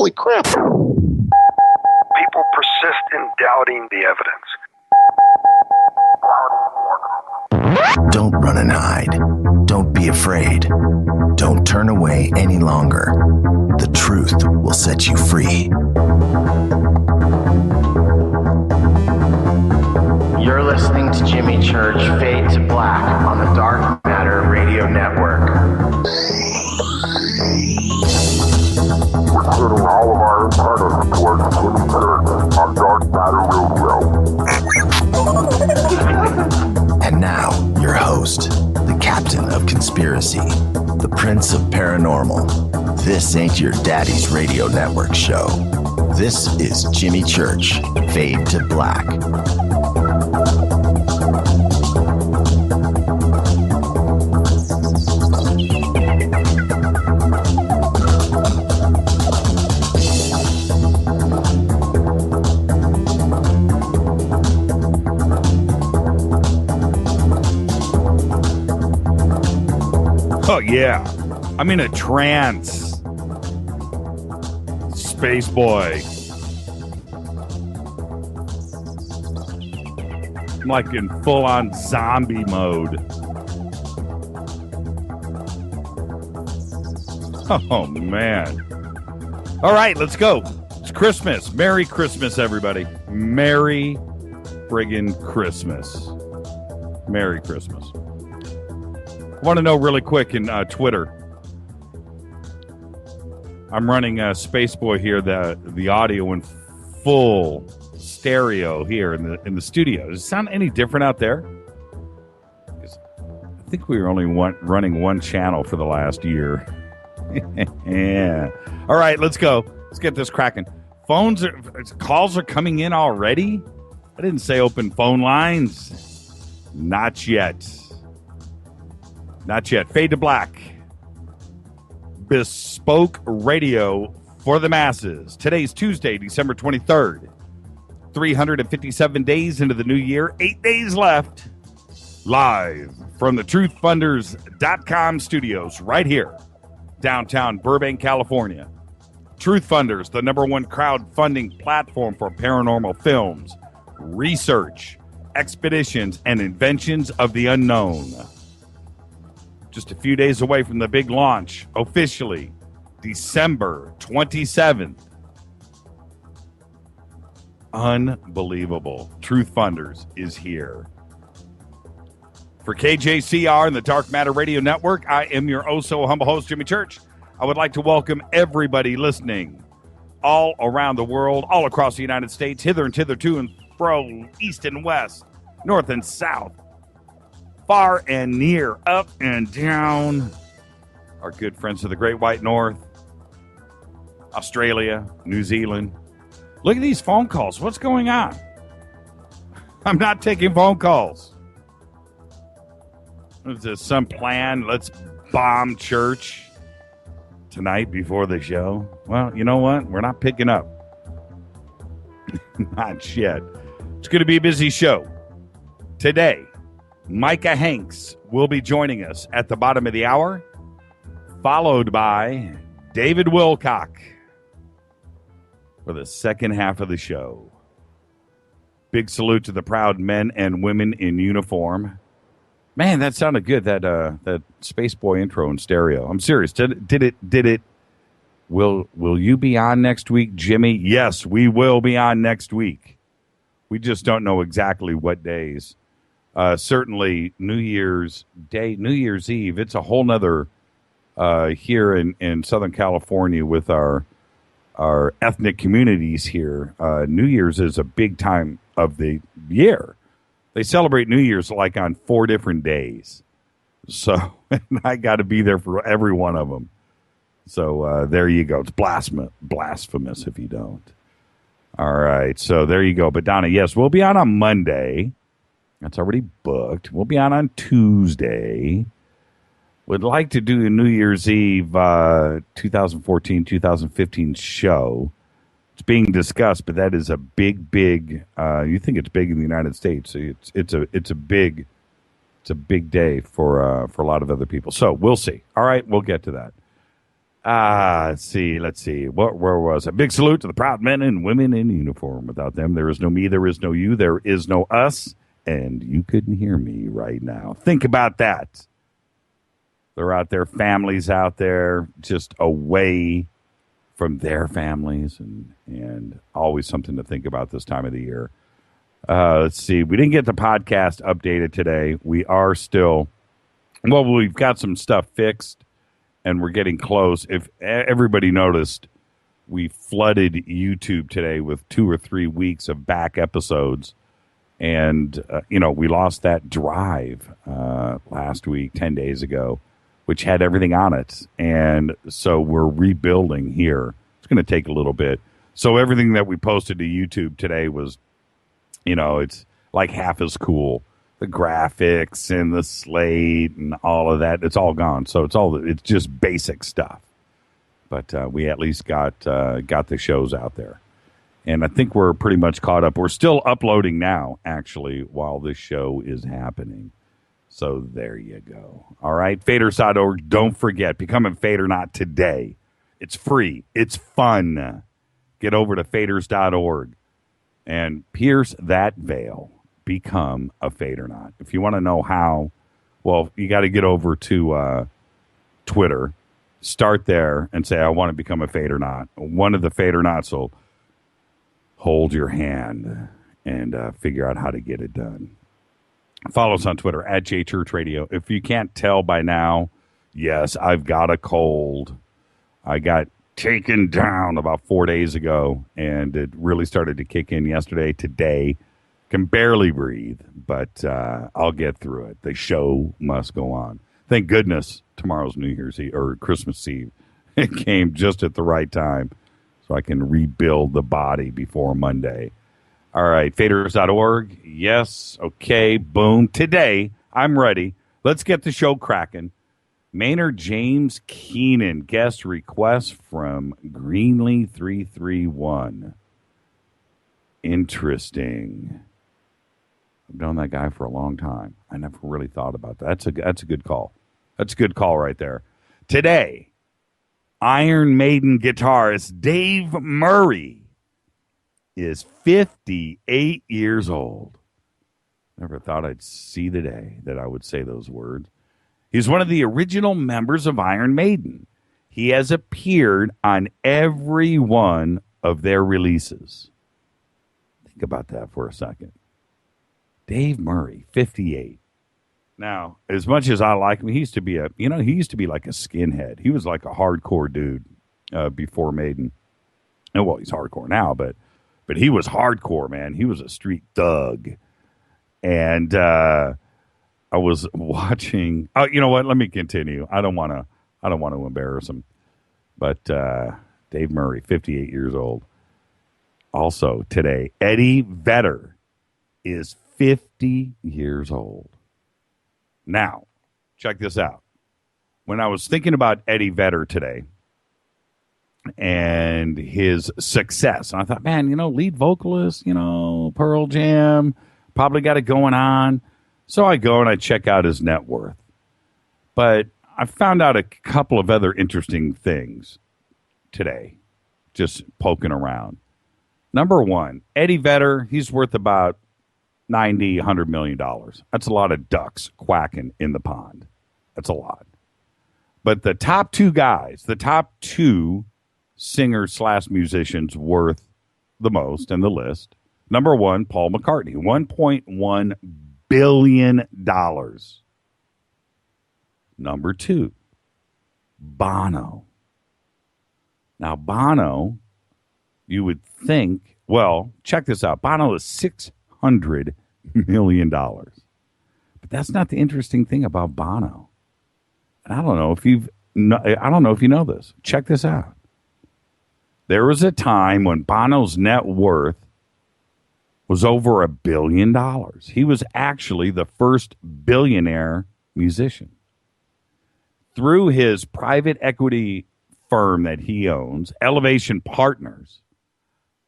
Holy crap. People persist in doubting the evidence. Don't run and hide. Don't be afraid. Don't turn away any longer. The truth will set you free. You're listening to Jimmy Church Fade to Black on the Dark Matter Radio Network. We're turning all of our antennas towards Jimmy Church on Dark Matter Radio. And now, your host, the captain of conspiracy, the prince of paranormal. This ain't your daddy's radio network show. This is Jimmy Church, Fade to Black. Oh, yeah. I'm in a trance. Space boy. I'm like in full-on zombie mode. Oh, man. All right, let's go. It's Christmas. Merry Christmas, everybody. Merry friggin' Christmas. Merry Christmas. I want to know really quick in Twitter. I'm running Spaceboy here, the audio in full stereo here in the studio. Does it sound any different out there? I think we were only running one channel for the last year. Yeah. All right, let's go. Let's get this cracking. Calls are coming in already? I didn't say open phone lines. Not yet. Not yet. Fade to Black. Bespoke radio for the masses. Today's Tuesday, December 23rd. 357 days into the new year. 8 days left. Live from the TruthFunders.com studios right here. Downtown Burbank, California. Truth Funders, the #1 crowdfunding platform for paranormal films, research, expeditions, and inventions of the unknown. Just a few days away from the big launch, officially, December 27th. Unbelievable. Truth Funders is here. For KJCR and the Dark Matter Radio Network, I am your oh-so-humble host, Jimmy Church. I would like to welcome everybody listening all around the world, all across the United States, hither and thither, to and fro, east and west, north and south, far and near, up and down. Our good friends of the Great White North, Australia, New Zealand. Look at these phone calls. What's going on? I'm not taking phone calls. Is this some plan? Let's bomb church tonight before the show? Well, you know what? We're not picking up. Not yet. It's going to be a busy show. Today, Micah Hanks will be joining us at the bottom of the hour, followed by David Wilcock for the second half of the show. Big salute to the proud men and women in uniform. Man, that sounded good, that Space Boy intro in stereo. I'm serious. Did it? Will you be on next week, Jimmy? Yes, we will be on next week. We just don't know exactly what days. Certainly New Year's Day, New Year's Eve, it's a whole nother here in Southern California with our ethnic communities here. New Year's is a big time of the year. They celebrate New Year's like on 4 different days. So I got to be there for every one of them. So there you go. It's blasphemous if you don't. All right. So there you go. But Donna, yes, we'll be on Monday. That's already booked. We'll be on Tuesday. Would like to do a New Year's Eve 2014, 2015 show. It's being discussed, but that is a big. You think it's big in the United States? It's a big day for a lot of other people. So we'll see. All right, we'll get to that. Let's see. Where was it? Big salute to the proud men and women in uniform. Without them, there is no me, there is no you, there is no us, and you couldn't hear me right now. Think about that. They're out there, families out there, just away from their families, and always something to think about this time of the year. Let's see. We didn't get the podcast updated today. We are still, we've got some stuff fixed, and we're getting close. If everybody noticed, we flooded YouTube today with 2 or 3 weeks of back episodes. And, we lost that drive last week, 10 days ago, which had everything on it. And so we're rebuilding here. It's going to take a little bit. So everything that we posted to YouTube today was, it's like half as cool. The graphics and the slate and all of that, it's all gone. So it's just basic stuff. But we at least got the shows out there. And I think we're pretty much caught up. We're still uploading now, actually, while this show is happening. So there you go. All right, faders.org. Don't forget, become a Fader-Not today. It's free. It's fun. Get over to faders.org and pierce that veil. Become a Fader-Not. If you want to know how, well, you got to get over to Twitter. Start there and say, I want to become a Fader-Not. One of the Fader-Nots will hold your hand and figure out how to get it done. Follow us on Twitter at JChurchRadio. If you can't tell by now, yes, I've got a cold. I got taken down about 4 days ago, and it really started to kick in yesterday. Today, can barely breathe, but I'll get through it. The show must go on. Thank goodness tomorrow's New Year's Eve or Christmas Eve. It came just at the right time, so I can rebuild the body before Monday. All right, faders.org. Yes, okay, boom. Today, I'm ready. Let's get the show cracking. Maynard James Keenan, guest request from Greenlee 331. Interesting. I've known that guy for a long time. I never really thought about that. That's a good call. That's a good call right there. Today, Iron Maiden guitarist Dave Murray is 58 years old. Never thought I'd see the day that I would say those words. He's one of the original members of Iron Maiden. He has appeared on every one of their releases. Think about that for a second. Dave Murray, 58. Now, as much as I like him, he used to be like a skinhead. He was like a hardcore dude before Maiden. And well, he's hardcore now, but he was hardcore, man. He was a street thug. And I was watching. Oh, you know what? Let me continue. I don't want to embarrass him. But Dave Murray, 58 years old. Also today, Eddie Vedder is 50 years old. Now, check this out. When I was thinking about Eddie Vedder today and his success, and I thought, man, lead vocalist, Pearl Jam, probably got it going on. So I go and I check out his net worth. But I found out a couple of other interesting things today, just poking around. Number one, Eddie Vedder, he's worth about $90, $100 million. That's a lot of ducks quacking in the pond. That's a lot. But the top two guys, the top two singers/musicians worth the most in the list. Number one, Paul McCartney, $1.1 billion. Number two, Bono. Now, Bono, you would think, well, check this out. Bono is $600 million. But that's not the interesting thing about Bono. And I don't know if you know this. Check this out. There was a time when Bono's net worth was over $1 billion. He was actually the first billionaire musician. Through his private equity firm that he owns, Elevation Partners,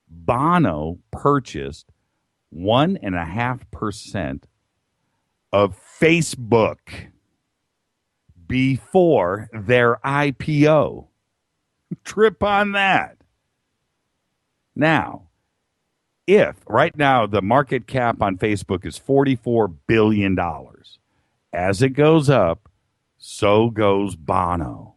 Bono purchased 1.5% of Facebook before their IPO. Trip on that. Now, if right now the market cap on Facebook is $44 billion, as it goes up, so goes Bono.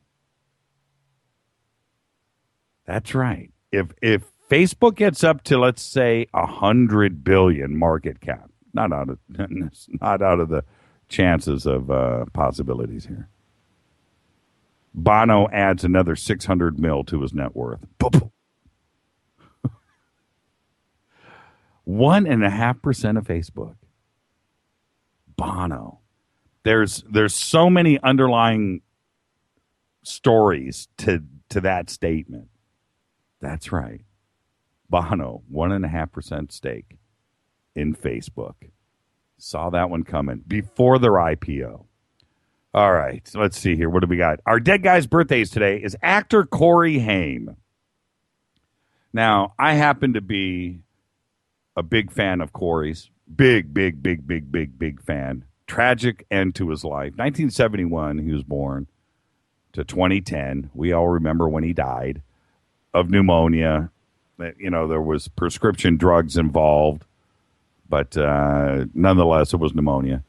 That's right. If Facebook gets up to, let's say, 100 billion market cap, not out of the chances of possibilities here, Bono adds another 600 mil to his net worth. 1.5% of Facebook. Bono. There's so many underlying stories to that statement. That's right. Bono, 1.5% stake in Facebook. Saw that one coming before their IPO. All right, so let's see here. What do we got? Our dead guy's birthdays today is actor Corey Haim. Now, I happen to be a big fan of Corey's. Big fan. Tragic end to his life. 1971, he was born, to 2010. We all remember when he died of pneumonia. You know, there was prescription drugs involved, but nonetheless, it was pneumonia.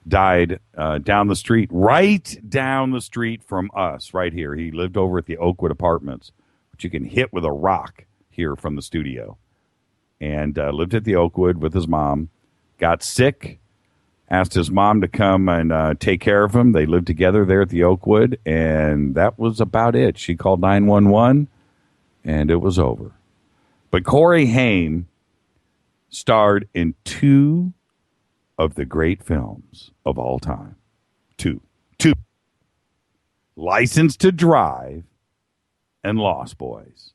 Died down the street, right down the street from us, right here. He lived over at the Oakwood Apartments, which you can hit with a rock here from the studio. And lived at the Oakwood with his mom. Got sick, asked his mom to come and take care of him. They lived together there at the Oakwood, and that was about it. She called 911, and it was over. But Corey Haim starred in 2 of the great films of all time. Two. License to Drive and Lost Boys.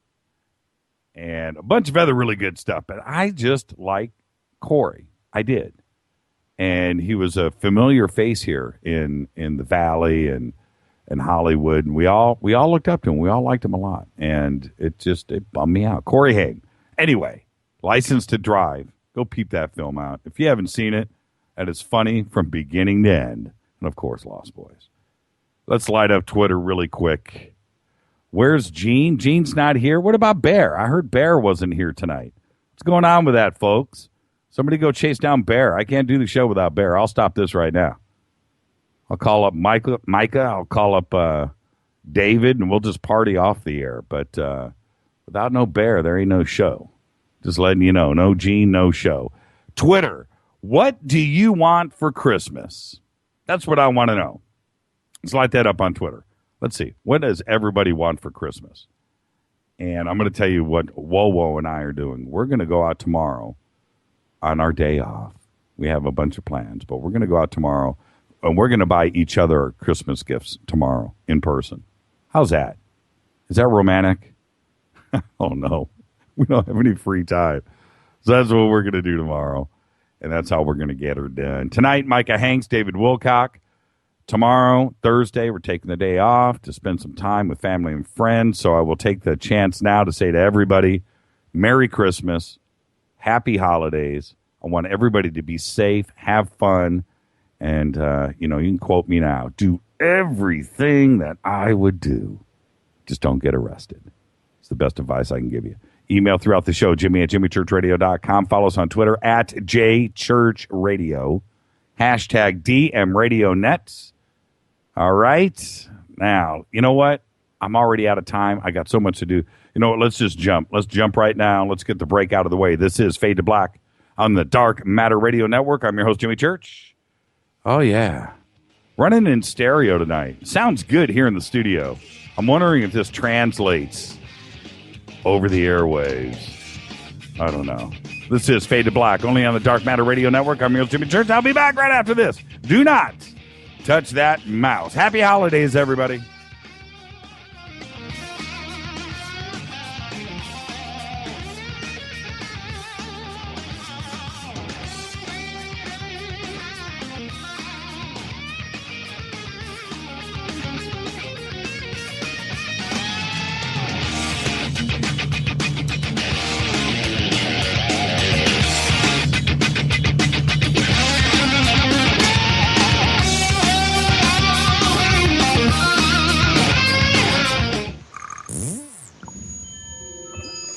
And a bunch of other really good stuff. But I just like Corey. I did. And he was a familiar face here in the Valley and Hollywood. And we all looked up to him. We all liked him a lot. And it bummed me out. Corey Haim. Anyway, License to Drive. Go peep that film out. If you haven't seen it, and it's funny from beginning to end. And, of course, Lost Boys. Let's light up Twitter really quick. Where's Gene? Gene's not here. What about Bear? I heard Bear wasn't here tonight. What's going on with that, folks? Somebody go chase down Bear. I can't do the show without Bear. I'll stop this right now. I'll call up Micah. I'll call up David, and we'll just party off the air. But without no Bear, there ain't no show. Just letting you know. No Gene, no show. Twitter. What do you want for Christmas? That's what I want to know. Let's light that up on Twitter. Let's see. What does everybody want for Christmas? And I'm going to tell you what Wowo and I are doing. We're going to go out tomorrow on our day off. We have a bunch of plans, but we're going to go out tomorrow, and we're going to buy each other Christmas gifts tomorrow in person. How's that? Is that romantic? Oh, no. We don't have any free time. So that's what we're going to do tomorrow. And that's how we're going to get her done. Tonight, Micah Hanks, David Wilcock. Tomorrow, Thursday, we're taking the day off to spend some time with family and friends. So I will take the chance now to say to everybody, Merry Christmas, Happy Holidays. I want everybody to be safe, have fun, and, you can quote me now. Do everything that I would do. Just don't get arrested. It's the best advice I can give you. Email throughout the show, Jimmy@jimmychurchradio.com. Follow us on Twitter @JChurchRadio. #DMRadioNet. All right. Now, you know what? I'm already out of time. I got so much to do. You know what? Let's just jump. Let's jump right now. Let's get the break out of the way. This is Fade to Black on the Dark Matter Radio Network. I'm your host, Jimmy Church. Oh, yeah. Running in stereo tonight. Sounds good here in the studio. I'm wondering if this translates over the airwaves. I don't know. This is Fade to Black, only on the Dark Matter Radio Network. I'm your host, Jimmy Church. I'll be back right after this. Do not touch that mouse. Happy holidays, everybody.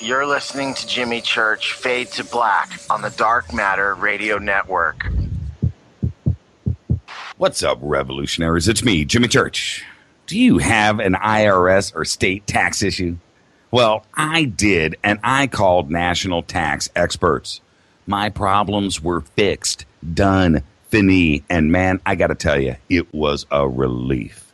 You're listening to Jimmy Church Fade to Black on the Dark Matter Radio Network. What's up, revolutionaries? It's me, Jimmy Church. Do you have an IRS or state tax issue? Well, I did, and I called national tax experts. My problems were fixed, done, fini, and man, I got to tell you, it was a relief.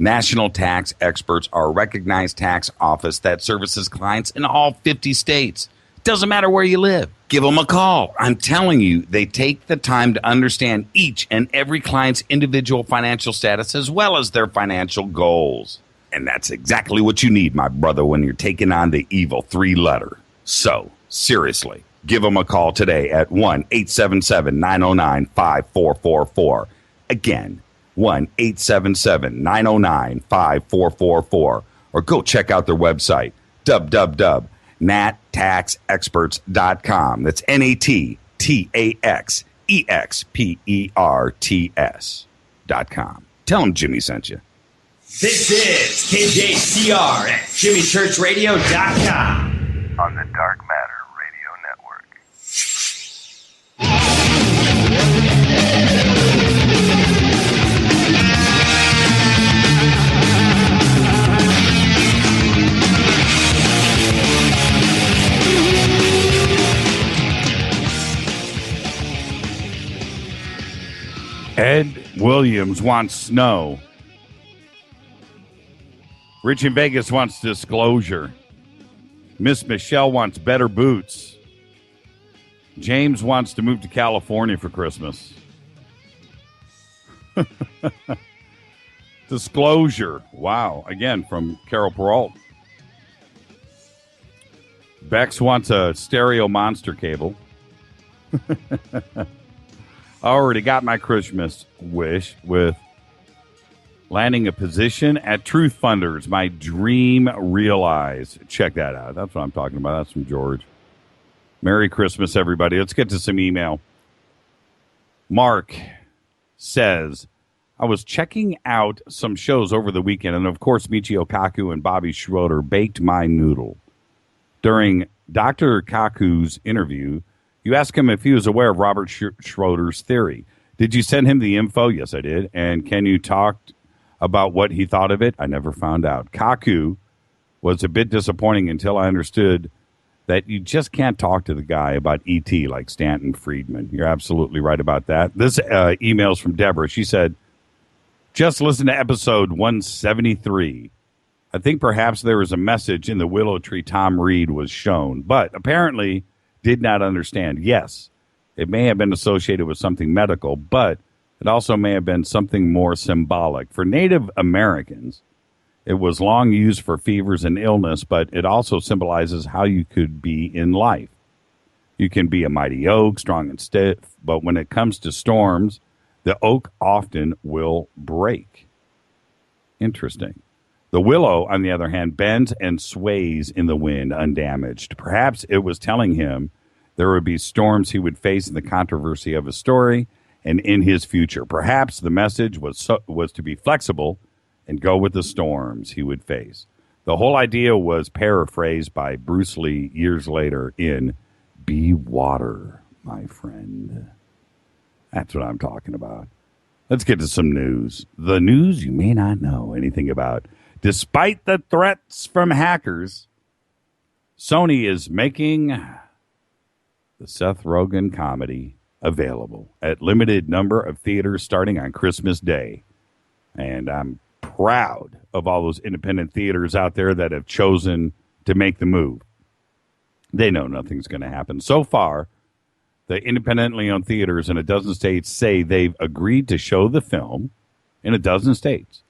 National tax experts are a recognized tax office that services clients in all 50 states. Doesn't matter where you live. Give them a call. I'm telling you, they take the time to understand each and every client's individual financial status as well as their financial goals. And that's exactly what you need, my brother, when you're taking on the evil three-letter. So, seriously, give them a call today at 1-877-909-5444. Again, 1-877-909-5444. Or go check out their website, www.nattaxexperts.com. That's NATTAXEXPERTS.com. Tell them Jimmy sent you. This is KJCR at JimmyChurchRadio.com. On the Dark Matter Radio Network. Ed Williams wants snow. Rich in Vegas wants disclosure. Miss Michelle wants better boots. James wants to move to California for Christmas. Disclosure. Wow. Again, from Carol Peralt. Bex wants a stereo monster cable. I already got my Christmas wish with landing a position at Truth Funders. My dream realized. Check that out. That's what I'm talking about. That's from George. Merry Christmas, everybody. Let's get to some email. Mark says, I was checking out some shows over the weekend, and of course, Michio Kaku and Bobby Schroeder baked my noodle. During Dr. Kaku's interview, you asked him if he was aware of Robert Schroeder's theory. Did you send him the info? Yes, I did. And can you talk about what he thought of it? I never found out. Kaku was a bit disappointing until I understood that you just can't talk to the guy about E.T. like Stanton Friedman. You're absolutely right about that. This email's from Deborah. She said, just listen to episode 173. I think perhaps there was a message in the willow tree Tom Reed was shown, but apparently did not understand. Yes, it may have been associated with something medical, but it also may have been something more symbolic. For Native Americans, it was long used for fevers and illness, but it also symbolizes how you could be in life. You can be a mighty oak, strong and stiff, but when it comes to storms, the oak often will break. Interesting. The willow, on the other hand, bends and sways in the wind undamaged. Perhaps it was telling him there would be storms he would face in the controversy of his story and in his future. Perhaps the message was to be flexible and go with the storms he would face. The whole idea was paraphrased by Bruce Lee years later in Be Water, My Friend. That's what I'm talking about. Let's get to some news. The news you may not know anything about. Despite the threats from hackers, Sony is making the Seth Rogen comedy available at limited number of theaters starting on Christmas Day. And I'm proud of all those independent theaters out there that have chosen to make the move. They know nothing's going to happen. So far, the independently owned theaters in a dozen states say they've agreed to show the film in a dozen states.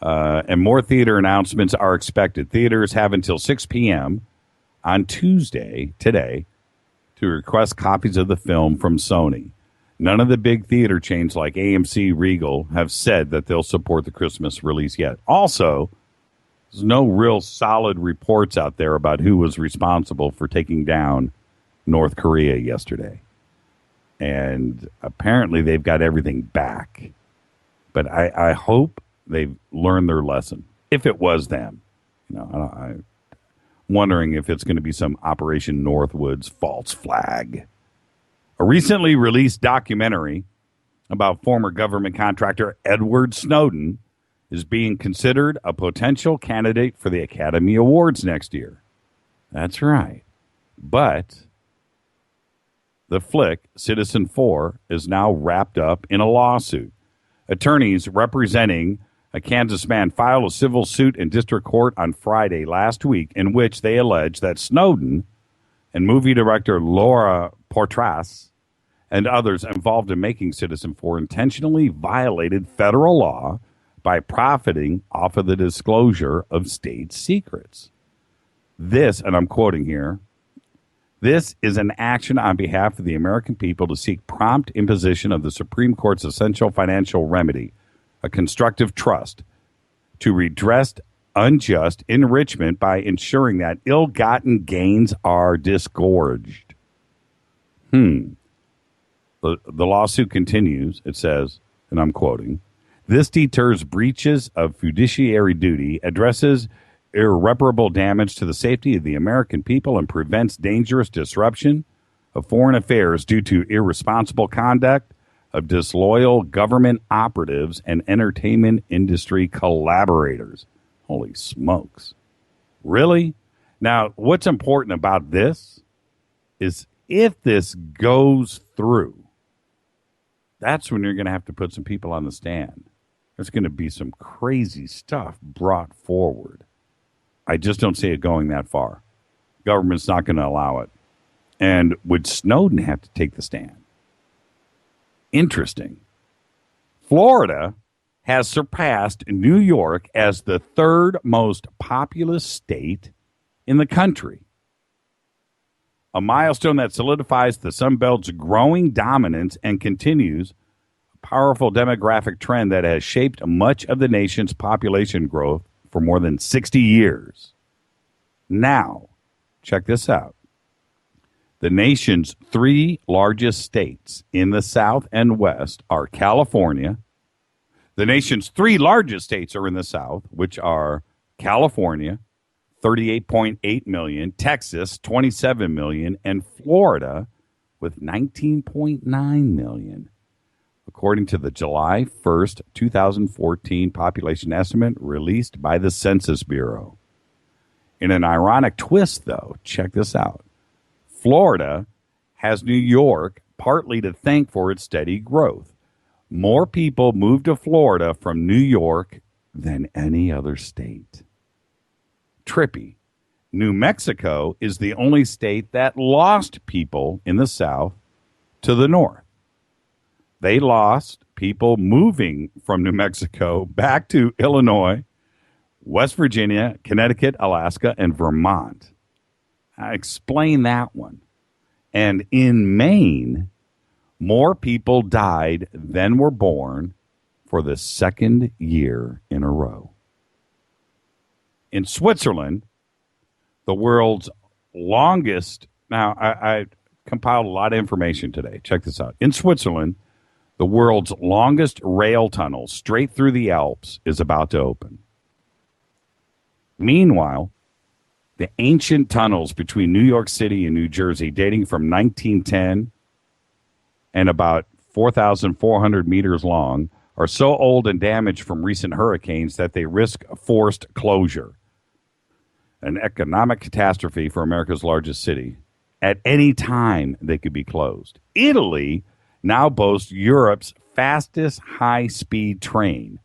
And more theater announcements are expected. Theaters have until 6 p.m. on Tuesday, today, to request copies of the film from Sony. None of the big theater chains like AMC, Regal have said that they'll support the Christmas release yet. Also, there's no real solid reports out there about who was responsible for taking down North Korea yesterday. And apparently they've got everything back. But I hope they've learned their lesson. If it was them. You know, wondering if it's going to be some Operation Northwoods false flag. A recently released documentary about former government contractor Edward Snowden is being considered a potential candidate for the Academy Awards next year. That's right. But the flick, Citizen 4, is now wrapped up in a lawsuit. Attorneys representing a Kansas man filed a civil suit in district court on Friday last week in which they allege that Snowden and movie director Laura Portras and others involved in making Citizen 4 intentionally violated federal law by profiting off of the disclosure of state secrets. This, and I'm quoting here, this is an action on behalf of the American people to seek prompt imposition of the Supreme Court's essential financial remedy, a constructive trust, to redress unjust enrichment by ensuring that ill-gotten gains are disgorged. The lawsuit continues. It says, and I'm quoting, this deters breaches of fiduciary duty, addresses irreparable damage to the safety of the American people, and prevents dangerous disruption of foreign affairs due to irresponsible conduct of disloyal government operatives and entertainment industry collaborators. Holy smokes. Really? Now, what's important about this is if this goes through, that's when you're going to have to put some people on the stand. There's going to be some crazy stuff brought forward. I just don't see it going that far. Government's not going to allow it. And would Snowden have to take the stand? Interesting. Florida has surpassed New York as the third most populous state in the country. A milestone that solidifies the Sun Belt's growing dominance and continues a powerful demographic trend that has shaped much of the nation's population growth for more than 60 years. Now, check this out. The nation's three largest states in the South and West are California. The nation's three largest states are in the South, which are California, 38.8 million, Texas, 27 million, and Florida with 19.9 million. According to the July 1st, 2014 population estimate released by the Census Bureau. In an ironic twist, though, check this out. Florida has New York partly to thank for its steady growth. More people moved to Florida from New York than any other state. Trippy. New Mexico is the only state that lost people in the South to the North. They lost people moving from New Mexico back to Illinois, West Virginia, Connecticut, Alaska, and Vermont. I explain that one. And in Maine, more people died than were born for the second year in a row. In Switzerland, the world's longest, now I compiled a lot of information today. Check this out. In Switzerland, the world's longest rail tunnel straight through the Alps is about to open. Meanwhile, the ancient tunnels between New York City and New Jersey, dating from 1910 and about 4,400 meters long, are so old and damaged from recent hurricanes that they risk forced closure. An economic catastrophe for America's largest city. At any time, they could be closed. Italy now boasts Europe's fastest high-speed train,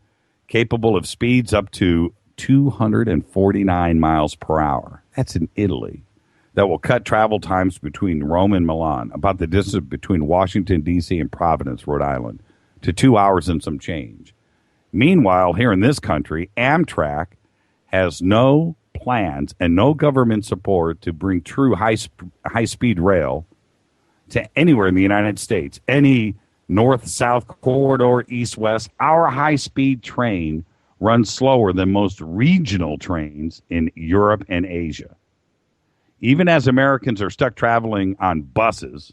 capable of speeds up to 249 miles per hour. That's in Italy. That will cut travel times between Rome and Milan, about the distance between Washington, D.C. and Providence, Rhode Island, to 2 hours and some change. Meanwhile, here in this country, Amtrak has no plans and no government support to bring true high-speed rail to anywhere in the United States, any north-south corridor, east-west. Our high-speed train runs slower than most regional trains in Europe and Asia. Even as Americans are stuck traveling on buses,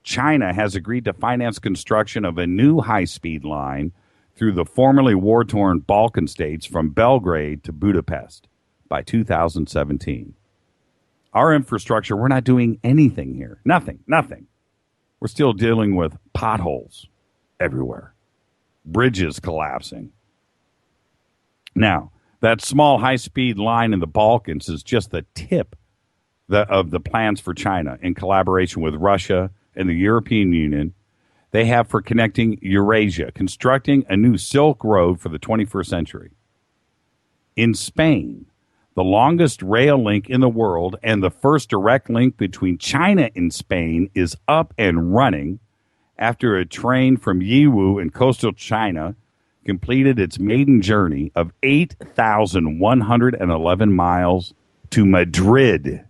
China has agreed to finance construction of a new high-speed line through the formerly war-torn Balkan states from Belgrade to Budapest by 2017. Our infrastructure, we're not doing anything here. Nothing. We're still dealing with potholes everywhere. Bridges collapsing. Now, that small high-speed line in the Balkans is just the tip of the plans for China in collaboration with Russia and the European Union. They have for connecting Eurasia, constructing a new Silk Road for the 21st century. In Spain, the longest rail link in the world and the first direct link between China and Spain is up and running after a train from Yiwu in coastal China completed its maiden journey of 8,111 miles to Madrid.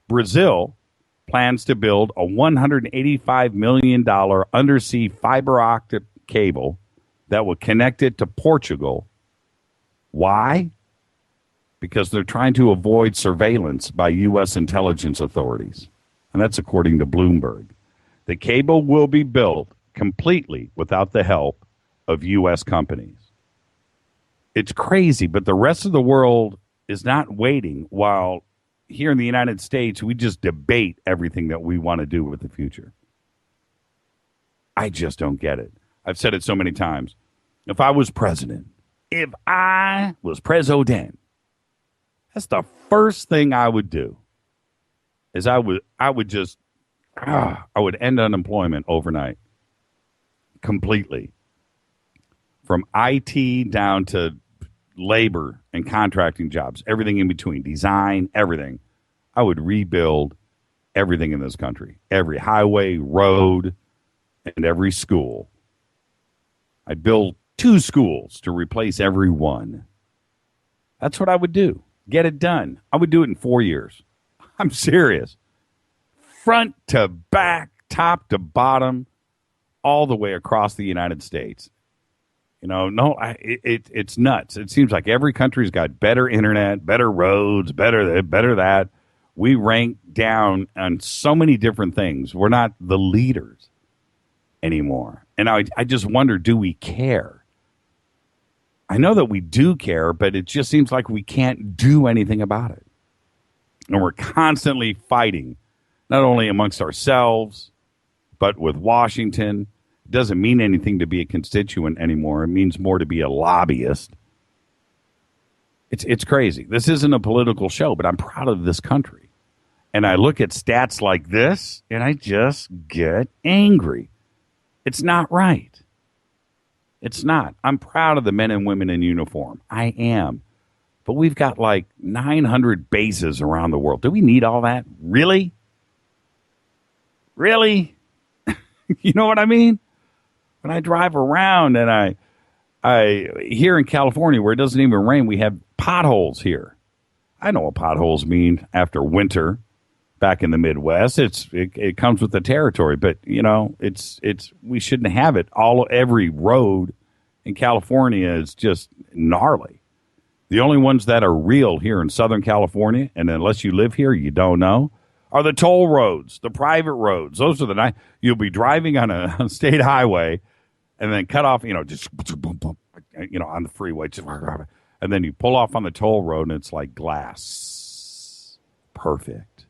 Brazil plans to build a $185 million undersea fiber optic cable that will connect it to Portugal. Why? Because they're trying to avoid surveillance by U.S. intelligence authorities. And that's according to Bloomberg. The cable will be built completely without the help of U.S. companies. It's crazy, but the rest of the world is not waiting while here in the United States we just debate everything that we want to do with the future. I just don't get it. I've said it so many times. If I was president, that's the first thing I would do. Is I would end unemployment overnight. Completely. From IT down to labor and contracting jobs, everything in between, design, everything. I would rebuild everything in this country. Every highway, road, and every school. I'd build 2 schools to replace every one. That's what I would do. Get it done. I would do it in 4 years. I'm serious. Front to back, top to bottom, all the way across the United States. It's nuts. It seems like every country's got better internet, better roads, better that. We rank down on so many different things. We're not the leaders anymore. And I just wonder, do we care? I know that we do care, but it just seems like we can't do anything about it. And we're constantly fighting, not only amongst ourselves, but with Washington. It doesn't mean anything to be a constituent anymore. It means more to be a lobbyist. It's crazy. This isn't a political show, but I'm proud of this country. And I look at stats like this, and I just get angry. It's not right. It's not. I'm proud of the men and women in uniform. I am. But we've got like 900 bases around the world. Do we need all that? Really? Really? You know what I mean? When I drive around and I here in California where it doesn't even rain, we have potholes here. I know what potholes mean after winter back in the Midwest. It comes with the territory, but it's we shouldn't have it. Every road in California is just gnarly. The only ones that are real here in Southern California, and unless you live here, you don't know, are the toll roads, the private roads. Those are the nice. You'll be driving on a state highway, and then cut off, just on the freeway, and then you pull off on the toll road, and it's like glass, perfect.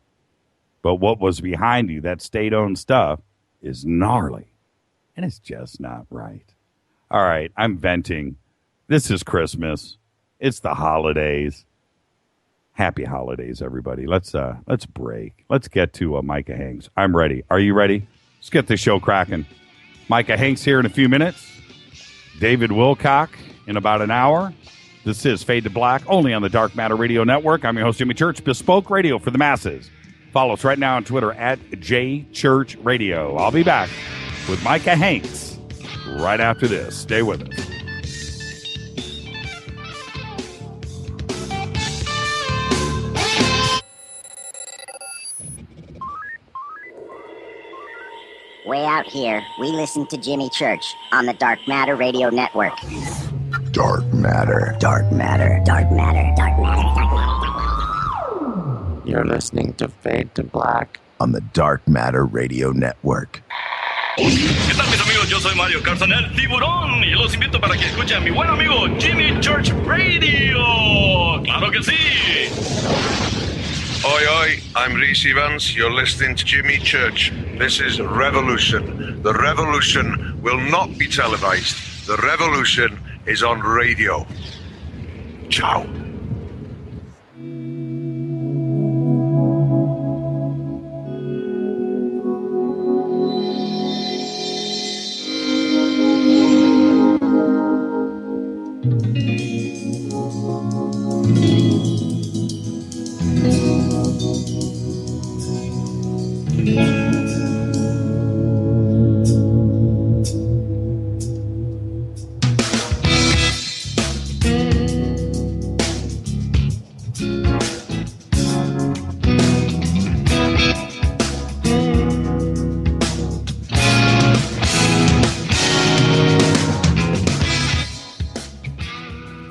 But what was behind you, that state-owned stuff, is gnarly, and it's just not right. All right, I'm venting. This is Christmas. It's the holidays. Happy holidays, everybody. Let's break. Let's get to Micah Hanks. I'm ready. Are you ready? Let's get the show cracking. Micah Hanks here in a few minutes. David Wilcock in about an hour. This is Fade to Black, only on the Dark Matter Radio Network. I'm your host, Jimmy Church, bespoke radio for the masses. Follow us right now on Twitter at JChurchRadio. I'll be back with Micah Hanks right after this. Stay with us. Way out here, we listen to Jimmy Church on the Dark Matter Radio Network. Dark matter. Dark matter. Dark matter. Dark matter. Dark matter. You're listening to Fade to Black on the Dark Matter Radio Network. ¿Qué tal, mis amigos yo soy Mario Carson, el tiburón, y los invito para que escuchen a mi buen amigo Jimmy Church Radio. ¡Claro que sí! Oi, oi, I'm Reese Evans. You're listening to Jimmy Church. This is Revolution. The revolution will not be televised. The revolution is on radio. Ciao.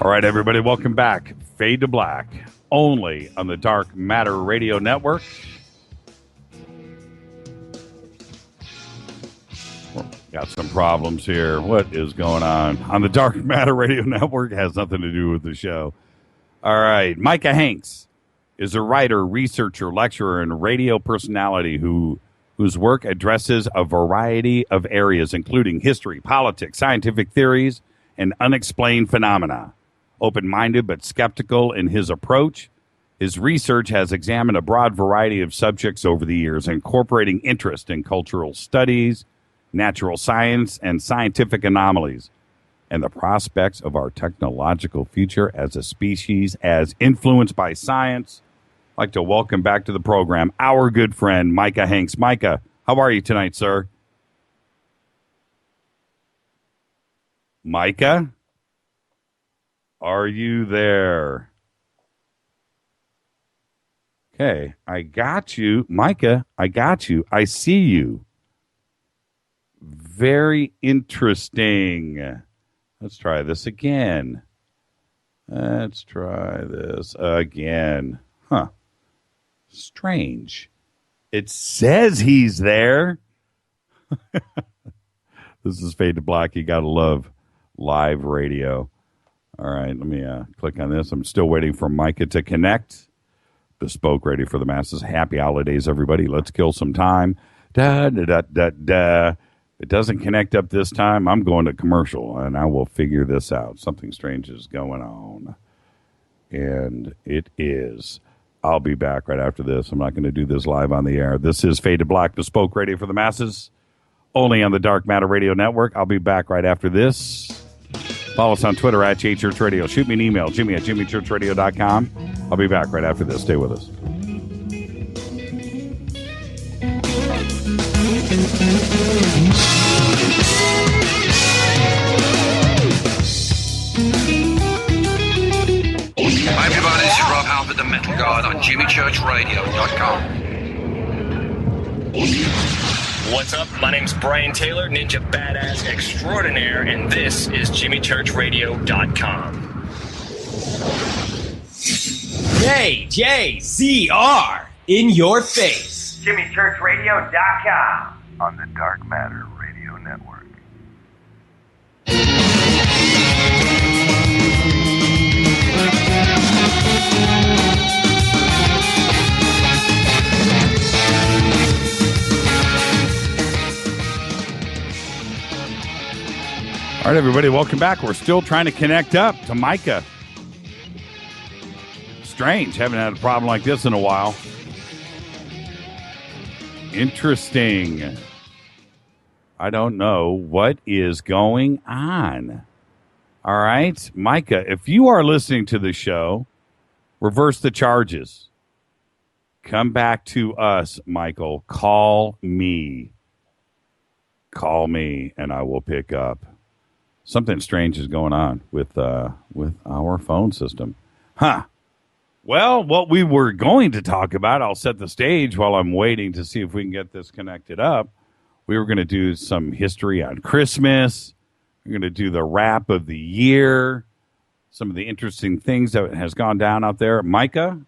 All right, everybody, welcome back. Fade to Black, only on the Dark Matter Radio Network. Got some problems here. What is going on the Dark Matter Radio Network? Has nothing to do with the show. All right, Micah Hanks is a writer, researcher, lecturer, and radio personality whose work addresses a variety of areas, including history, politics, scientific theories, and unexplained phenomena. Open-minded but skeptical in his approach, his research has examined a broad variety of subjects over the years, incorporating interest in cultural studies, natural science, and scientific anomalies, and the prospects of our technological future as a species as influenced by science. I'd like to welcome back to the program our good friend, Micah Hanks. Micah, how are you tonight, sir? Micah? Are you there? Okay, I got you. Micah, I got you. I see you. Very interesting. Let's try this again. Let's try this again. Huh. Strange. It says he's there. This is Fade to Black. You got to love live radio. All right, let me click on this. I'm still waiting for Micah to connect. Bespoke Radio for the Masses. Happy holidays, everybody. Let's kill some time. Da, da, da, da, da. It doesn't connect up this time. I'm going to commercial, and I will figure this out. Something strange is going on, and it is. I'll be back right after this. I'm not going to do this live on the air. This is Fade to Black, Bespoke Radio for the Masses, only on the Dark Matter Radio Network. I'll be back right after this. Follow us on Twitter at JChurchRadio. Shoot me an email, Jimmy at jimmychurchradio.com. I'll be back right after this. Stay with us. Hi everybody, this is Rob Halford, the Metal Guard on jimmychurchradio.com. What's up? My name's Brian Taylor, Ninja Badass Extraordinaire, and this is jimmychurchradio.com. JJCR in your face. JimmyChurchRadio.com on the Dark Matter Radio Network. All right, everybody, welcome back. We're still trying to connect up to Micah. Strange. Haven't had a problem like this in a while. Interesting. I don't know what is going on. All right, Micah, if you are listening to the show, reverse the charges. Come back to us, Michael. Call me. Call me, and I will pick up. Something strange is going on with our phone system. Huh. Well, what we were going to talk about, I'll set the stage while I'm waiting to see if we can get this connected up. We were going to do some history on Christmas. We're going to do the wrap of the year, some of the interesting things that has gone down out there. Micah,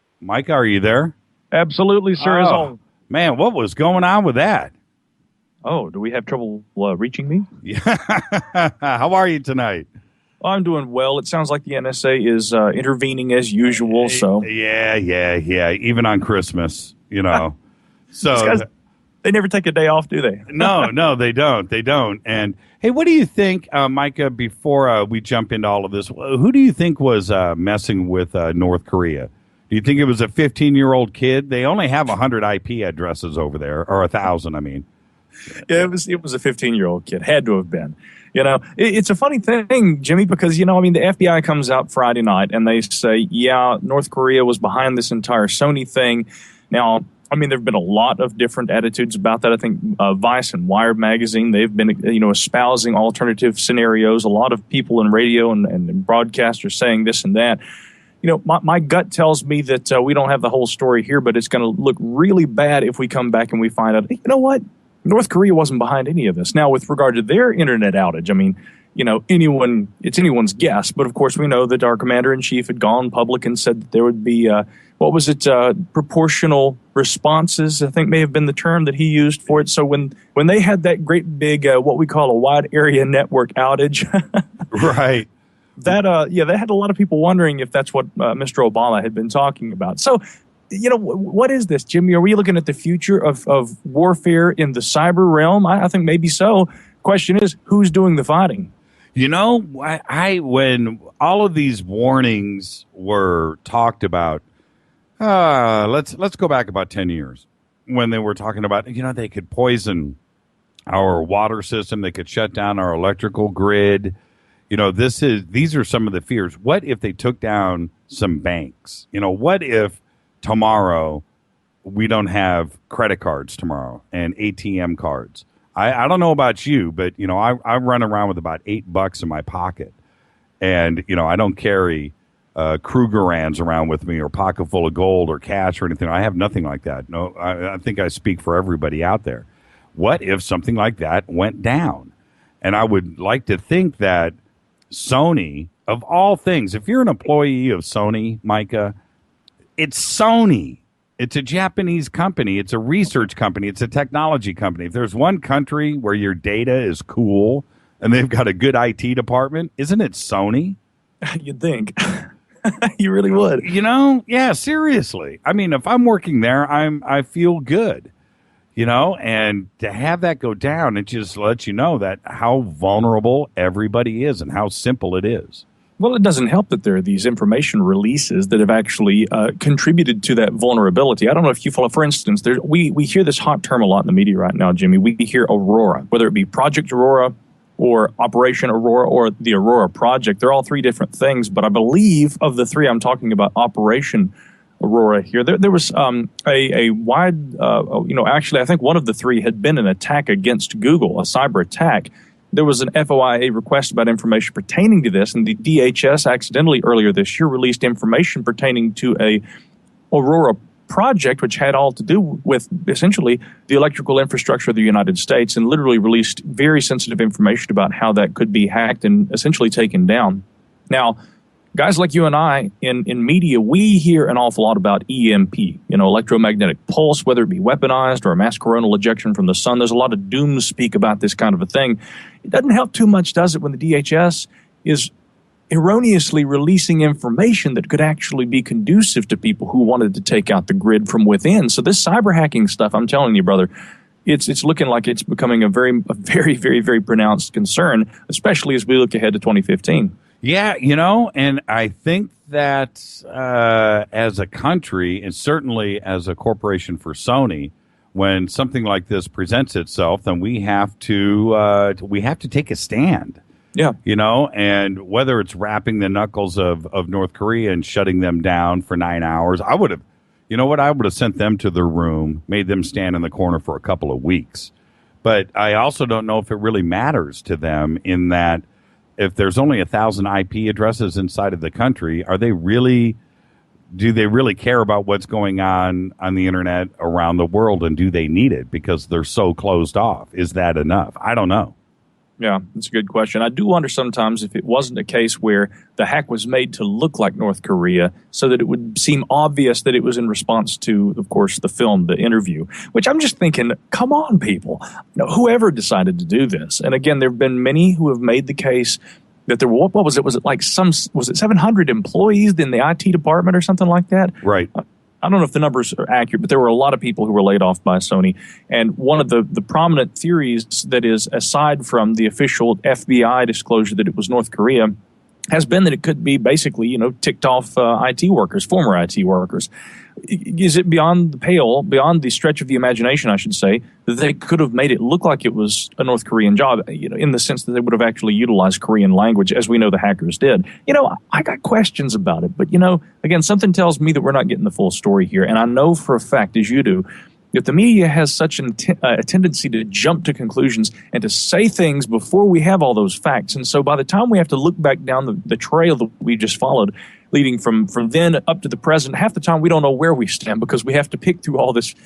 are you there? Absolutely, sir. As always. Man, what was going on with that? Oh, do we have trouble reaching me? Yeah. How are you tonight? I'm doing well. It sounds like the NSA is intervening as usual. So yeah. Even on Christmas, you know. So these guys, they never take a day off, do they? No, they don't. They don't. And hey, what do you think, Micah? Before we jump into all of this, who do you think was messing with North Korea? Do you think it was a 15-year-old kid? They only have 100 IP addresses over there, or 1,000. I mean, yeah, it was a 15-year-old kid. Had to have been. You know, it's a funny thing, Jimmy, because, the FBI comes out Friday night and they say, yeah, North Korea was behind this entire Sony thing. Now, I mean, there have been a lot of different attitudes about that. I think Vice and Wired magazine, they've been, espousing alternative scenarios. A lot of people in radio and broadcasters saying this and that. My gut tells me that we don't have the whole story here, but it's going to look really bad if we come back and we find out, you know what? North Korea wasn't behind any of this. Now, with regard to their internet outage, I mean, it's anyone's guess. But, of course, we know that our commander-in-chief had gone public and said that there would be, proportional responses, I think may have been the term that he used for it. So when they had that great big, what we call a wide area network outage. Right. That had a lot of people wondering if that's what Mr. Obama had been talking about. So, what is this, Jimmy? Are we looking at the future of warfare in the cyber realm? I think maybe so. Question is, who's doing the fighting? When all of these warnings were talked about, let's go back about 10 years when they were talking about, they could poison our water system, they could shut down our electrical grid. These are some of the fears. What if they took down some banks? What if tomorrow we don't have credit cards tomorrow and ATM cards? I don't know about you, but I run around with about $8 in my pocket, and I don't carry Krugerrands around with me or pocket full of gold or cash or anything. I have nothing like that. No, I think I speak for everybody out there. What if something like that went down? And I would like to think that Sony, of all things, if you're an employee of Sony, Micah, it's Sony. It's a Japanese company. It's a research company. It's a technology company. If there's one country where your data is cool and they've got a good IT department, isn't it Sony? You'd think. You really would. Yeah, seriously. I mean, if I'm working there, I feel good. And to have that go down, it just lets you know that how vulnerable everybody is and how simple it is. Well, it doesn't help that there are these information releases that have actually contributed to that vulnerability. I don't know if you follow, for instance, we hear this hot term a lot in the media right now, Jimmy. We hear Aurora, whether it be Project Aurora or Operation Aurora or the Aurora Project. They're all three different things, but I believe of the three I'm talking about, Operation Aurora here, there was a wide, actually I think one of the three had been an attack against Google, a cyber attack. There was an FOIA request about information pertaining to this, and the DHS accidentally earlier this year released information pertaining to a Aurora project, which had all to do with essentially the electrical infrastructure of the United States, and literally released very sensitive information about how that could be hacked and essentially taken down. Now, guys like you and I in media, we hear an awful lot about EMP, electromagnetic pulse, whether it be weaponized or a mass coronal ejection from the sun. There's a lot of doom speak about this kind of a thing. It doesn't help too much, does it, when the DHS is erroneously releasing information that could actually be conducive to people who wanted to take out the grid from within. So this cyber hacking stuff, I'm telling you, brother, it's looking like it's becoming a very, very, very pronounced concern, especially as we look ahead to 2015. Yeah, and I think that as a country, and certainly as a corporation for Sony, when something like this presents itself, then we have to take a stand. Yeah. And whether it's wrapping the knuckles of North Korea and shutting them down for 9 hours, I would have sent them to their room, made them stand in the corner for a couple of weeks. But I also don't know if it really matters to them in that if there's only 1,000 IP addresses inside of the country, do they really care about what's going on the internet around the world, and do they need it because they're so closed off? Is that enough? I don't know. Yeah, that's a good question. I do wonder sometimes if it wasn't a case where the hack was made to look like North Korea so that it would seem obvious that it was in response to, of course, the film, the interview, which I'm just thinking, come on, people. Whoever decided to do this. And again, there have been many who have made the case that there were, what was it? Was it 700 employees in the IT department or something like that? Right. I don't know if the numbers are accurate, but there were a lot of people who were laid off by Sony. And one of the prominent theories that is, aside from the official FBI disclosure that it was North Korea, has been that it could be basically, ticked off IT workers, former IT workers. Is it beyond the pale, beyond the stretch of the imagination, I should say, that they could have made it look like it was a North Korean job, in the sense that they would have actually utilized Korean language, as we know the hackers did? I got questions about it, but, again, something tells me that we're not getting the full story here. And I know for a fact, as you do, that the media has such a tendency to jump to conclusions and to say things before we have all those facts. And so by the time we have to look back down the trail that we just followed, leading from then up to the present, half the time we don't know where we stand because we have to pick through all this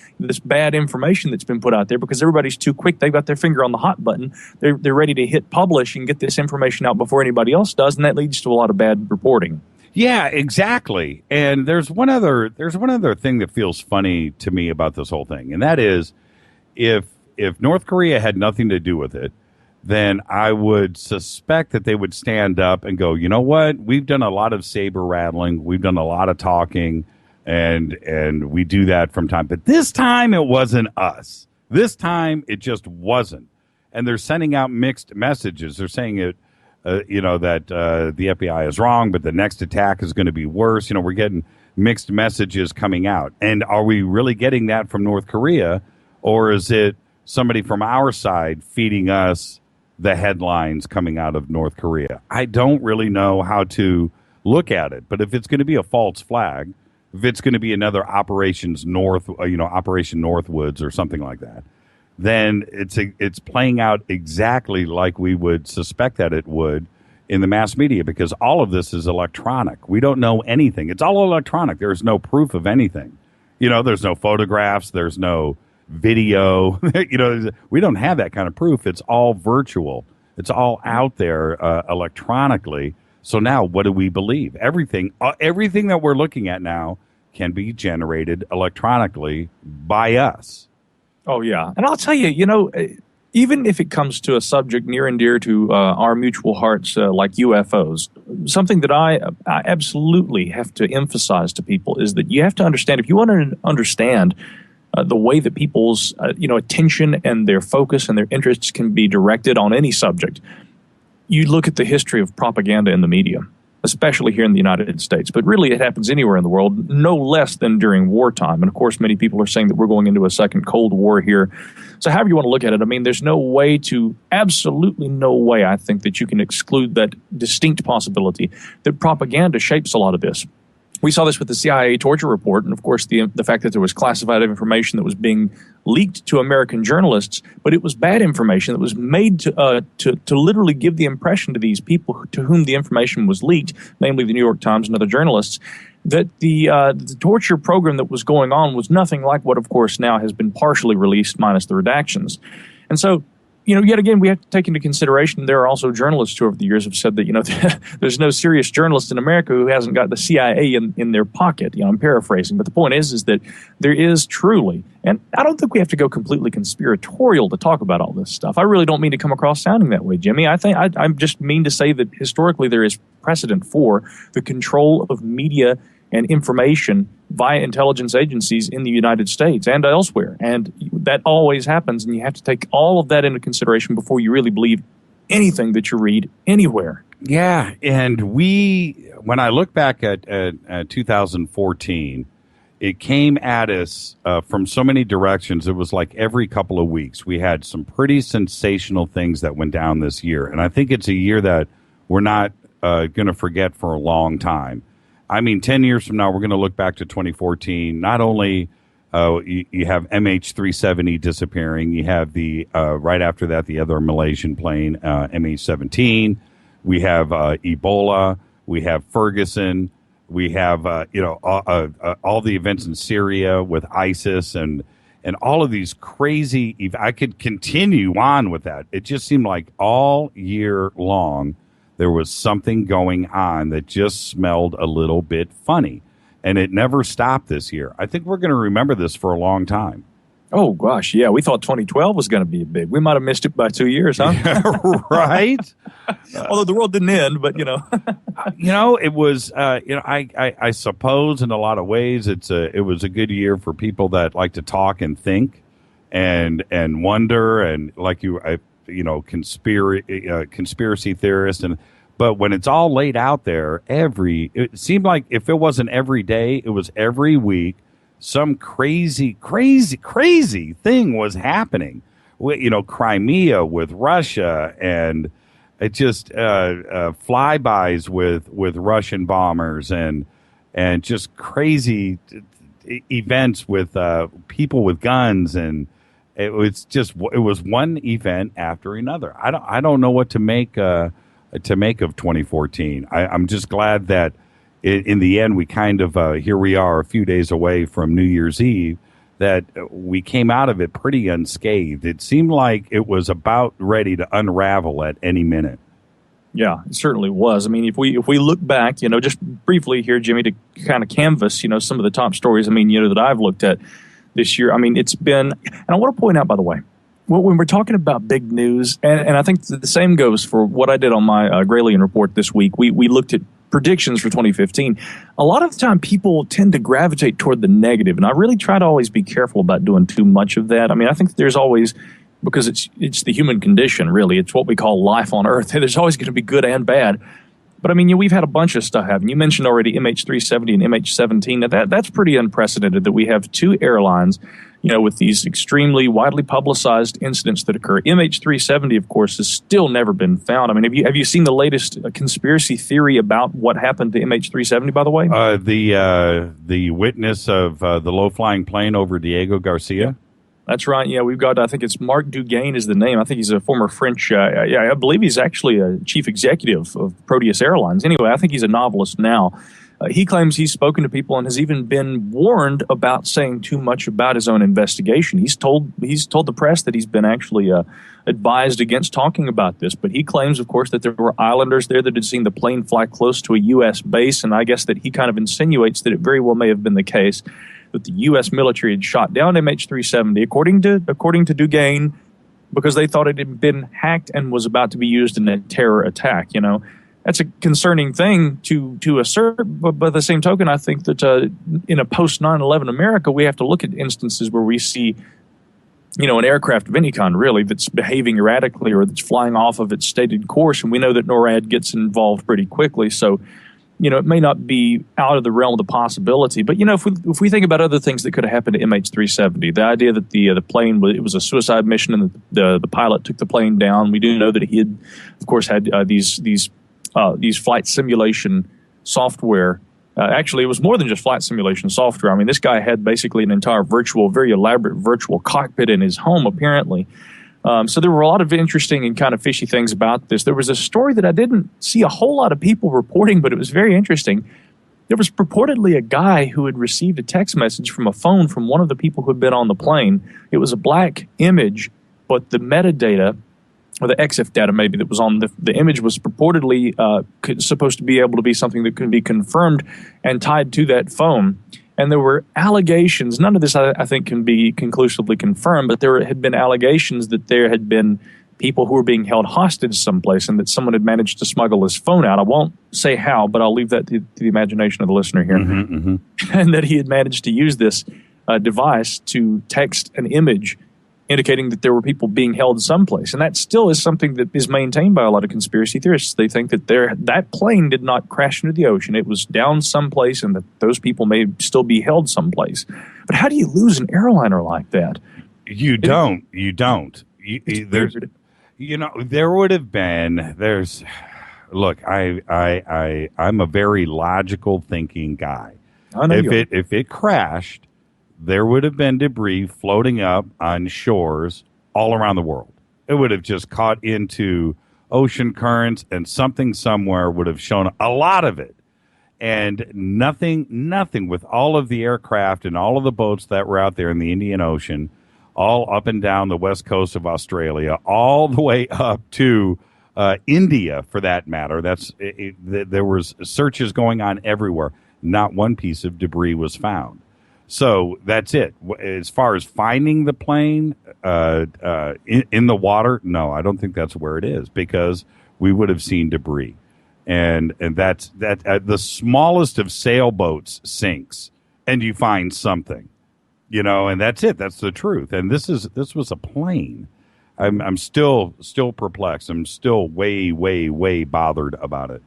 bad information that's been put out there because everybody's too quick. They've got their finger on the hot button. They're ready to hit publish and get this information out before anybody else does, and that leads to a lot of bad reporting. Yeah, exactly. And there's one other thing that feels funny to me about this whole thing, and that is if North Korea had nothing to do with it, then I would suspect that they would stand up and go, you know what? We've done a lot of saber rattling. We've done a lot of talking, and we do that from time. But this time it wasn't us. This time it just wasn't. And they're sending out mixed messages. They're saying it, that the FBI is wrong, but the next attack is going to be worse. We're getting mixed messages coming out. And are we really getting that from North Korea, or is it somebody from our side feeding us the headlines coming out of North Korea? I don't really know how to look at it, but if it's going to be a false flag, if it's going to be another Operation Northwoods or something like that, then it's playing out exactly like we would suspect that it would in the mass media, because all of this is electronic. We don't know anything. It's all electronic. There's no proof of anything. There's no photographs. There's no video. We don't have that kind of proof. It's all virtual. It's all out there electronically. So now what do we believe? Everything that we're looking at now can be generated electronically by us. Oh, yeah. And I'll tell you, even if it comes to a subject near and dear to our mutual hearts like UFOs, something that I absolutely have to emphasize to people is that you have to understand, if you want to understand the way that people's attention and their focus and their interests can be directed on any subject, you look at the history of propaganda in the media, especially here in the United States. But really it happens anywhere in the world, no less than during wartime. And of course, many people are saying that we're going into a second Cold War here. So however you want to look at it, I mean, there's absolutely no way, I think, that you can exclude that distinct possibility that propaganda shapes a lot of this. We saw this with the CIA torture report, and of course the fact that there was classified information that was being leaked to American journalists, but it was bad information that was made to literally give the impression to these people to whom the information was leaked, namely the New York Times and other journalists, that the torture program that was going on was nothing like what, of course, now has been partially released minus the redactions. And so, yet again, we have to take into consideration there are also journalists who over the years have said that, there's no serious journalist in America who hasn't got the CIA in their pocket. I'm paraphrasing, but the point is that there is truly, and I don't think we have to go completely conspiratorial to talk about all this stuff. I really don't mean to come across sounding that way, Jimmy. I think I just mean to say that historically there is precedent for the control of media and information via intelligence agencies in the United States and elsewhere. And that always happens, and you have to take all of that into consideration before you really believe anything that you read anywhere. Yeah, and when I look back at 2014, it came at us from so many directions. It was like every couple of weeks we had some pretty sensational things that went down this year. And I think it's a year that we're not going to forget for a long time. I mean, 10 years from now, we're going to look back to 2014. Not only you have MH370 disappearing, you have the right after that, the other Malaysian plane, MH17. We have Ebola. We have Ferguson. We have all the events in Syria with ISIS and and all of these crazy. I could continue on with that. It just seemed like all year long there was something going on that just smelled a little bit funny, and it never stopped this year. I think we're going to remember this for a long time. Oh, gosh, yeah. We thought 2012 was going to be big. We might have missed it by 2 years, huh? Right? Although the world didn't end, but, it was, I suppose in a lot of ways it was a good year for people that like to talk and think and wonder and conspiracy theorists. But when it's all laid out there, it seemed like if it wasn't every day, it was every week. Some crazy thing was happening. Crimea with Russia, and it just flybys with Russian bombers, and just crazy events with people with guns, and it was one event after another. I don't know what to make of 2014. I'm just glad that. In the end, we kind of, here we are a few days away from New Year's Eve, that we came out of it pretty unscathed. It seemed like it was about ready to unravel at any minute. Yeah, it certainly was. I mean, if we look back, just briefly here, Jimmy, to kind of canvas, some of the top stories, that I've looked at this year. I mean, it's been, and I want to point out, by the way, when we're talking about big news, and I think the same goes for what I did on my Graylian report this week, we looked at predictions for 2015. A lot of the time people tend to gravitate toward the negative, and I really try to always be careful about doing too much of that. I mean, I think there's always, because it's the human condition, really. It's what we call life on Earth. There's always going to be good and bad. But I mean, we've had a bunch of stuff happen. You mentioned already MH370 and MH17. Now that's pretty unprecedented that we have two airlines, with these extremely widely publicized incidents that occur. MH370, of course, has still never been found. I mean, have you seen the latest conspiracy theory about what happened to MH370, by the way? The witness of the low-flying plane over Diego Garcia? Yeah. That's right. Yeah, we've got, I think it's Marc Dugain is the name. I think he's a former French, I believe he's actually a chief executive of Proteus Airlines. Anyway, I think he's a novelist now. He claims he's spoken to people and has even been warned about saying too much about his own investigation. He's told the press that he's been actually advised against talking about this. But he claims, of course, that there were islanders there that had seen the plane fly close to a U.S. base. And I guess that he kind of insinuates that it very well may have been the case that the U.S. military had shot down MH370, according to Dugain, because they thought it had been hacked and was about to be used in a terror attack. That's a concerning thing to assert, but by the same token, I think that in a post-9/11 America, we have to look at instances where we see, an aircraft of any kind, really, that's behaving erratically or that's flying off of its stated course, and we know that NORAD gets involved pretty quickly. So, it may not be out of the realm of the possibility, but if we think about other things that could have happened to MH370, the idea that the plane it was a suicide mission and the pilot took the plane down. We do know that he had, of course, had these flight simulation software. Actually, it was more than just flight simulation software. I mean, this guy had basically an entire very elaborate virtual cockpit in his home, apparently. So there were a lot of interesting and kind of fishy things about this. There was a story that I didn't see a whole lot of people reporting, but it was very interesting. There was purportedly a guy who had received a text message from a phone from one of the people who had been on the plane. It was a black image, but the metadata, or the EXIF data maybe, that was on the image was purportedly supposed to be able to be something that could be confirmed and tied to that phone. And there were allegations, none of this I think can be conclusively confirmed, but there had been allegations that there had been people who were being held hostage someplace and that someone had managed to smuggle his phone out. I won't say how, but I'll leave that to the imagination of the listener here. Mm-hmm. And that he had managed to use this device to text an image indicating that there were people being held someplace. And that still is something that is maintained by a lot of conspiracy theorists. They think that that plane did not crash into the ocean. It was down someplace and that those people may still be held someplace. But how do you lose an airliner like that? You don't. There would have been, look, I'm a very logical thinking guy. I know if it crashed, there would have been debris floating up on shores all around the world. It would have just caught into ocean currents, and something somewhere would have shown a lot of it. And nothing with all of the aircraft and all of the boats that were out there in the Indian Ocean, all up and down the west coast of Australia, all the way up to India, for that matter. There was searches going on everywhere. Not one piece of debris was found. So that's it. As far as finding the plane in the water, no, I don't think that's where it is, because we would have seen debris. And that's the smallest of sailboats sinks, and you find something, and that's it. That's the truth. And this was a plane. I'm still perplexed. I'm still way bothered about it.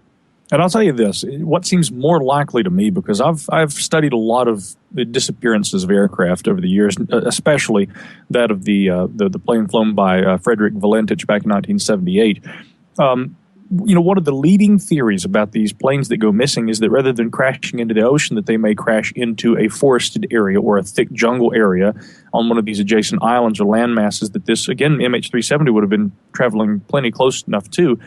And I'll tell you this: what seems more likely to me, because I've studied a lot of the disappearances of aircraft over the years, especially that of the plane flown by Frederick Valentich back in 1978. One of the leading theories about these planes that go missing is that rather than crashing into the ocean, that they may crash into a forested area or a thick jungle area on one of these adjacent islands or land masses that this, again, MH370 would have been traveling plenty close enough to.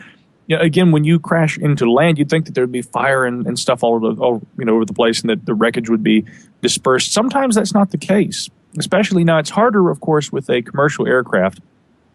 Again, when you crash into land, you'd think that there'd be fire and stuff all over the place, and that the wreckage would be dispersed. Sometimes that's not the case, especially now. It's harder, of course, with a commercial aircraft.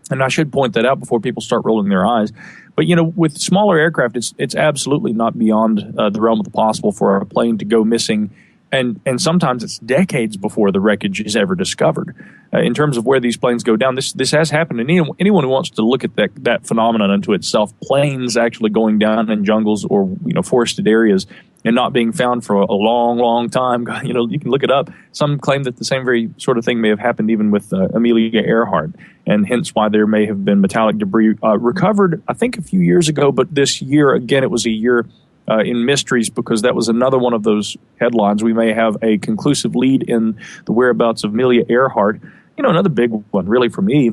And I should point that out before people start rolling their eyes. But, with smaller aircraft, it's absolutely not beyond the realm of the possible for a plane to go missing. And sometimes it's decades before the wreckage is ever discovered. In terms of where these planes go down, this has happened. And anyone who wants to look at that phenomenon unto itself, planes actually going down in jungles or forested areas and not being found for a long time, you can look it up. Some claim that the same very sort of thing may have happened even with Amelia Earhart, and hence why there may have been metallic debris recovered, I think, a few years ago. But this year, again, it was a year in mysteries, because that was another one of those headlines. We may have a conclusive lead in the whereabouts of Amelia Earhart. Another big one, really, for me.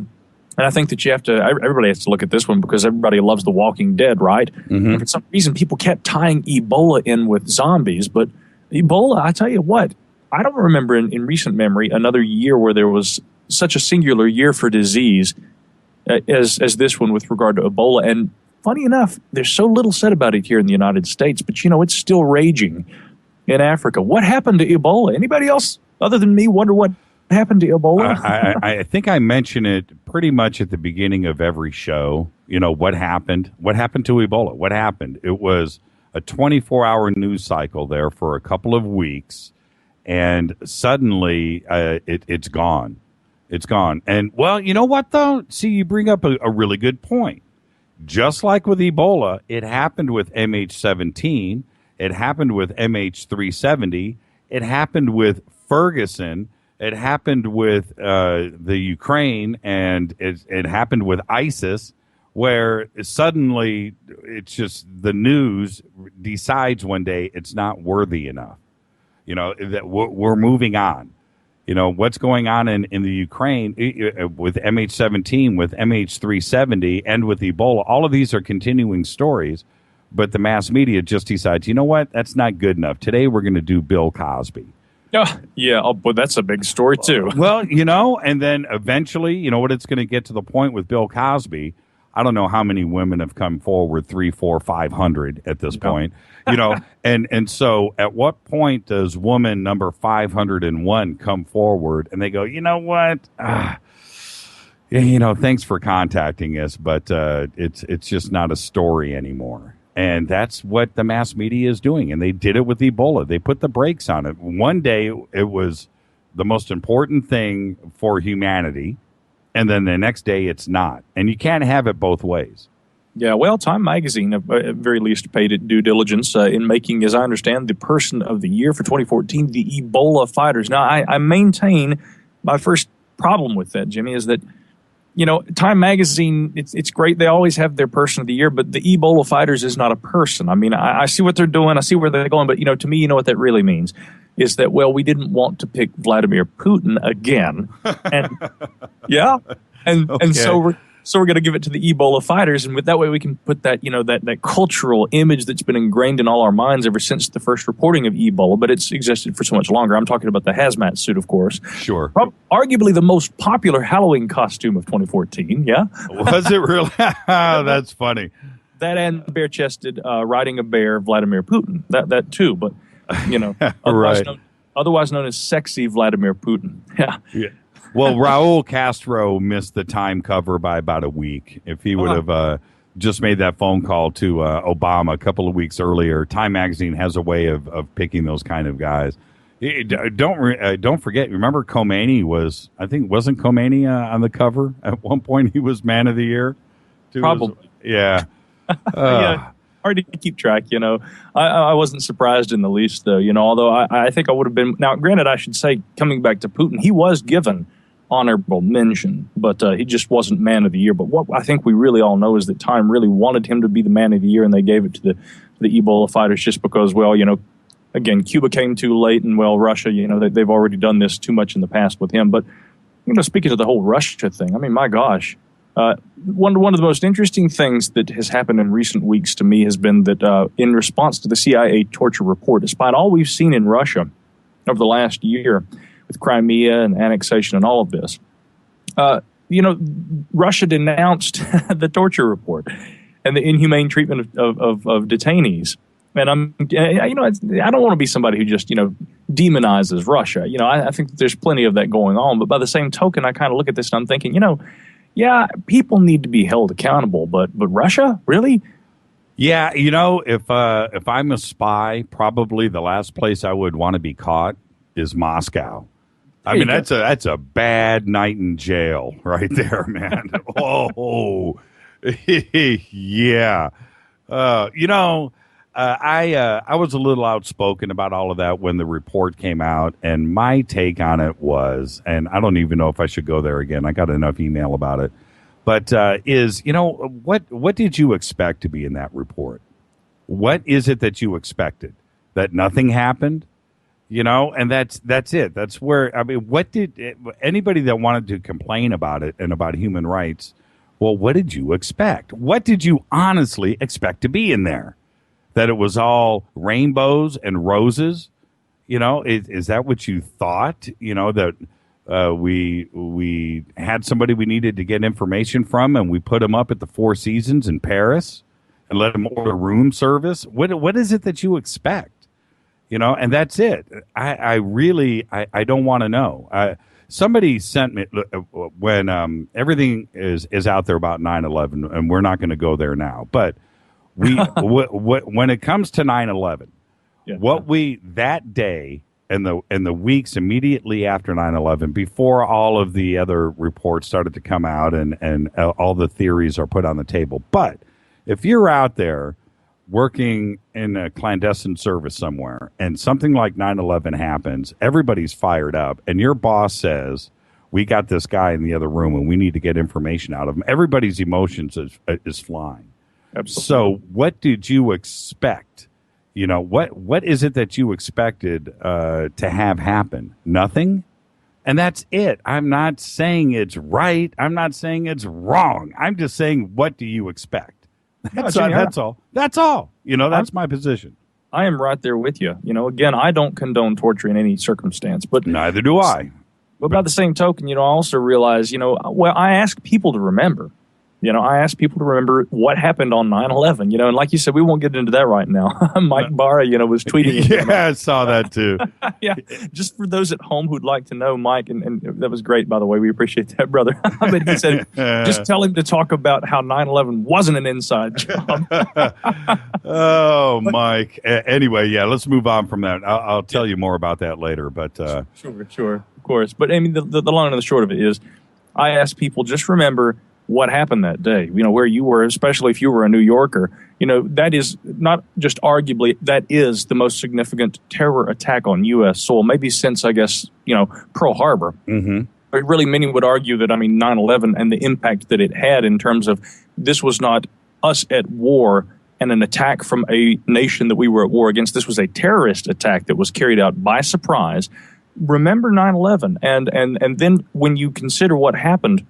And I think that everybody has to look at this one, because everybody loves The Walking Dead, right? Mm-hmm. And for some reason, people kept tying Ebola in with zombies. But Ebola, I tell you what, I don't remember in recent memory another year where there was such a singular year for disease as this one with regard to Ebola. And funny enough, there's so little said about it here in the United States, but it's still raging in Africa. What happened to Ebola? Anybody else other than me wonder what happened to Ebola? I think I mention it pretty much at the beginning of every show. What happened? What happened to Ebola? What happened? It was a 24-hour news cycle there for a couple of weeks, and suddenly it's gone. It's gone. And, well, you know what, though? See, you bring up a really good point. Just like with Ebola, it happened with MH17. It happened with MH370. It happened with Ferguson. It happened with the Ukraine, and it happened with ISIS, where suddenly it's just the news decides one day it's not worthy enough. That we're moving on. What's going on in the Ukraine with MH17, with MH370, and with Ebola. All of these are continuing stories, but the mass media just decides, you know what, that's not good enough. Today we're going to do Bill Cosby. Yeah, but that's a big story too. Well, and then eventually, what it's going to get to the point with Bill Cosby. I don't know how many women have come forward, 300, 400, 500 at this point, and so at what point does woman number 501 come forward and they go, you know what, thanks for contacting us, but it's just not a story anymore. And that's what the mass media is doing. And they did it with Ebola. They put the brakes on it. One day it was the most important thing for humanity, and then the next day it's not. And you can't have it both ways. Yeah, well, Time Magazine, at very least, paid it due diligence in making, as I understand, the person of the year for 2014, the Ebola fighters. Now, I maintain my first problem with that, Jimmy, is that, Time Magazine, it's great. They always have their person of the year, but the Ebola fighters is not a person. I mean, I see what they're doing. I see where they're going. But, to me, what that really means is that, well, we didn't want to pick Vladimir Putin again. And yeah. And so we're going to give it to the Ebola fighters, and that way we can put that, that cultural image that's been ingrained in all our minds ever since the first reporting of Ebola, but it's existed for so much longer. I'm talking about the hazmat suit, of course. Sure. Arguably the most popular Halloween costume of 2014, yeah? Was it really? That's funny. That and bare-chested riding a bear, Vladimir Putin. That too, but otherwise known as sexy Vladimir Putin. Yeah. Well, Raul Castro missed the Time cover by about a week. If he would have just made that phone call to Obama a couple of weeks earlier, Time magazine has a way of picking those kind of guys. Don't forget. Remember, Khomeini wasn't Khomeini on the cover at one point? He was Man of the Year. Probably. Yeah. Yeah. Hard to keep track, I wasn't surprised in the least, though, although I think I would have been. Now, granted, I should say, coming back to Putin, he was given honorable mention, but he just wasn't Man of the Year. But what I think we really all know is that Time really wanted him to be the Man of the Year, and they gave it to the Ebola fighters just because, well, again, Cuba came too late, and, well, Russia, they've already done this too much in the past with him. But, speaking of the whole Russia thing, I mean, my gosh. One of the most interesting things that has happened in recent weeks to me has been that in response to the CIA torture report, despite all we've seen in Russia over the last year with Crimea and annexation and all of this, Russia denounced the torture report and the inhumane treatment of detainees. And I don't want to be somebody who just, demonizes Russia. I think that there's plenty of that going on. But by the same token, I kind of look at this and I'm thinking, yeah, people need to be held accountable, but Russia, really? Yeah, if I'm a spy, probably the last place I would want to be caught is Moscow. I mean, that's a bad night in jail right there, man. Oh, yeah. I was a little outspoken about all of that when the report came out, and my take on it was, and I don't even know if I should go there again. I got enough email about it, but what did you expect to be in that report? What is it that you expected? That nothing happened? And that's it. That's where, I mean, anybody that wanted to complain about it and about human rights, well, what did you expect? What did you honestly expect to be in there? That it was all rainbows and roses, is that what you thought? That we had somebody we needed to get information from, and we put them up at the Four Seasons in Paris and let them order room service. What is it that you expect? And that's it. I really don't want to know. Somebody sent me when everything is out there about 9/11, and we're not going to go there now, but. When it comes to 9/11, that day and the weeks immediately after 9/11, before all of the other reports started to come out and all the theories are put on the table. But if you're out there working in a clandestine service somewhere and something like 9/11 happens, everybody's fired up, and your boss says, "We got this guy in the other room, and we need to get information out of him." Everybody's emotions is flying. Absolutely. So what did you expect? What is it that you expected to have happen? Nothing? And that's it. I'm not saying it's right. I'm not saying it's wrong. I'm just saying, what do you expect? That's all. That's all. That's my position. I am right there with you. Again, I don't condone torture in any circumstance. But neither do I. But by the same token, I also realize, I ask people to remember. I asked people to remember what happened on 9/11, and like you said, we won't get into that right now. Mike Barra, was tweeting. Yeah, I saw that too. Yeah, just for those at home who'd like to know, Mike, and that was great, by the way. We appreciate that, brother. But he said, just tell him to talk about how 9/11 wasn't an inside job. Oh, Mike. Anyway, yeah, let's move on from that. I'll tell you more about that later. But Sure, of course. But I mean, the long and the short of it is, I ask people, just remember what happened that day, where you were, especially if you were a New Yorker. That is not just arguably, that is the most significant terror attack on U.S. soil, maybe since, I guess, Pearl Harbor. Mm-hmm. But really, many would argue that, 9/11 and the impact that it had in terms of this was not us at war and an attack from a nation that we were at war against. This was a terrorist attack that was carried out by surprise. Remember 9/11. And then when you consider what happened,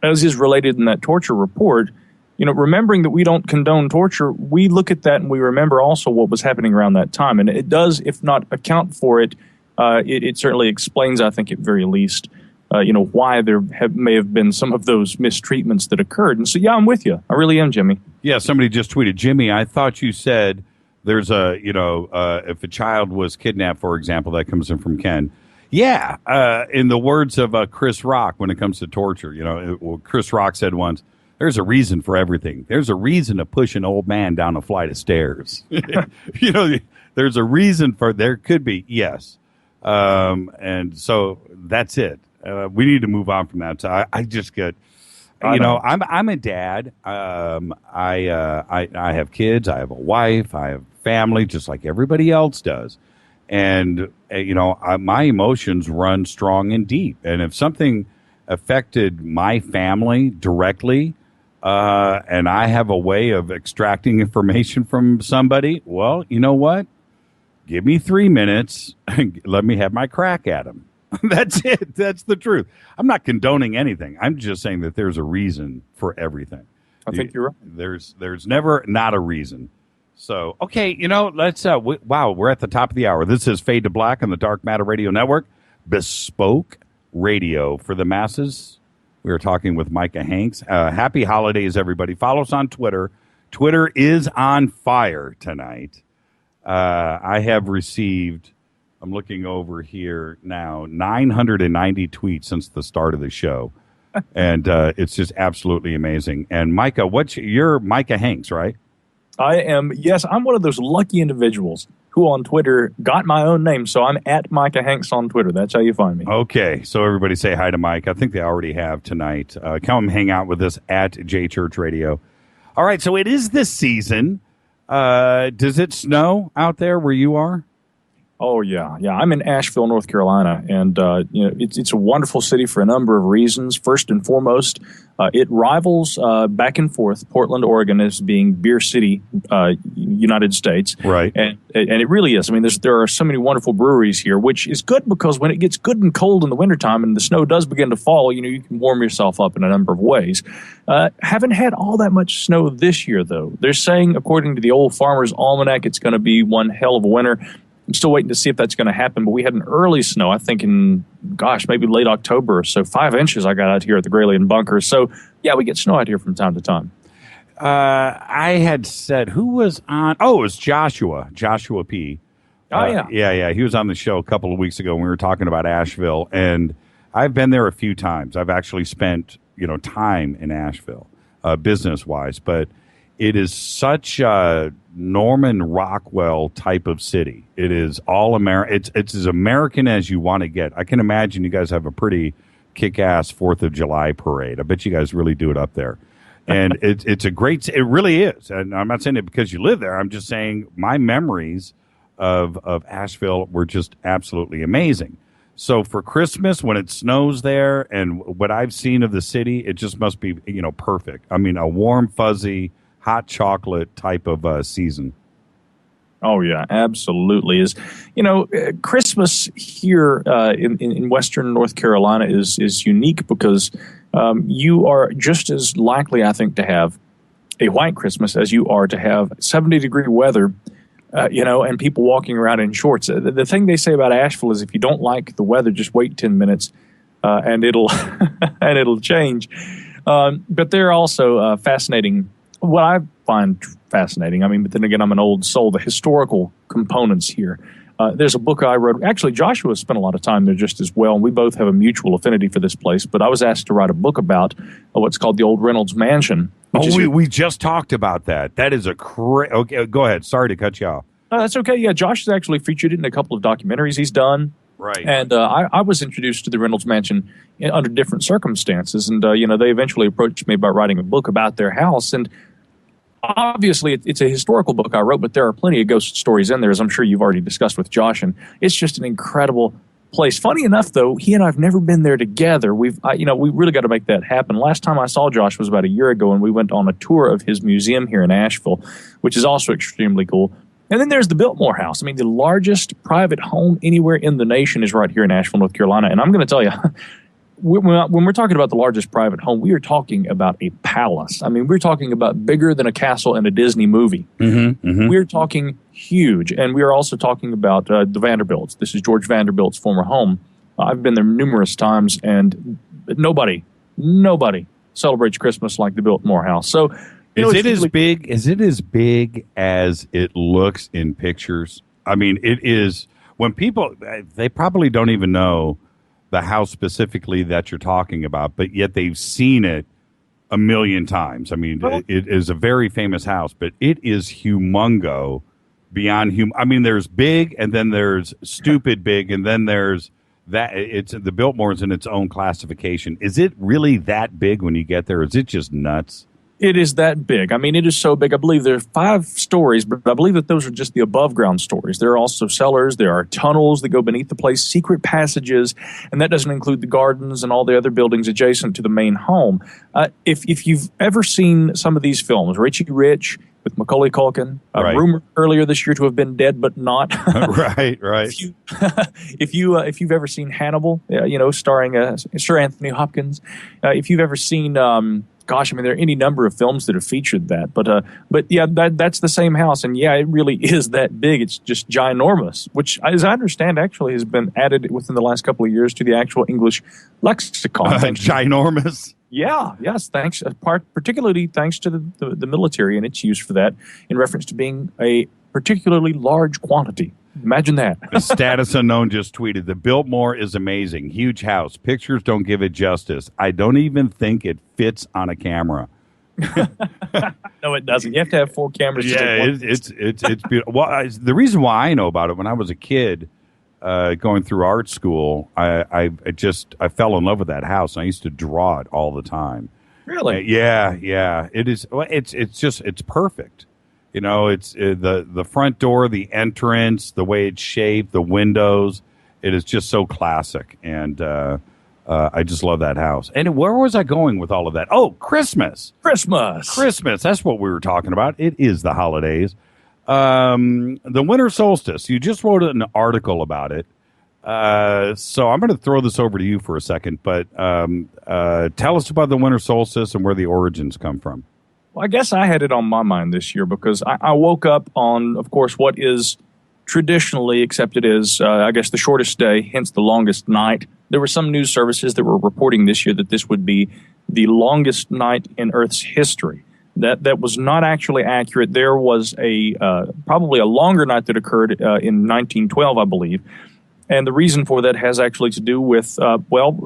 as is related in that torture report, remembering that we don't condone torture, we look at that and we remember also what was happening around that time. And it does, if not account for it, it certainly explains, I think, at very least, why there may have been some of those mistreatments that occurred. And so, yeah, I'm with you. I really am, Jimmy. Yeah, somebody just tweeted, Jimmy, I thought you said there's if a child was kidnapped, for example, that comes in from Ken. Yeah, in the words of Chris Rock, when it comes to torture, Chris Rock said once, there's a reason for everything. There's a reason to push an old man down a flight of stairs. There's a reason for, there could be, yes. And so that's it. We need to move on from that. So I just get, I'm a dad. I have kids. I have a wife. I have family, just like everybody else does. And, my emotions run strong and deep. And if something affected my family directly, and I have a way of extracting information from somebody, well, you know what? Give me 3 minutes and let me have my crack at them. That's it. That's the truth. I'm not condoning anything. I'm just saying that there's a reason for everything. I think you're right. There's never not a reason. So, okay, let's, we're at the top of the hour. This is Fade to Black on the Dark Matter Radio Network, bespoke radio for the masses. We are talking with Micah Hanks. Happy holidays, everybody. Follow us on Twitter. Twitter is on fire tonight. I have received, I'm looking over here now, 990 tweets since the start of the show. And it's just absolutely amazing. And Micah, you're Micah Hanks, right? I am, yes, I'm one of those lucky individuals who on Twitter got my own name. So I'm at Micah Hanks on Twitter. That's how you find me. Okay. So everybody say hi to Mike. I think they already have tonight. Come hang out with us at J Church Radio. All right. So it is this season. Does it snow out there where you are? Oh, yeah. Yeah, I'm in Asheville, North Carolina, and it's a wonderful city for a number of reasons. First and foremost, it rivals back and forth Portland, Oregon as being Beer City, United States. Right. And it really is. I mean, there are so many wonderful breweries here, which is good because when it gets good and cold in the wintertime and the snow does begin to fall, you can warm yourself up in a number of ways. Haven't had all that much snow this year, though. They're saying, according to the Old Farmer's Almanac, it's going to be one hell of a winter. I'm still waiting to see if that's going to happen, but we had an early snow, I think in, maybe late October or so. 5 inches I got out here at the Graylian Bunker. So, yeah, we get snow out here from time to time. I had said, who was on? Oh, it was Joshua P. Oh, yeah. Yeah. He was on the show a couple of weeks ago when we were talking about Asheville, and I've been there a few times. I've actually spent, time in Asheville, business-wise, but it is such a Norman Rockwell type of city. It is all American. It's as American as you want to get. I can imagine you guys have a pretty kick-ass 4th of July parade. I bet you guys really do it up there. And it's a great, it really is. And I'm not saying it because you live there. I'm just saying my memories of Asheville were just absolutely amazing. So for Christmas, when it snows there and what I've seen of the city, it just must be, perfect. I mean, a warm, fuzzy, hot chocolate type of season. Oh, yeah, absolutely. Christmas here in Western North Carolina is unique because you are just as likely, I think, to have a white Christmas as you are to have 70-degree weather, and people walking around in shorts. The thing they say about Asheville is if you don't like the weather, just wait 10 minutes and it'll and it'll change. But they're also fascinating. What I find fascinating, but then again, I'm an old soul, the historical components here. There's a book I wrote. Actually, Joshua spent a lot of time there just as well, and we both have a mutual affinity for this place. But I was asked to write a book about what's called the Old Reynolds Mansion. We just talked about that. That is okay, go ahead. Sorry to cut you off. That's okay. Yeah, Josh has actually featured it in a couple of documentaries he's done. Right. And I was introduced to the Reynolds Mansion under different circumstances. And, they eventually approached me about writing a book about their house. And obviously, it's a historical book I wrote, but there are plenty of ghost stories in there, as I'm sure you've already discussed with Josh. And it's just an incredible place. Funny enough, though, he and I have never been there together. We really got to make that happen. Last time I saw Josh was about a year ago, and we went on a tour of his museum here in Asheville, which is also extremely cool. And then there's the Biltmore House. The largest private home anywhere in the nation is right here in Asheville, North Carolina. And I'm going to tell you, when we're talking about the largest private home, we are talking about a palace. We're talking about bigger than a castle in a Disney movie. Mm-hmm, mm-hmm. We're talking huge. And we are also talking about the Vanderbilts. This is George Vanderbilt's former home. I've been there numerous times, and nobody celebrates Christmas like the Biltmore House. So, is it as big as it looks in pictures? I mean, it is. When people, they probably don't even know the house specifically that you're talking about, but yet they've seen it a million times. I mean, it is a very famous house, but it is humongo beyond I mean, there's big, and then there's stupid big, and then there's that. It's the Biltmore's in its own classification. Is it really that big when you get there? Or is it just nuts? It is that big. I mean, it is so big. I believe there are 5 stories, but I believe that those are just the above-ground stories. There are also cellars. There are tunnels that go beneath the place, secret passages, and that doesn't include the gardens and all the other buildings adjacent to the main home. If you've ever seen some of these films, Richie Rich with Macaulay Culkin, rumored earlier this year to have been dead but not. Right. If you've ever seen Hannibal, starring Sir Anthony Hopkins, if you've ever seen gosh, I mean, there are any number of films that have featured that. But yeah, that's the same house. And yeah, it really is that big. It's just ginormous, which, as I understand, actually has been added within the last couple of years to the actual English lexicon. Ginormous? Yeah, yes, thanks. Particularly thanks to the military and its use for that in reference to being a particularly large quantity. Imagine that. The status unknown just tweeted, "The Biltmore is amazing. Huge house. Pictures don't give it justice. I don't even think it fits on a camera." No, it doesn't. You have to have 4 cameras. Yeah, it's beautiful. Well, the reason why I know about it, when I was a kid going through art school, I fell in love with that house. And I used to draw it all the time. Really? Yeah. It is. Well, it's perfect. You know, it's the front door, the entrance, the way it's shaped, the windows. It is just so classic, and I just love that house. And where was I going with all of that? Oh, Christmas. That's what we were talking about. It is the holidays. The winter solstice. You just wrote an article about it. So I'm going to throw this over to you for a second, but tell us about the winter solstice and where the origins come from. Well, I guess I had it on my mind this year because I woke up on, of course, what is traditionally accepted as, I guess, the shortest day, hence the longest night. There were some news services that were reporting this year that this would be the longest night in Earth's history. That was not actually accurate. There was probably a longer night that occurred in 1912, I believe. And the reason for that has actually to do with,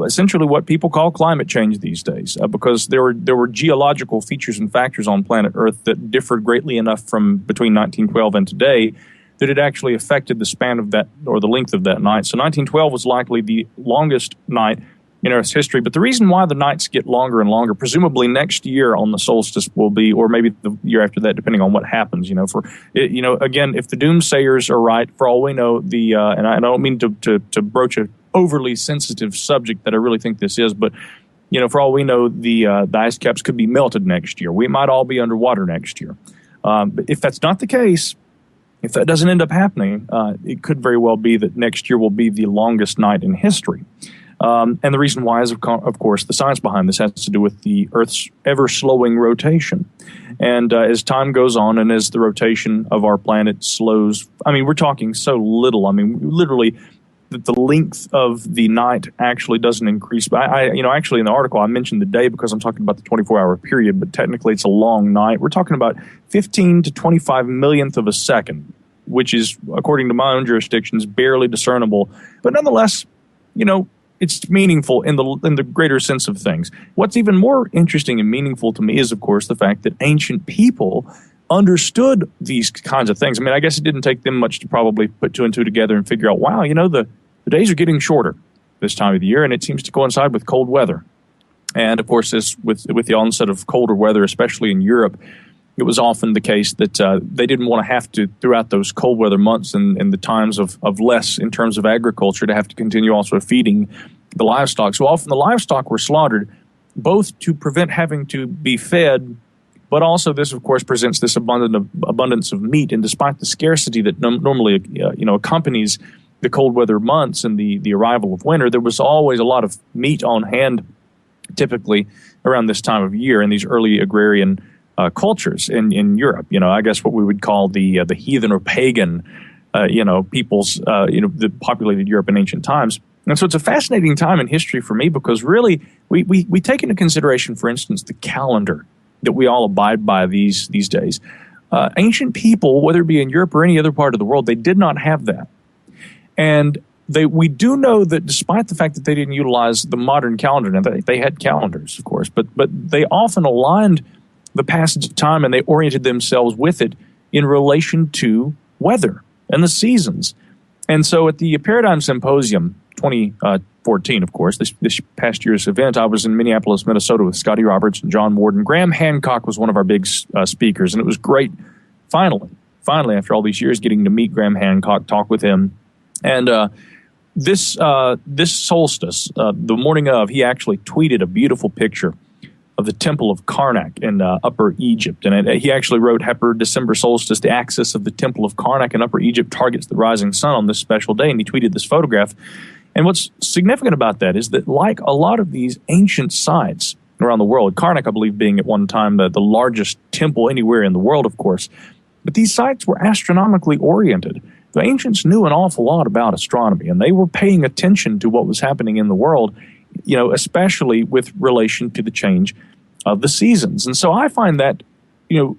essentially what people call climate change these days, because there were geological features and factors on planet Earth that differed greatly enough from between 1912 and today that it actually affected the span of that, or the length of that night. So 1912 was likely the longest night in Earth's history. But the reason why the nights get longer and longer, presumably next year on the solstice will be, or maybe the year after that, depending on what happens. Again, if the doomsayers are right, for all we know, and I don't mean to broach a overly sensitive subject that I really think this is, but for all we know, the ice caps could be melted next year. We might all be underwater next year. But if that's not the case, if that doesn't end up happening, it could very well be that next year will be the longest night in history. And the reason why is, of course, the science behind this has to do with the Earth's ever-slowing rotation. And as time goes on and as the rotation of our planet slows, I mean, we're talking so little. I mean, literally, the length of the night actually doesn't increase. Actually, in the article, I mentioned the day because I'm talking about the 24-hour period, but technically it's a long night. We're talking about 15 to 25 millionth of a second, which is, according to my own jurisdictions, barely discernible. But nonetheless, it's meaningful in the greater sense of things. What's even more interesting and meaningful to me is, of course, the fact that ancient people understood these kinds of things. I mean, I guess it didn't take them much to probably put 2 and 2 together and figure out, wow, the days are getting shorter this time of the year, and it seems to coincide with cold weather. And, of course, with the onset of colder weather, especially in Europe, it was often the case that they didn't want to have to, throughout those cold weather months and the times of less in terms of agriculture, to have to continue also feeding the livestock. So often the livestock were slaughtered, both to prevent having to be fed, but also this, of course, presents this abundance of meat. And despite the scarcity that normally accompanies the cold weather months and the arrival of winter, there was always a lot of meat on hand, typically around this time of year in these early agrarian cultures in Europe. I guess what we would call the heathen or pagan, peoples, that populated Europe in ancient times. And so it's a fascinating time in history for me because really we take into consideration, for instance, the calendar that we all abide by these days. Ancient people, whether it be in Europe or any other part of the world, they did not have that. And we do know that despite the fact that they didn't utilize the modern calendar, now they had calendars, of course, but they often aligned the passage of time and they oriented themselves with it in relation to weather and the seasons. And so at the Paradigm Symposium 2014, of course, this past year's event, I was in Minneapolis, Minnesota with Scotty Roberts and John Warden. Graham Hancock was one of our big speakers, and it was great, finally, after all these years, getting to meet Graham Hancock, talk with him. And this solstice, the morning of, he actually tweeted a beautiful picture of the Temple of Karnak in Upper Egypt. And he actually wrote, Hepper, December solstice, the axis of the Temple of Karnak in Upper Egypt targets the rising sun on this special day. And he tweeted this photograph. And what's significant about that is that like a lot of these ancient sites around the world, Karnak, I believe, being at one time the largest temple anywhere in the world, of course, but these sites were astronomically oriented. The ancients knew an awful lot about astronomy, and they were paying attention to what was happening in the world, especially with relation to the change of the seasons. And so I find that,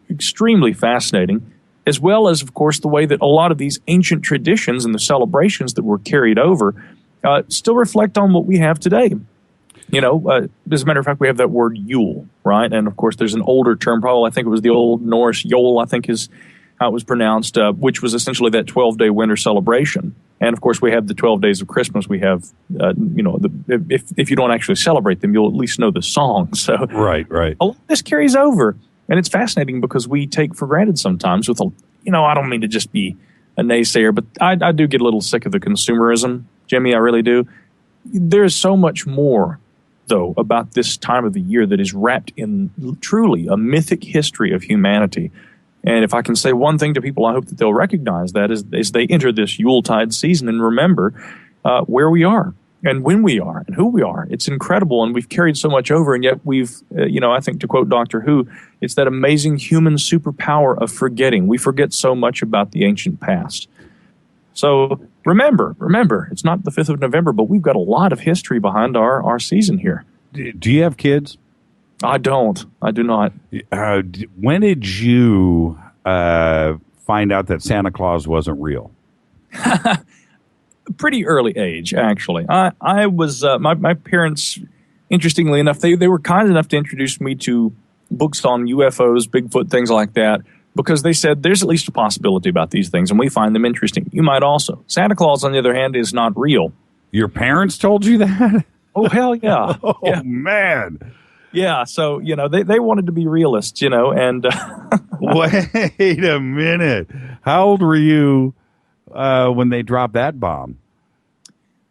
extremely fascinating, as well as, of course, the way that a lot of these ancient traditions and the celebrations that were carried over still reflect on what we have today. As a matter of fact, we have that word Yule, right? And, of course, there's an older term, probably I think it was the Old Norse Yule, I think is how it was pronounced, which was essentially that 12-day winter celebration. And, of course, we have the 12 days of Christmas. We have, if you don't actually celebrate them, you'll at least know the song. So Right. A lot of this carries over. And it's fascinating because we take for granted sometimes with, I don't mean to just be a naysayer, but I do get a little sick of the consumerism, Jimmy, I really do. There's so much more, though, about this time of the year that is wrapped in truly a mythic history of humanity. And if I can say one thing to people, I hope that they'll recognize that as they enter this Yuletide season and remember where we are and when we are and who we are. It's incredible, and we've carried so much over, and yet we've, I think to quote Doctor Who, it's that amazing human superpower of forgetting. We forget so much about the ancient past. So remember, it's not the 5th of November, but we've got a lot of history behind our season here. Do you have kids? I don't. I do not. When did you find out that Santa Claus wasn't real? Pretty early age, actually. I was my parents, interestingly enough, they were kind enough to introduce me to books on UFOs, Bigfoot, things like that, because they said there's at least a possibility about these things, and we find them interesting. You might also. Santa Claus, on the other hand, is not real. Your parents told you that? Oh, hell yeah. Oh, yeah. Man. Yeah, so, they wanted to be realists, and... Wait a minute. How old were you when they dropped that bomb?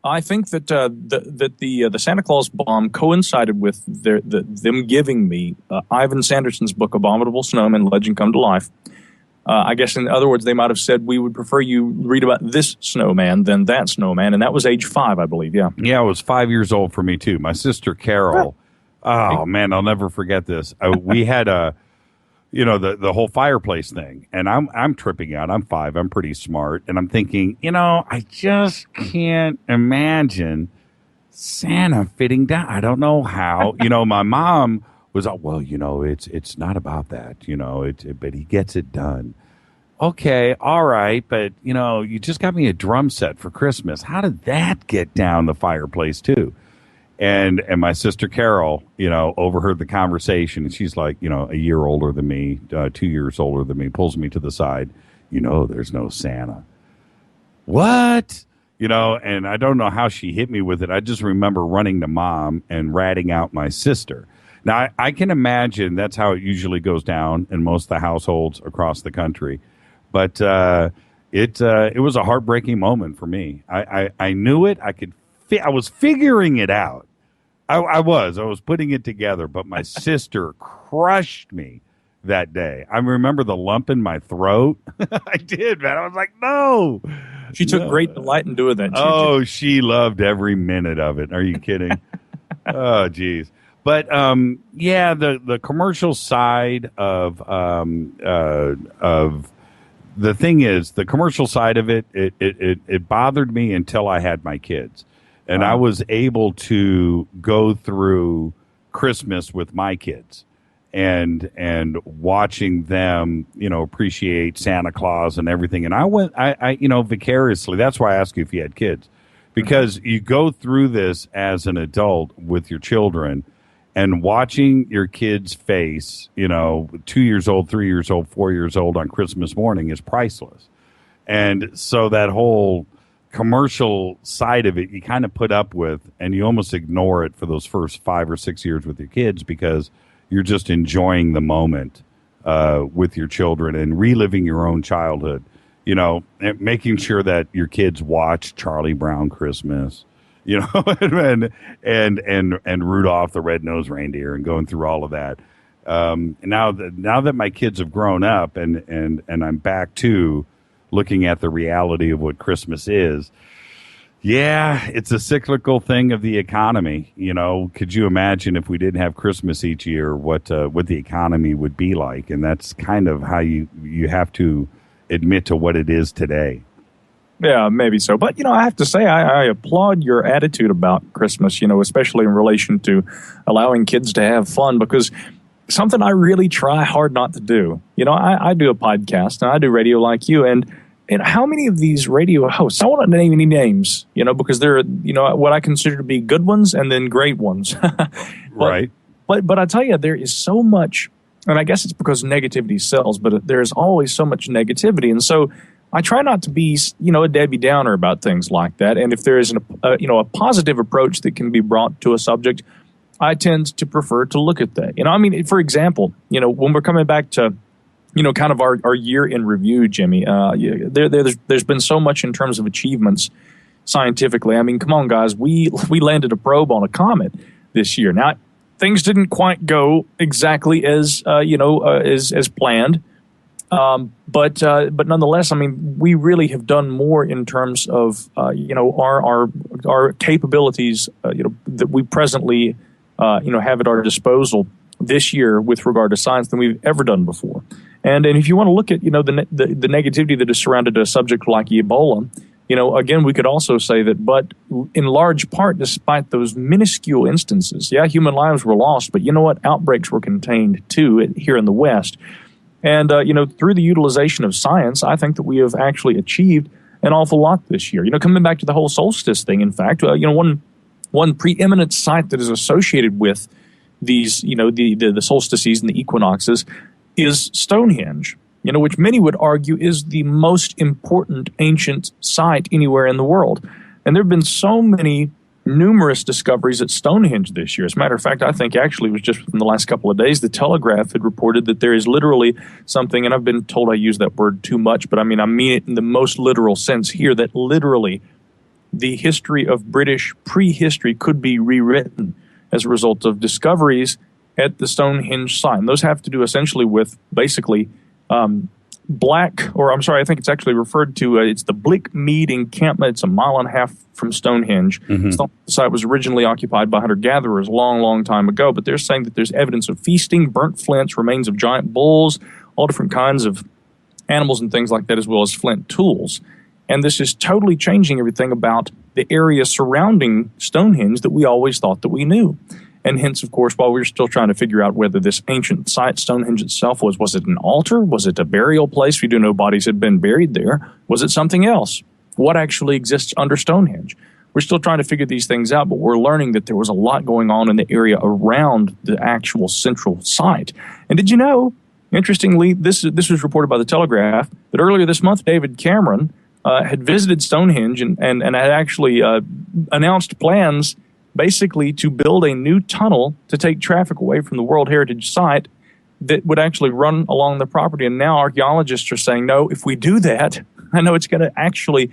I think that the Santa Claus bomb coincided with them giving me Ivan Sanderson's book, Abominable Snowman, Legend Come to Life. I guess, in other words, they might have said, we would prefer you read about this snowman than that snowman, and that was age 5, I believe, yeah. Yeah, it was 5 years old for me, too. My sister, Carol... Oh, man, I'll never forget this. We had the whole fireplace thing, and I'm tripping out. I'm 5. I'm pretty smart, and I'm thinking, I just can't imagine Santa fitting down. I don't know how. My mom was like, well, it's not about that, but he gets it done. Okay, all right, but, you just got me a drum set for Christmas. How did that get down the fireplace, too? And my sister Carol, overheard the conversation, and she's like, a year older than me, 2 years older than me, pulls me to the side. There's no Santa. What? And I don't know how she hit me with it. I just remember running to Mom and ratting out my sister. Now, I can imagine that's how it usually goes down in most of the households across the country. But it was a heartbreaking moment for me. I knew it. I was figuring it out. I was putting it together, but my sister crushed me that day. I remember the lump in my throat. I did, man. I was like, no. She took great delight in doing that. Oh, she loved every minute of it. Are you kidding? Oh, geez. But the commercial side of the thing is, the commercial side of it bothered me until I had my kids. And I was able to go through Christmas with my kids and watching them, appreciate Santa Claus and everything. And I vicariously, that's why I asked you if you had kids, because you go through this as an adult with your children and watching your kid's face, 2 years old, 3 years old, 4 years old on Christmas morning is priceless. And so that whole commercial side of it, you kind of put up with, and you almost ignore it for those first 5 or 6 years with your kids because you're just enjoying the moment with your children and reliving your own childhood. And making sure that your kids watch Charlie Brown Christmas, and Rudolph the Red-Nosed Reindeer, and going through all of that. Now that my kids have grown up and I'm back to looking at the reality of what Christmas is. Yeah, it's a cyclical thing of the economy. Could you imagine if we didn't have Christmas each year, what the economy would be like? And that's kind of how you have to admit to what it is today. Yeah, maybe so. But, I have to say, I applaud your attitude about Christmas, especially in relation to allowing kids to have fun, because something I really try hard not to do. I do a podcast and I do radio like you, and how many of these radio hosts, I won't name any names, because they're, what I consider to be good ones and then great ones. Right. But I tell you, there is so much, and I guess it's because negativity sells, but there's always so much negativity. And so I try not to be, a Debbie Downer about things like that. And if there is a positive approach that can be brought to a subject, I tend to prefer to look at that. For example, when we're coming back to, kind of our year in review, Jimmy, there's been so much in terms of achievements scientifically. Come on, guys, we landed a probe on a comet this year. Now, things didn't quite go exactly as planned, but nonetheless, we really have done more in terms of our capabilities, that we presently have at our disposal this year with regard to science than we've ever done before. And if you want to look at, the negativity that is surrounded a subject like Ebola, again, we could also say that, but in large part, despite those minuscule instances, human lives were lost, but you know what? Outbreaks were contained too here in the West. And, through the utilization of science, I think that we have actually achieved an awful lot this year. Coming back to the whole solstice thing, in fact, one preeminent site that is associated with these, the solstices and the equinoxes is Stonehenge, which many would argue is the most important ancient site anywhere in the world. And there have been so many numerous discoveries at Stonehenge this year. As a matter of fact, I think actually it was just within the last couple of days, the Telegraph had reported that there is literally something, and I've been told I use that word too much, but I mean it in the most literal sense here, that literally the history of British prehistory could be rewritten as a result of discoveries at the Stonehenge site. And those have to do essentially with basically I think it's actually referred to, it's the Blickmead encampment. It's 1.5 miles from Stonehenge. Mm-hmm. The site was originally occupied by hunter-gatherers a long, long time ago, but they're saying that there's evidence of feasting, burnt flints, remains of giant bulls, all different kinds of animals and things like that, as well as flint tools. And this is totally changing everything about the area surrounding Stonehenge that we always thought that we knew. And hence, of course, while we're still trying to figure out whether this ancient site, Stonehenge itself, was it an altar? Was it a burial place? We do know bodies had been buried there. Was it something else? What actually exists under Stonehenge? We're still trying to figure these things out, but we're learning that there was a lot going on in the area around the actual central site. And did you know, interestingly, this was reported by the Telegraph, that earlier this month, David Cameron had visited Stonehenge and had actually announced plans basically to build a new tunnel to take traffic away from the World Heritage Site that would actually run along the property. And now archaeologists are saying, no, if we do that, I know it's going to actually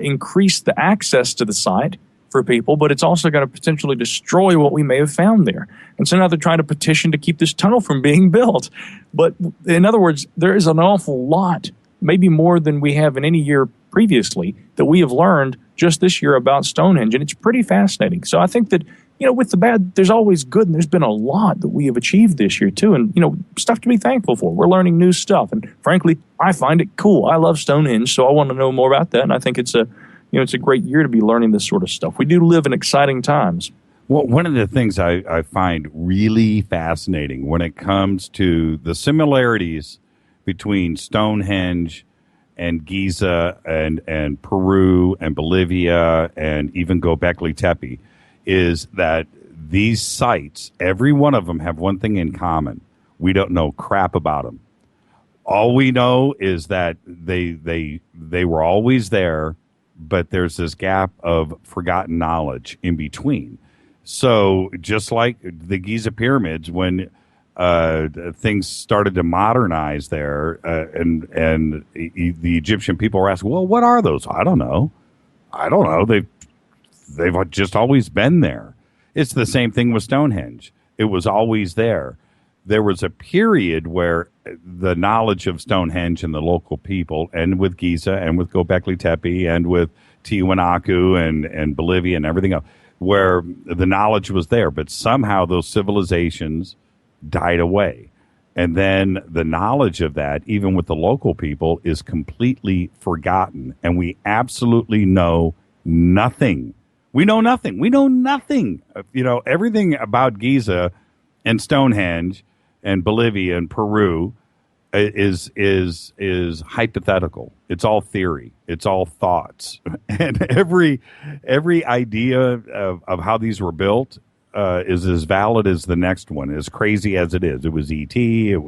increase the access to the site for people, but it's also going to potentially destroy what we may have found there. And so now they're trying to petition to keep this tunnel from being built. But in other words, there is an awful lot, maybe more than we have in any year previously, that we have learned just this year about Stonehenge, and it's pretty fascinating. So I think that, with the bad, there's always good, and there's been a lot that we have achieved this year too, and, stuff to be thankful for. We're learning new stuff, and frankly, I find it cool. I love Stonehenge, so I want to know more about that, and I think it's a it's a great year to be learning this sort of stuff. We do live in exciting times. Well, one of the things I find really fascinating when it comes to the similarities between Stonehenge and Giza and Peru and Bolivia and even Göbekli Tepe is that these sites, every one of them have one thing in common. We don't know crap about them. All we know is that they were always there, but there's this gap of forgotten knowledge in between. So just like the Giza pyramids, when things started to modernize there, and the Egyptian people were asking, well, what are those? I don't know. They've just always been there. It's the same thing with Stonehenge. It was always there. There was a period where the knowledge of Stonehenge and the local people, and with Giza and with Göbekli Tepe and with Tiwanaku and Bolivia and everything else, where the knowledge was there, but somehow those civilizations died away. And then the knowledge of that, even with the local people, is completely forgotten. And we absolutely know nothing. We know nothing. Everything about Giza and Stonehenge and Bolivia and Peru is hypothetical. It's all theory. It's all thoughts. And every idea of how these were built is as valid as the next one, as crazy as it is. It was E.T., it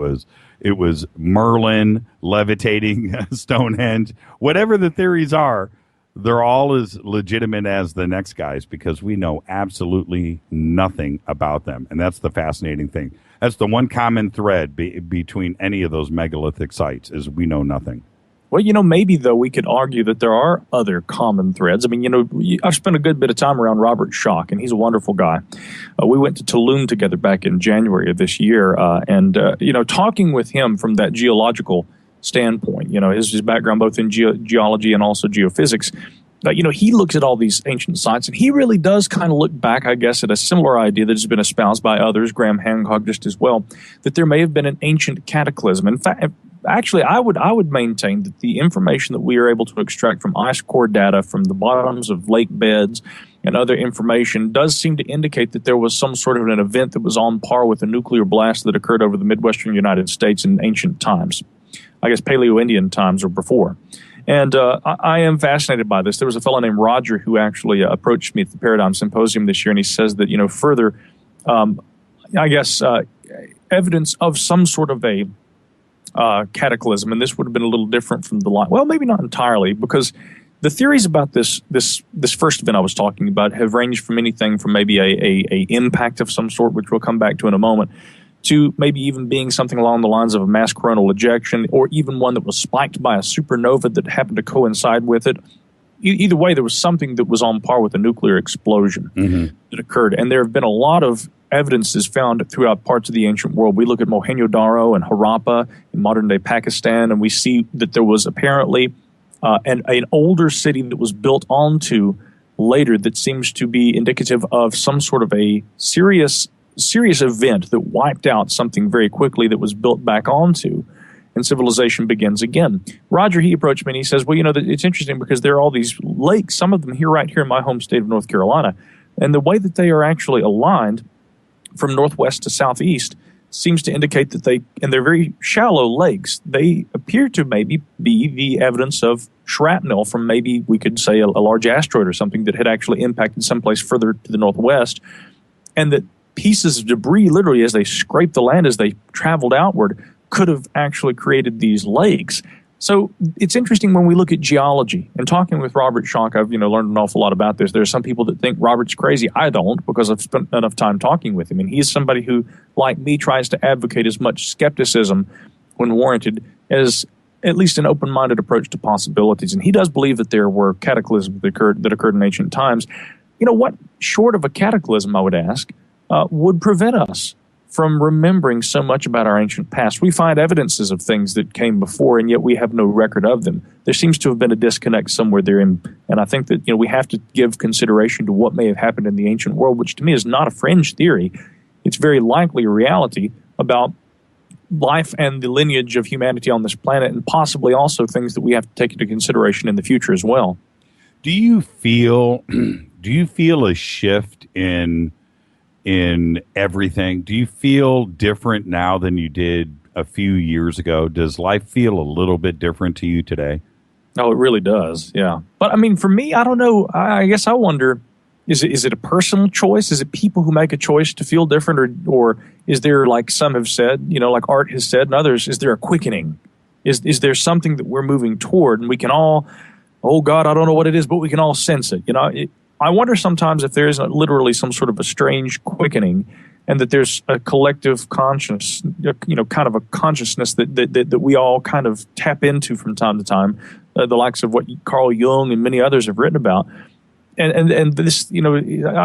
was Merlin levitating Stonehenge. Whatever the theories are, they're all as legitimate as the next guys because we know absolutely nothing about them. And that's the fascinating thing. That's the one common thread between any of those megalithic sites is we know nothing. Well, maybe, though, we could argue that there are other common threads. I mean, I've spent a good bit of time around Robert Schoch, and he's a wonderful guy. We went to Tulum together back in January of this year, and talking with him from that geological standpoint, his background both in geology and also geophysics, he looks at all these ancient sites, and he really does kind of look back, I guess, at a similar idea that has been espoused by others, Graham Hancock just as well, that there may have been an ancient cataclysm. In fact, actually, I would maintain that the information that we are able to extract from ice core data from the bottoms of lake beds and other information does seem to indicate that there was some sort of an event that was on par with a nuclear blast that occurred over the Midwestern United States in ancient times. I guess Paleo-Indian times or before. And I am fascinated by this. There was a fellow named Roger who actually approached me at the Paradigm Symposium this year, and he says that, further, evidence of some sort of a cataclysm, and this would have been a little different from the line. Well, maybe not entirely, because the theories about this first event I was talking about have ranged from anything from maybe a impact of some sort, which we'll come back to in a moment, to maybe even being something along the lines of a mass coronal ejection, or even one that was spiked by a supernova that happened to coincide with it. Either way, there was something that was on par with a nuclear explosion that occurred. And there have been a lot of evidences found throughout parts of the ancient world. We look at Mohenjo-Daro and Harappa in modern-day Pakistan, and we see that there was apparently an older city that was built onto later that seems to be indicative of some sort of a serious event that wiped out something very quickly that was built back onto, and civilization begins again. Roger, he approached me and he says, well, it's interesting because there are all these lakes, some of them right here in my home state of North Carolina, and the way that they are actually aligned from northwest to southeast seems to indicate that and they're very shallow lakes, they appear to maybe be the evidence of shrapnel from maybe, we could say, a large asteroid or something that had actually impacted someplace further to the northwest, and that pieces of debris, literally as they scraped the land as they traveled outward, could have actually created these lakes. So it's interesting when we look at geology, and talking with Robert Schoch, I've learned an awful lot about this. There are some people that think Robert's crazy. I don't, because I've spent enough time talking with him. And he's somebody who, like me, tries to advocate as much skepticism when warranted as at least an open-minded approach to possibilities. And he does believe that there were cataclysms that occurred in ancient times. What, short of a cataclysm, I would ask, would prevent us from remembering so much about our ancient past? We find evidences of things that came before, and yet we have no record of them. There seems to have been a disconnect somewhere there, and I think that we have to give consideration to what may have happened in the ancient world, which to me is not a fringe theory. It's very likely a reality about life and the lineage of humanity on this planet, and possibly also things that we have to take into consideration in the future as well. Do you feel a shift in everything? Do you feel different now than you did a few years ago? Does life feel a little bit different to you today? Oh, it really does. Yeah. But I mean, for me, I don't know. I guess I wonder, is it a personal choice? Is it people who make a choice to feel different, or is there, like some have said, like Art has said and others, is there a quickening? Is there something that we're moving toward, and we can all, oh God, I don't know what it is, but we can all sense it. I wonder sometimes if there is literally some sort of a strange quickening, and that there's a collective conscious, kind of a consciousness that we all kind of tap into from time to time, the likes of what Carl Jung and many others have written about. And this, I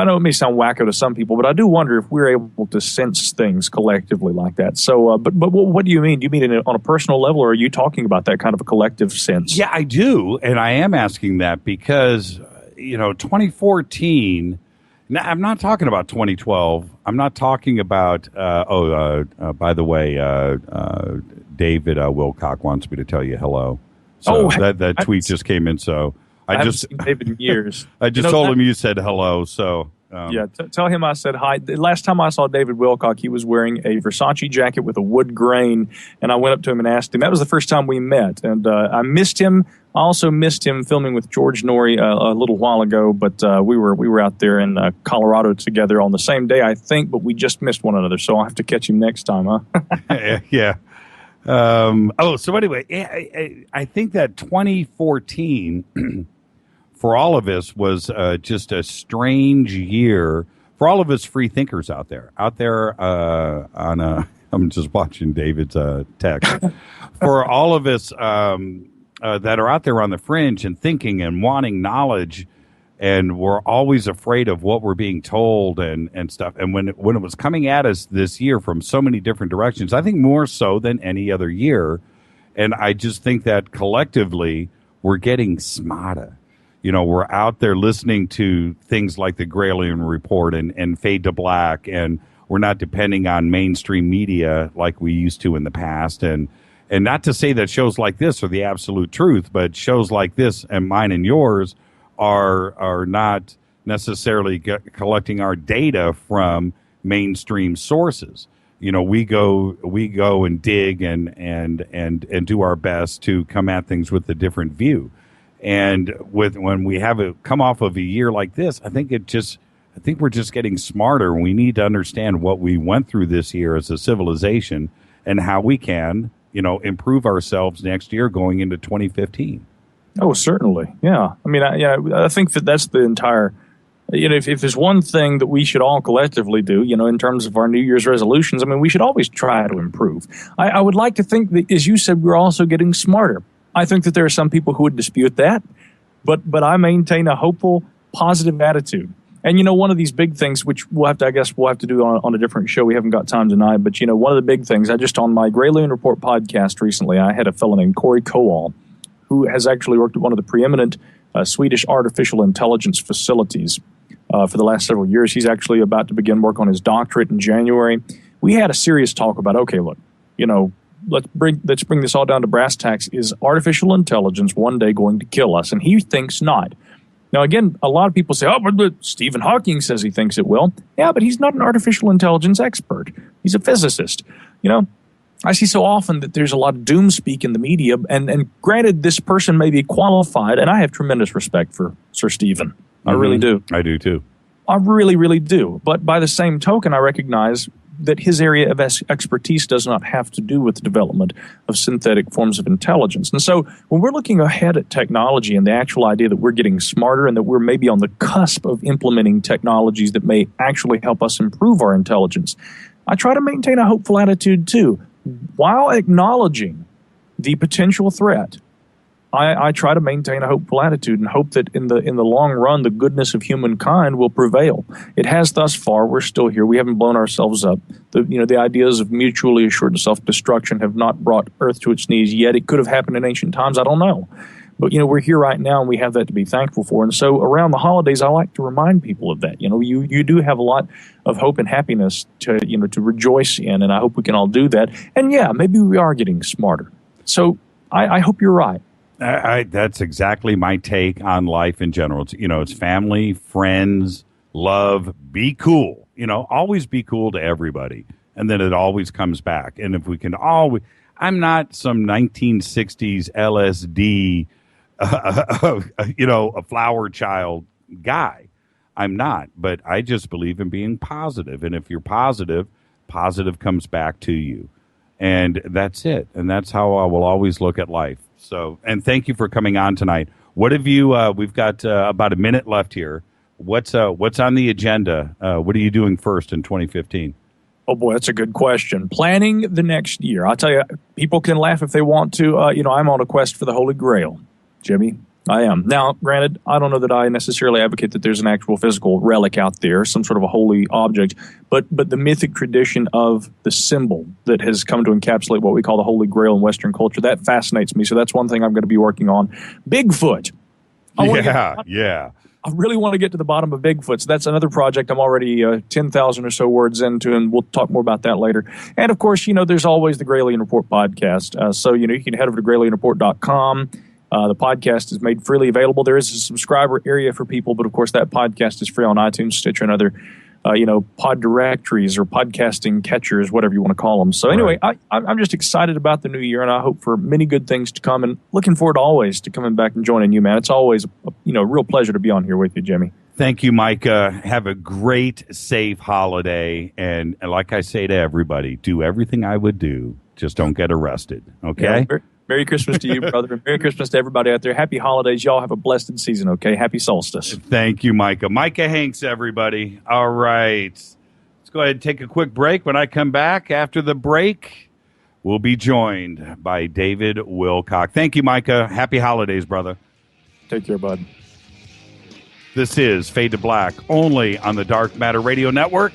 know it may sound wacko to some people, but I do wonder if we're able to sense things collectively like that. So, but what do you mean? Do you mean on a personal level, or are you talking about that kind of a collective sense? Yeah, I do, and I am asking that because 2014. Now, I'm not talking about 2012. I'm not talking about. By the way, David Wilcock wants me to tell you hello. So that tweet just came in. So I haven't seen David in years. I just told him you said hello. So tell him I said hi. The last time I saw David Wilcock, he was wearing a Versace jacket with a wood grain, and I went up to him and asked him. That was the first time we met, and I missed him. I also missed him filming with George Norrie a little while ago, but we were out there in Colorado together on the same day, I think, but we just missed one another, so I'll have to catch him next time, huh? Yeah. So anyway, I think that 2014 for all of us was just a strange year for all of us free thinkers out there I'm just watching David's text. For all of us that are out there on the fringe and thinking and wanting knowledge, and we're always afraid of what we're being told and stuff. And when it was coming at us this year from so many different directions, I think more so than any other year. And I just think that collectively we're getting smarter. We're out there listening to things like the Graylian Report and Fade to Black, and we're not depending on mainstream media like we used to in the past. And not to say that shows like this are the absolute truth, but shows like this and mine and yours are not necessarily collecting our data from mainstream sources. We go and dig and do our best to come at things with a different view. And when we have come off of a year like this, I think we're just getting smarter. We need to understand what we went through this year as a civilization and how we can, improve ourselves next year going into 2015. Oh, certainly. Yeah. I mean, I think that's the entire, if there's one thing that we should all collectively do, in terms of our New Year's resolutions, I mean, we should always try to improve. I would like to think that, as you said, we're also getting smarter. I think that there are some people who would dispute that, but I maintain a hopeful, positive attitude. And, one of these big things, which we'll have to do on a different show. We haven't got time tonight. But, one of the big things, on my Graylian Report podcast recently, I had a fellow named Corey Haim, who has actually worked at one of the preeminent Swedish artificial intelligence facilities for the last several years. He's actually about to begin work on his doctorate in January. We had a serious talk about, okay, look, let's bring this all down to brass tacks. Is artificial intelligence one day going to kill us? And he thinks not. Now, again, a lot of people say, but Stephen Hawking says he thinks it will. Yeah, but he's not an artificial intelligence expert. He's a physicist. I see so often that there's a lot of doom speak in the media, and granted, this person may be qualified, and I have tremendous respect for Sir Stephen. I really do. I do, too. I really, really do. But by the same token, I recognize that his area of expertise does not have to do with the development of synthetic forms of intelligence. And so when we're looking ahead at technology and the actual idea that we're getting smarter and that we're maybe on the cusp of implementing technologies that may actually help us improve our intelligence, I try to maintain a hopeful attitude too, while acknowledging the potential threat. I try to maintain a hopeful attitude and hope that in the long run, the goodness of humankind will prevail. It has thus far. We're still here. We haven't blown ourselves up. The ideas of mutually assured self-destruction have not brought Earth to its knees yet. It could have happened in ancient times. I don't know. But, we're here right now, and we have that to be thankful for. And so around the holidays, I like to remind people of that. You do have a lot of hope and happiness to rejoice in, and I hope we can all do that. And, yeah, maybe we are getting smarter. So I hope you're right. That's exactly my take on life in general. It's family, friends, love, be cool. Always be cool to everybody. And then it always comes back. And if we can I'm not some 1960s LSD, a flower child guy. I'm not. But I just believe in being positive. And if you're positive comes back to you. And that's it. And that's how I will always look at life. So, and thank you for coming on tonight. What have you, we've got about a minute left here. What's on the agenda? What are you doing first in 2015? Oh, boy, that's a good question. Planning the next year. I'll tell you, people can laugh if they want to. I'm on a quest for the Holy Grail, Jimmy. I am. Now, granted, I don't know that I necessarily advocate that there's an actual physical relic out there, some sort of a holy object, but the mythic tradition of the symbol that has come to encapsulate what we call the Holy Grail in Western culture, that fascinates me. So that's one thing I'm going to be working on. Bigfoot. I really want to get to the bottom of Bigfoot. So that's another project I'm already 10,000 or so words into, and we'll talk more about that later. And, of course, there's always the Gralien Report podcast. So, you can head over to GralienReport.com. The podcast is made freely available. There is a subscriber area for people, but, of course, that podcast is free on iTunes, Stitcher, and other, pod directories or podcasting catchers, whatever you want to call them. So, anyway, I'm just excited about the new year, and I hope for many good things to come, and looking forward always to coming back and joining you, man. It's always a real pleasure to be on here with you, Jimmy. Thank you, Micah. Have a great, safe holiday. And like I say to everybody, do everything I would do. Just don't get arrested. Okay? Yeah, Merry Christmas to you, brother. Merry Christmas to everybody out there. Happy holidays. Y'all have a blessed season, okay? Happy solstice. Thank you, Micah. Micah Hanks, everybody. All right. Let's go ahead and take a quick break. When I come back after the break, we'll be joined by David Wilcock. Thank you, Micah. Happy holidays, brother. Take care, bud. This is Fade to Black, only on the Dark Matter Radio Network,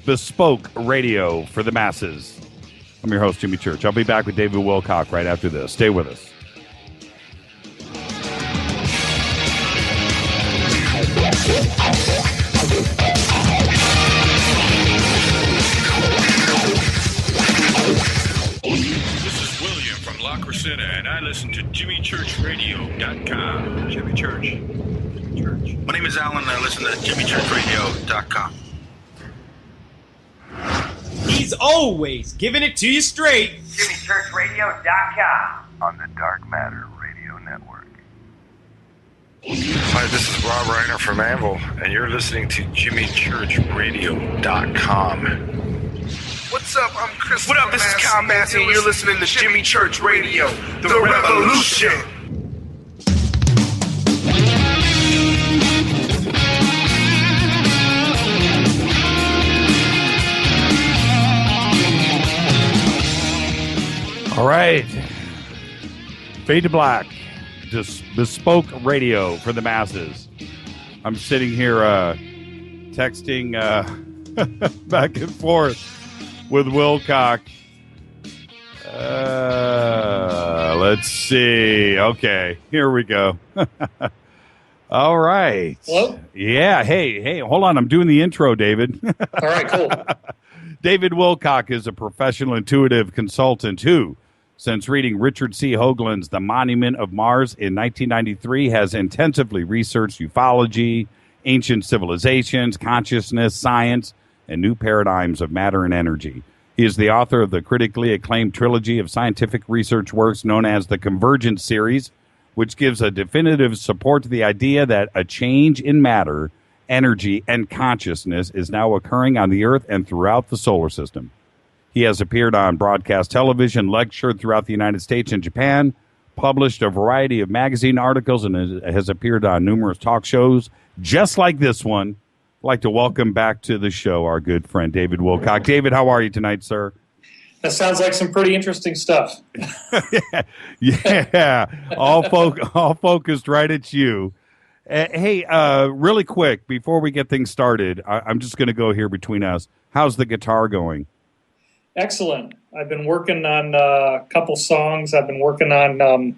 bespoke radio for the masses. I'm your host, Jimmy Church. I'll be back with David Wilcock right after this. Stay with us. This is William from La Crescenta, and I listen to JimmyChurchRadio.com. Jimmy Church. My name is Alan, and I listen to JimmyChurchRadio.com. He's always giving it to you straight. JimmyChurchRadio.com. On the Dark Matter Radio Network. Hi, this is Rob Reiner from Anvil, and you're listening to JimmyChurchRadio.com. What's up? I'm Chris. What up? This is Kyle Massey, and you're listening to Jimmy Church Radio, The Revolution. All right. Fade to Black, just bespoke radio for the masses. I'm sitting here texting back and forth with Wilcock. Let's see. Okay, here we go. All right. Hello? Yeah. Hey, hold on. I'm doing the intro, David. All right, cool. David Wilcock is a professional intuitive consultant who, since reading Richard C. Hoagland's The Monument of Mars in 1993, has intensively researched ufology, ancient civilizations, consciousness, science, and new paradigms of matter and energy. He is the author of the critically acclaimed trilogy of scientific research works known as the Convergence series, which gives a definitive support to the idea that a change in matter, energy, and consciousness is now occurring on the Earth and throughout the solar system. He has appeared on broadcast television, lectured throughout the United States and Japan, published a variety of magazine articles, and has appeared on numerous talk shows, just like this one. I'd like to welcome back to the show our good friend, David Wilcock. David, how are you tonight, sir? That sounds like some pretty interesting stuff. Yeah. All focused right at you. Hey, really quick, before we get things started, I'm just going to go here between us. How's the guitar going? Excellent. I've been working on a couple songs. I've been working on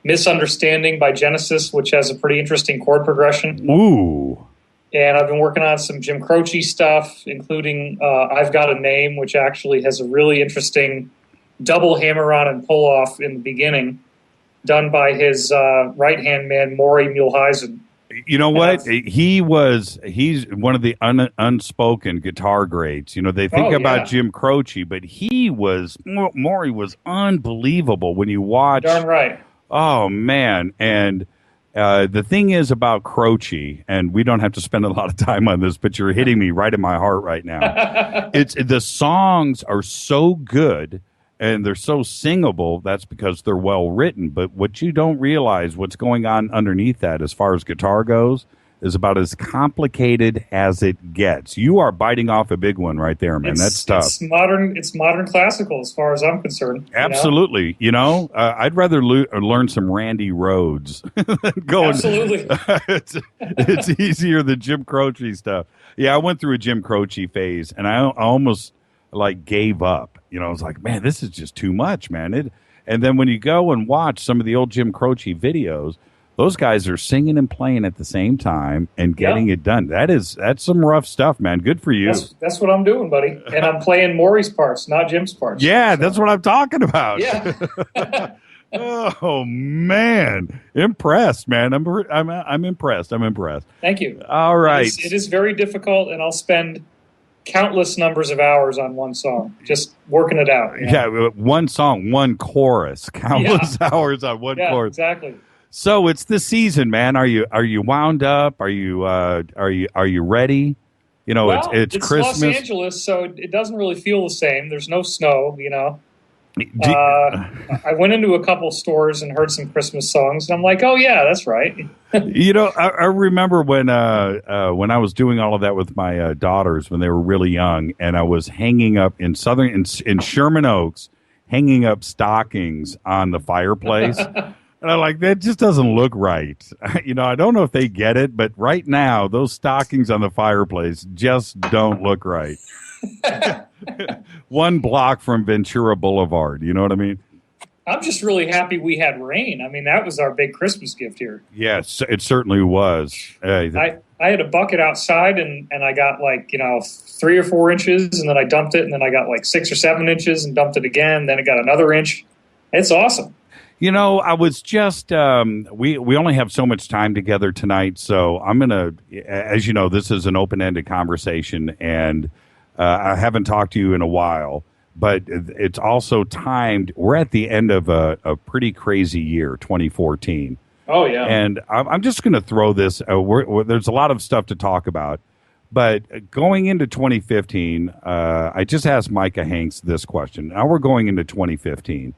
Misunderstanding by Genesis, which has a pretty interesting chord progression. Ooh. And I've been working on some Jim Croce stuff, including I've Got a Name, which actually has a really interesting double hammer-on and pull-off in the beginning. done by his right-hand man, Maury Mulehausen. You know what? He's one of the unspoken guitar greats. You know, they think about Jim Croce, but Maury was unbelievable when you watch. Darn right. Oh, man. And the thing is about Croce, and we don't have to spend a lot of time on this, but you're hitting me right in my heart right now. The songs are so good and they're so singable. That's because they're well written. But what you don't realize, what's going on underneath that as far as guitar goes, is about as complicated as it gets. You are biting off a big one right there, man. That's tough. It's modern classical as far as I'm concerned. Absolutely. You know, I'd rather learn some Randy Rhoads. Absolutely. it's easier than Jim Croce stuff. Yeah, I went through a Jim Croce phase, and I almost gave up. You know, I was like, man, this is just too much, man. And then when you go and watch some of the old Jim Croce videos, those guys are singing and playing at the same time and getting it done. That's some rough stuff, man. Good for you. That's what I'm doing, buddy. And I'm playing Maury's parts, not Jim's parts. Yeah, that's what I'm talking about. Yeah. Oh man, impressed, man. I'm impressed. I'm impressed. Thank you. All right. It is very difficult, and I'll spend countless numbers of hours on one song, just working it out. You know? Yeah, one song, one chorus, countless hours on one chorus. Exactly. So it's the season, man. Are you wound up? Are you ready? You know, it's Christmas. Los Angeles, so it doesn't really feel the same. There's no snow, you know. I went into a couple stores and heard some Christmas songs, and I'm like, oh yeah, that's right. You know, I remember when I was doing all of that with my daughters when they were really young, and I was hanging up in Sherman Oaks, hanging up stockings on the fireplace. And I'm like, that just doesn't look right. You know, I don't know if they get it, but right now, those stockings on the fireplace just don't look right. One block from Ventura Boulevard. You know what I mean? I'm just really happy we had rain. I mean, that was our big Christmas gift here. Yes, it certainly was. I had a bucket outside, and I got 3 or 4 inches, and then I dumped it, and then I got 6 or 7 inches and dumped it again. Then it got another inch. It's awesome. You know, I was just, we only have so much time together tonight, so I'm going to, as you know, this is an open-ended conversation, and I haven't talked to you in a while, but it's also timed, we're at the end of a pretty crazy year, 2014. Oh, yeah. And I'm just going to throw this, there's a lot of stuff to talk about, but going into 2015, I just asked Micah Hanks this question. Now we're going into 2015.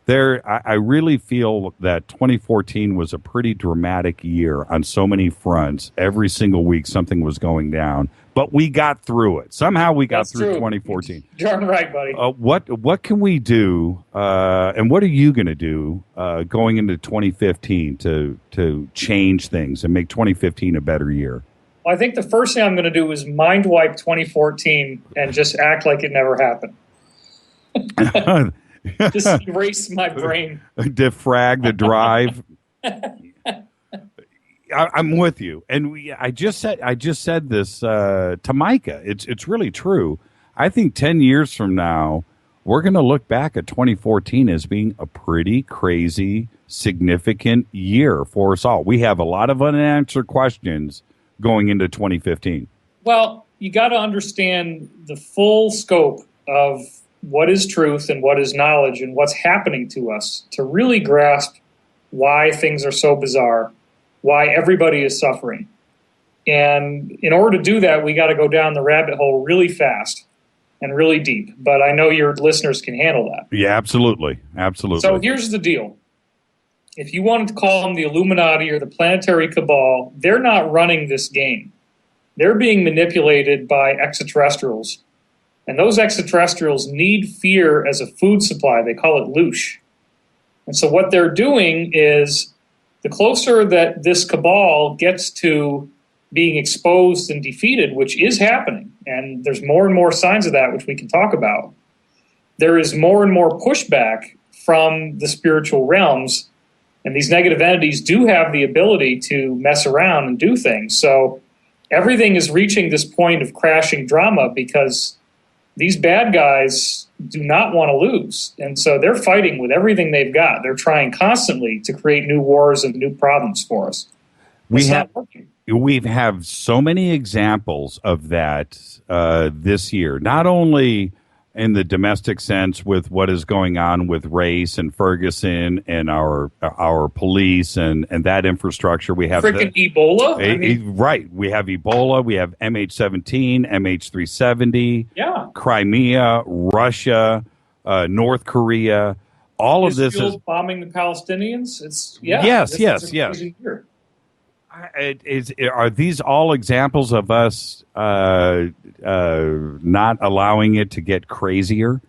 I really feel that 2014 was a pretty dramatic year on so many fronts. Every single week, something was going down, but we got through it. Somehow we got through 2014. Darn right, buddy. What can we do, and what are you going to do going into 2015 to change things and make 2015 a better year? Well, I think the first thing I'm going to do is mind wipe 2014 and just act like it never happened. Just erase my brain. Defrag the drive. I'm with you, and I just said this to Micah. It's really true. I think 10 years from now, we're going to look back at 2014 as being a pretty crazy, significant year for us all. We have a lot of unanswered questions going into 2015. Well, you got to understand the full scope of what is truth and what is knowledge and what's happening to us to really grasp why things are so bizarre, why everybody is suffering. And in order to do that, we got to go down the rabbit hole really fast and really deep. But I know your listeners can handle that. Yeah, absolutely. Absolutely. So here's the deal. If you wanted to call them the Illuminati or the planetary cabal, they're not running this game. They're being manipulated by extraterrestrials. And those extraterrestrials need fear as a food supply. They call it loosh. And so what they're doing is the closer that this cabal gets to being exposed and defeated, which is happening, and there's more and more signs of that, which we can talk about, there is more and more pushback from the spiritual realms. And these negative entities do have the ability to mess around and do things. So everything is reaching this point of crashing drama because these bad guys do not want to lose. And so they're fighting with everything they've got. They're trying constantly to create new wars and new problems for us. We have so many examples of that this year, not only in the domestic sense with what is going on with race and Ferguson and our police and that infrastructure. We have freaking Ebola. Right. We have Ebola. We have MH17, MH370, Crimea, Russia, North Korea. All of this is bombing the Palestinians. Yes. Are these all examples of us not allowing it to get crazier?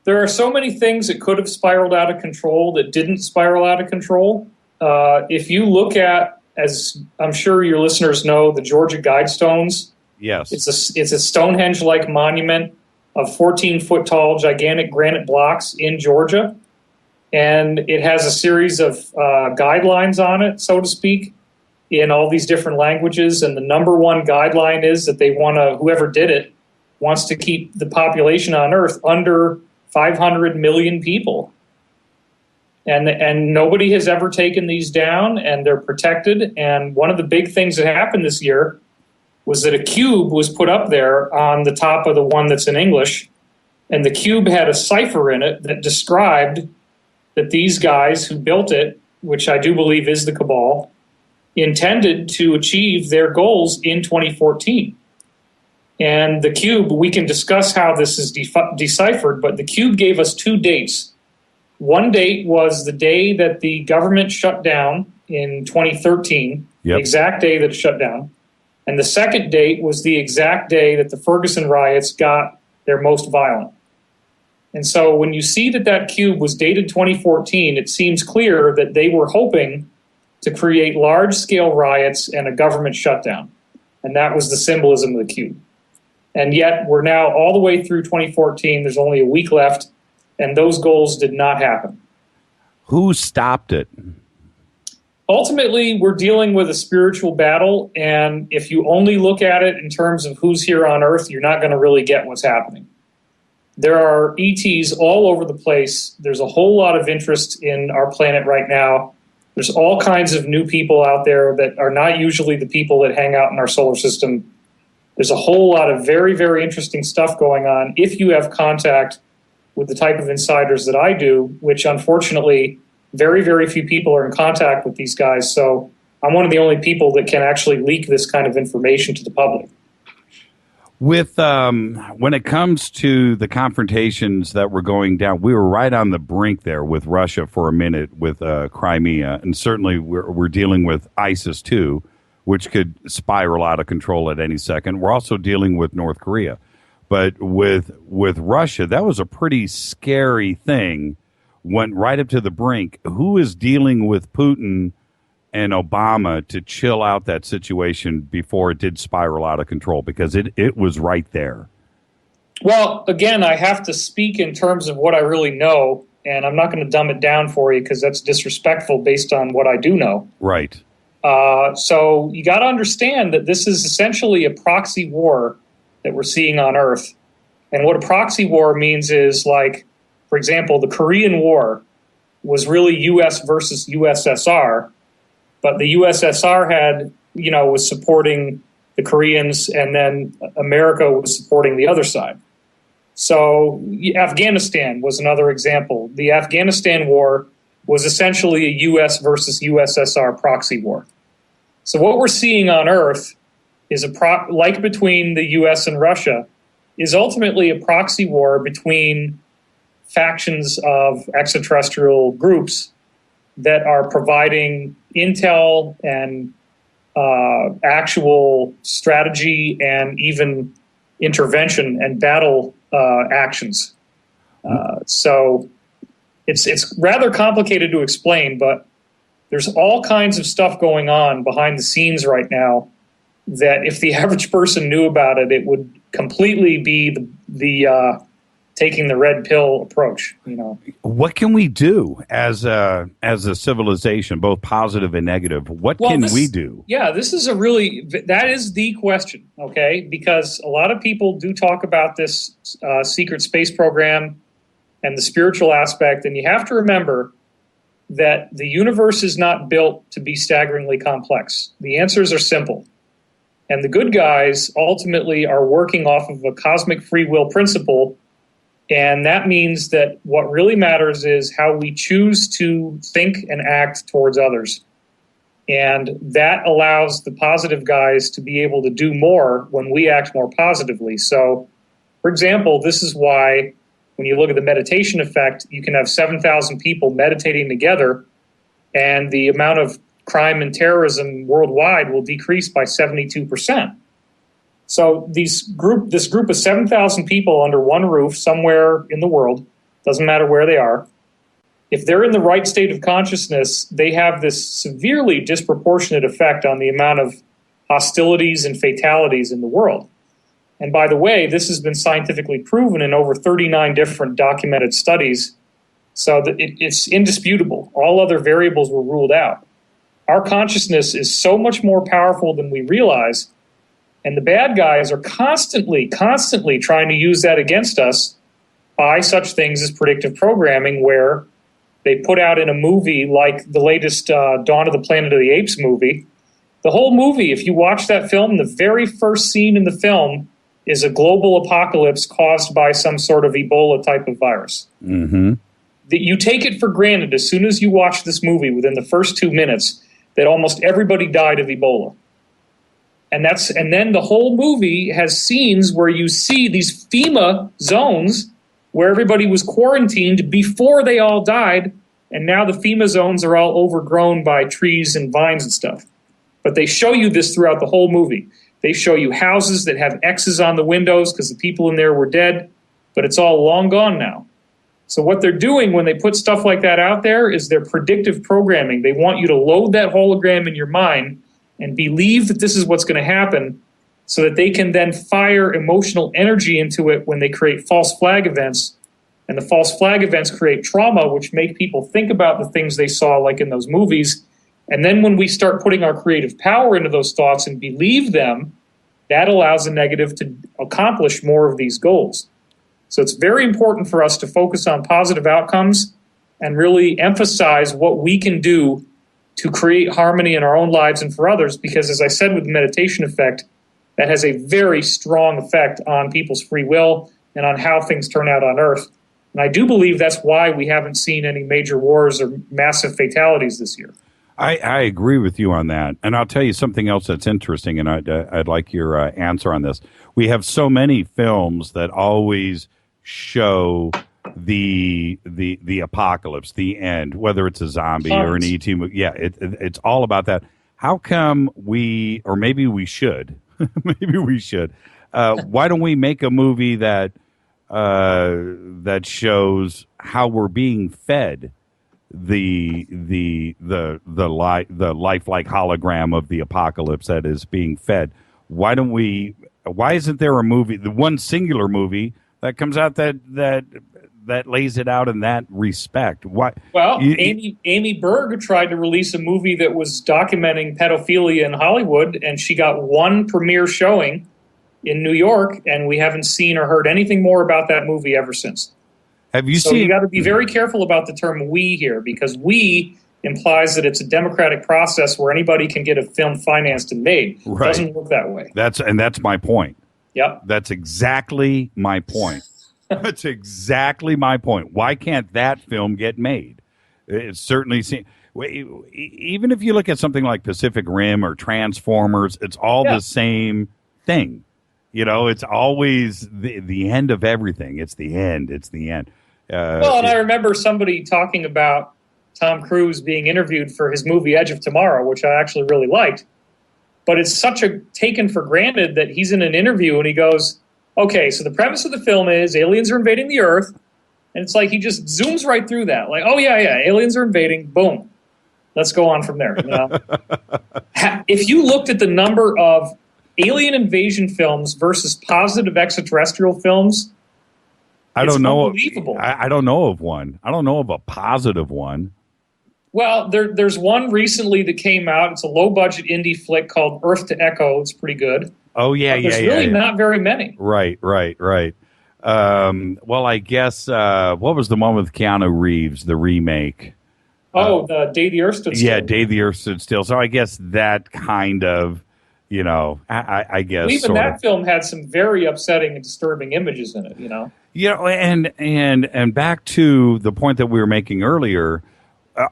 There are so many things that could have spiraled out of control that didn't spiral out of control. If you look at, as I'm sure your listeners know, the Georgia Guidestones. Yes. It's a Stonehenge-like monument of 14-foot tall gigantic granite blocks in Georgia. And it has a series of guidelines on it, so to speak, in all these different languages, and the number one guideline is that they want to, whoever did it, wants to keep the population on Earth under 500 million people. And nobody has ever taken these down, and they're protected. And one of the big things that happened this year was that a cube was put up there on the top of the one that's in English, and the cube had a cipher in it that described that these guys who built it, which I do believe is the Cabal, intended to achieve their goals in 2014. And the cube, we can discuss how this is deciphered, but the cube gave us 2 dates. One date was the day that the government shut down in 2013, the exact day that it shut down. And the second date was the exact day that the Ferguson riots got their most violent. And so when you see that cube was dated 2014, it seems clear that they were hoping to create large-scale riots and a government shutdown. And that was the symbolism of the cube. And yet we're now all the way through 2014. There's only a week left, and those goals did not happen. Who stopped it? Ultimately, we're dealing with a spiritual battle, and if you only look at it in terms of who's here on Earth, you're not going to really get what's happening. There are ETs all over the place. There's a whole lot of interest in our planet right now. There's all kinds of new people out there that are not usually the people that hang out in our solar system. There's a whole lot of very, very interesting stuff going on if you have contact with the type of insiders that I do, which unfortunately very, very few people are in contact with these guys. So I'm one of the only people that can actually leak this kind of information to the public. With when it comes to the confrontations that were going down, we were right on the brink there with Russia for a minute with Crimea, and certainly we're dealing with ISIS too, which could spiral out of control at any second. We're also dealing with North Korea, but with Russia, that was a pretty scary thing. Went right up to the brink. Who is dealing with Putin and Obama to chill out that situation before it did spiral out of control? Because it was right there. Well, again, I have to speak in terms of what I really know, and I'm not going to dumb it down for you because that's disrespectful based on what I do know. Right. So you got to understand that this is essentially a proxy war that we're seeing on Earth. And what a proxy war means is, like, for example, the Korean War was really U.S. versus USSR, but the USSR was supporting the Koreans, and then America was supporting the other side. So Afghanistan was another example. The Afghanistan war was essentially a U.S. versus USSR proxy war. So what we're seeing on Earth is like between the U.S. and Russia, is ultimately a proxy war between factions of extraterrestrial groups that are providing intel and actual strategy and even intervention and battle actions. So it's rather complicated to explain, but there's all kinds of stuff going on behind the scenes right now that if the average person knew about it, it would completely be the taking the red pill approach. What can we do as a civilization, both positive and negative? What can we do? Yeah, that is the question, okay? Because a lot of people do talk about this secret space program and the spiritual aspect, and you have to remember that the universe is not built to be staggeringly complex. The answers are simple. And the good guys ultimately are working off of a cosmic free will principle. And that means that what really matters is how we choose to think and act towards others. And that allows the positive guys to be able to do more when we act more positively. So, for example, this is why when you look at the meditation effect, you can have 7,000 people meditating together, and the amount of crime and terrorism worldwide will decrease by 72%. So this group of 7,000 people under one roof somewhere in the world, doesn't matter where they are, if they're in the right state of consciousness, they have this severely disproportionate effect on the amount of hostilities and fatalities in the world. And by the way, this has been scientifically proven in over 39 different documented studies, so that it's indisputable. All other variables were ruled out. Our consciousness is so much more powerful than we realize, and the bad guys are constantly trying to use that against us by such things as predictive programming, where they put out in a movie like the latest Dawn of the Planet of the Apes movie. The whole movie, if you watch that film, the very first scene in the film is a global apocalypse caused by some sort of Ebola type of virus. Mm-hmm. That you take it for granted as soon as you watch this movie within the first 2 minutes that almost everybody died of Ebola. And then the whole movie has scenes where you see these FEMA zones where everybody was quarantined before they all died, and now the FEMA zones are all overgrown by trees and vines and stuff. But they show you this throughout the whole movie. They show you houses that have X's on the windows because the people in there were dead, but it's all long gone now. So what they're doing when they put stuff like that out there is they're predictive programming. They want you to load that hologram in your mind and believe that this is what's going to happen, so that they can then fire emotional energy into it when they create false flag events. And the false flag events create trauma, which make people think about the things they saw, like in those movies. And then when we start putting our creative power into those thoughts and believe them, that allows the negative to accomplish more of these goals. So it's very important for us to focus on positive outcomes and really emphasize what we can do to create harmony in our own lives and for others, because as I said with the meditation effect, that has a very strong effect on people's free will and on how things turn out on Earth. And I do believe that's why we haven't seen any major wars or massive fatalities this year. I agree with you on that. And I'll tell you something else that's interesting, and I'd like your answer on this. We have so many films that always show the apocalypse, the end, whether it's a zombie or an ET movie. Yeah, it's all about that. How come we, or maybe we should, why don't we make a movie that shows how we're being fed the lifelike hologram of the apocalypse that is being fed? Why isn't there a movie, the one singular movie that comes out that lays it out in that respect? Why? Well, Amy Berg tried to release a movie that was documenting pedophilia in Hollywood, and she got one premiere showing in New York, and we haven't seen or heard anything more about that movie ever since. Have you seen? So you got to be very careful about the term "we" here, because "we" implies that it's a democratic process where anybody can get a film financed and made. Right. It doesn't work that way. That's my point. Yep. That's exactly my point. That's exactly my point. Why can't that film get made? It certainly seems. Even if you look at something like Pacific Rim or Transformers, it's all the same thing. You know, it's always the end of everything. It's the end. It's the end. And I remember somebody talking about Tom Cruise being interviewed for his movie Edge of Tomorrow, which I actually really liked. But it's such a taken for granted that he's in an interview and he goes, okay, so the premise of the film is aliens are invading the Earth. And it's like he just zooms right through that. Like, oh, yeah, aliens are invading. Boom. Let's go on from there. You know? If you looked at the number of alien invasion films versus positive extraterrestrial films, I don't know. Unbelievable. I don't know of one. I don't know of a positive one. Well, there's one recently that came out. It's a low-budget indie flick called Earth to Echo. It's pretty good. Oh, yeah, There's really not very many. Right. Well, I guess, what was the one with Keanu Reeves, the remake? The Day the Earth Stood Still. Yeah, Day the Earth Stood Still. So I guess that kind of, I guess. Even that film had some very upsetting and disturbing images in it, and back to the point that we were making earlier,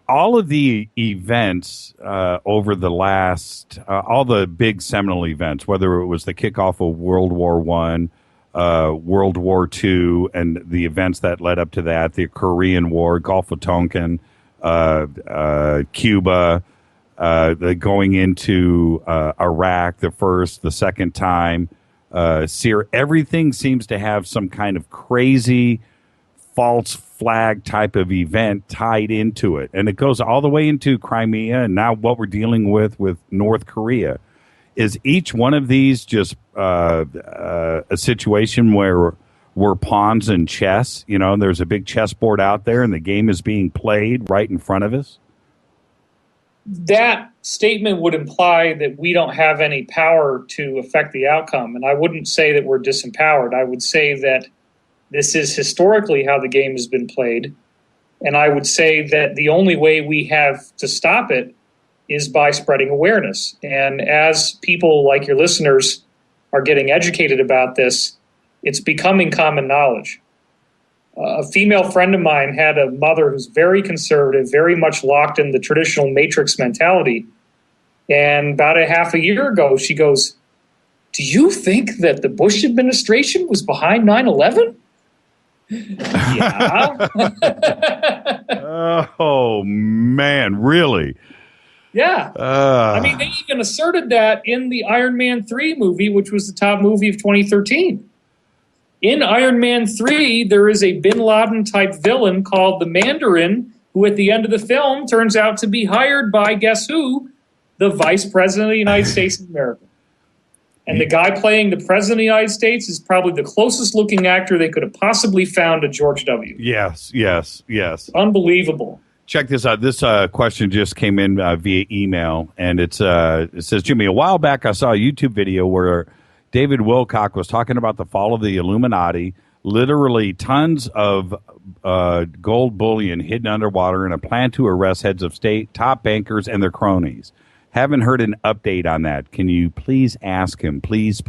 all of the events over the last, all the big seminal events, whether it was the kickoff of World War I, World War II, and the events that led up to that, the Korean War, Gulf of Tonkin, Cuba, going into Iraq the first, the second time, Syria, everything seems to have some kind of crazy false flag type of event tied into it. And it goes all the way into Crimea, and now what we're dealing with North Korea. Is each one of these just a situation where we're pawns in chess? There's a big chessboard out there and the game is being played right in front of us? That statement would imply that we don't have any power to affect the outcome. And I wouldn't say that we're disempowered. I would say that this is historically how the game has been played. And I would say that the only way we have to stop it is by spreading awareness. And as people like your listeners are getting educated about this, it's becoming common knowledge. A female friend of mine had a mother who's very conservative, very much locked in the traditional matrix mentality. And about a half a year ago, she goes, "Do you think that the Bush administration was behind 9/11? Yeah. Oh, man, really? Yeah. I mean, they even asserted that in the Iron Man 3 movie, which was the top movie of 2013. In Iron Man 3, there is a Bin Laden-type villain called the Mandarin, who at the end of the film turns out to be hired by, guess who? The Vice President of the United States of America. And the guy playing the President of the United States is probably the closest-looking actor they could have possibly found to George W. Yes. Unbelievable. Check this out. This question just came in via email, and it says, Jimmy, a while back I saw a YouTube video where David Wilcock was talking about the fall of the Illuminati, literally tons of gold bullion hidden underwater, and a plan to arrest heads of state, top bankers, and their cronies. Haven't heard an update on that. Can you please ask him? Please.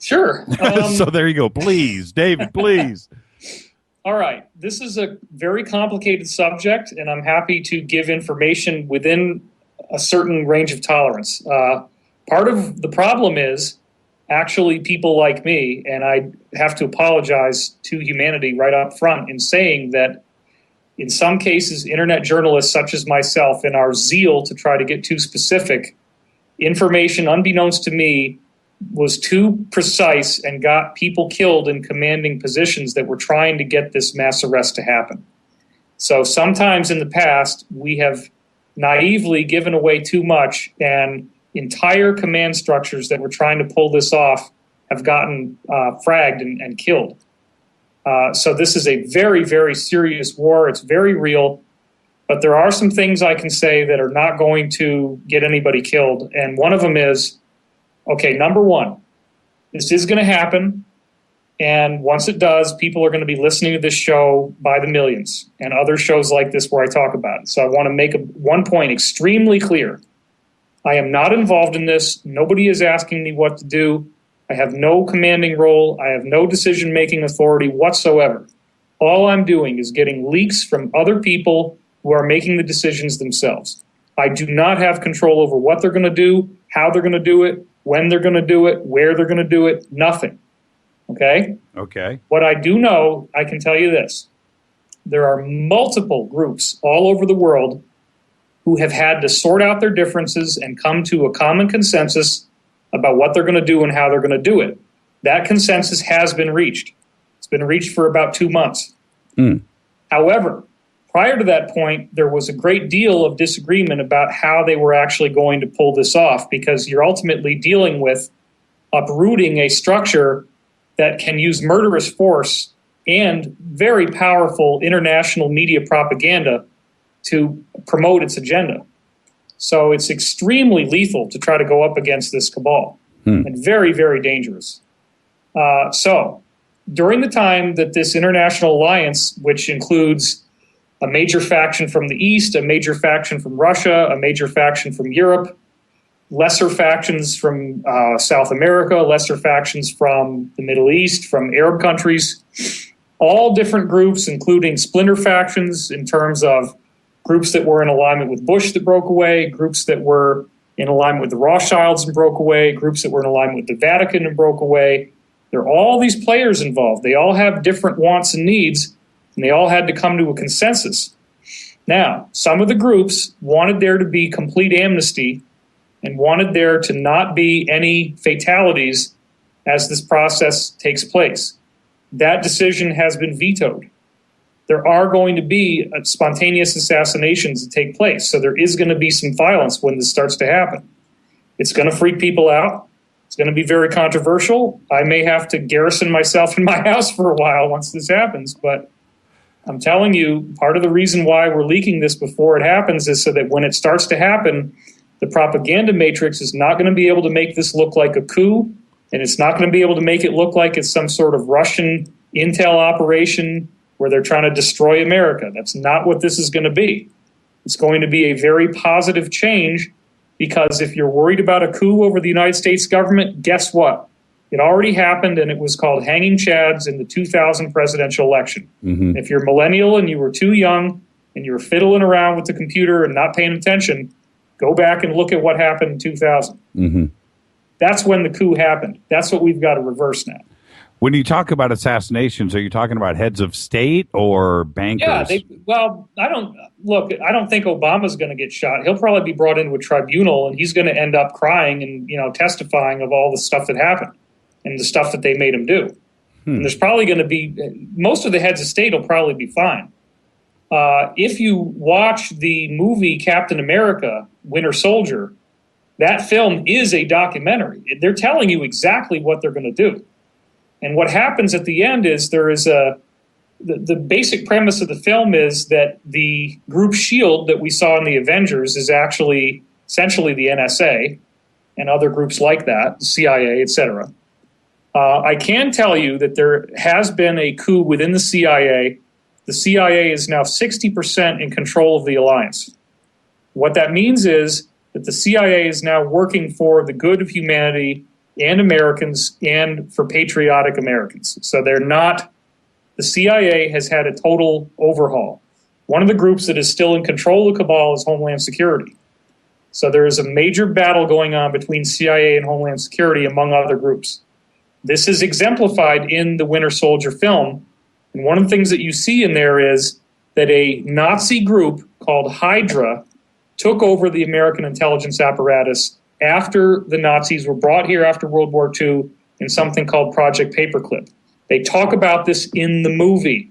Sure. So there you go. Please, David, please. All right. This is a very complicated subject, and I'm happy to give information within a certain range of tolerance. Part of the problem is actually people like me, and I have to apologize to humanity right up front in saying that in some cases, internet journalists such as myself, in our zeal to try to get too specific, information unbeknownst to me was too precise and got people killed in commanding positions that were trying to get this mass arrest to happen. So sometimes in the past, we have naively given away too much, and entire command structures that were trying to pull this off have gotten fragged and killed. So this is a very, very serious war. It's very real. But there are some things I can say that are not going to get anybody killed. And one of them is, okay, number one, this is going to happen. And once it does, people are going to be listening to this show by the millions and other shows like this where I talk about it. So I want to make one point extremely clear. I am not involved in this. Nobody is asking me what to do. I have no commanding role. I have no decision-making authority whatsoever. All I'm doing is getting leaks from other people who are making the decisions themselves. I do not have control over what they're going to do, how they're going to do it, when they're going to do it, where they're going to do it, nothing. Okay? Okay. What I do know, I can tell you this. There are multiple groups all over the world who have had to sort out their differences and come to a common consensus about what they're going to do and how they're going to do it. That consensus has been reached. It's been reached for about 2 months. However, prior to that point, there was a great deal of disagreement about how they were actually going to pull this off, because you're ultimately dealing with uprooting a structure that can use murderous force and very powerful international media propaganda to promote its agenda. So it's extremely lethal to try to go up against this cabal, and very, very dangerous. So during the time that this international alliance, which includes a major faction from the East, a major faction from Russia, a major faction from Europe, lesser factions from South America, lesser factions from the Middle East, from Arab countries, all different groups, including splinter factions in terms of groups that were in alignment with Bush that broke away, groups that were in alignment with the Rothschilds and broke away, groups that were in alignment with the Vatican and broke away. There are all these players involved. They all have different wants and needs, and they all had to come to a consensus. Now, some of the groups wanted there to be complete amnesty and wanted there to not be any fatalities as this process takes place. That decision has been vetoed. There are going to be spontaneous assassinations that take place, so there is going to be some violence when this starts to happen. It's going to freak people out. It's going to be very controversial. I may have to garrison myself in my house for a while once this happens, but I'm telling you, part of the reason why we're leaking this before it happens is so that when it starts to happen, the propaganda matrix is not going to be able to make this look like a coup, and it's not going to be able to make it look like it's some sort of Russian intel operation where they're trying to destroy America. That's not what this is going to be. It's going to be a very positive change, because if you're worried about a coup over the United States government, guess what? It already happened, and it was called hanging chads in the 2000 presidential election. If you're millennial and you were too young and you were fiddling around with the computer and not paying attention, go back and look at what happened in 2000. That's when the coup happened. That's what we've got to reverse now. When you talk about assassinations, are you talking about heads of state or bankers? Yeah, I don't think Obama's going to get shot. He'll probably be brought into a tribunal, and he's going to end up crying and testifying of all the stuff that happened and the stuff that they made him do. And there's probably going to be, most of the heads of state will probably be fine. If you watch the movie Captain America, Winter Soldier, that film is a documentary. They're telling you exactly what they're going to do. And what happens at the end is the basic premise of the film is that the group SHIELD that we saw in the Avengers is actually essentially the NSA and other groups like that, CIA, etc. I can tell you that there has been a coup within the CIA. The CIA is now 60% in control of the alliance. What that means is that the CIA is now working for the good of humanity and Americans and for patriotic Americans. So the CIA has had a total overhaul. One of the groups that is still in control of Cabal is Homeland Security. So there is a major battle going on between CIA and Homeland Security, among other groups. This is exemplified in the Winter Soldier film. And one of the things that you see in there is that a Nazi group called Hydra took over the American intelligence apparatus after the Nazis were brought here after World War II in something called Project Paperclip. They talk about this in the movie.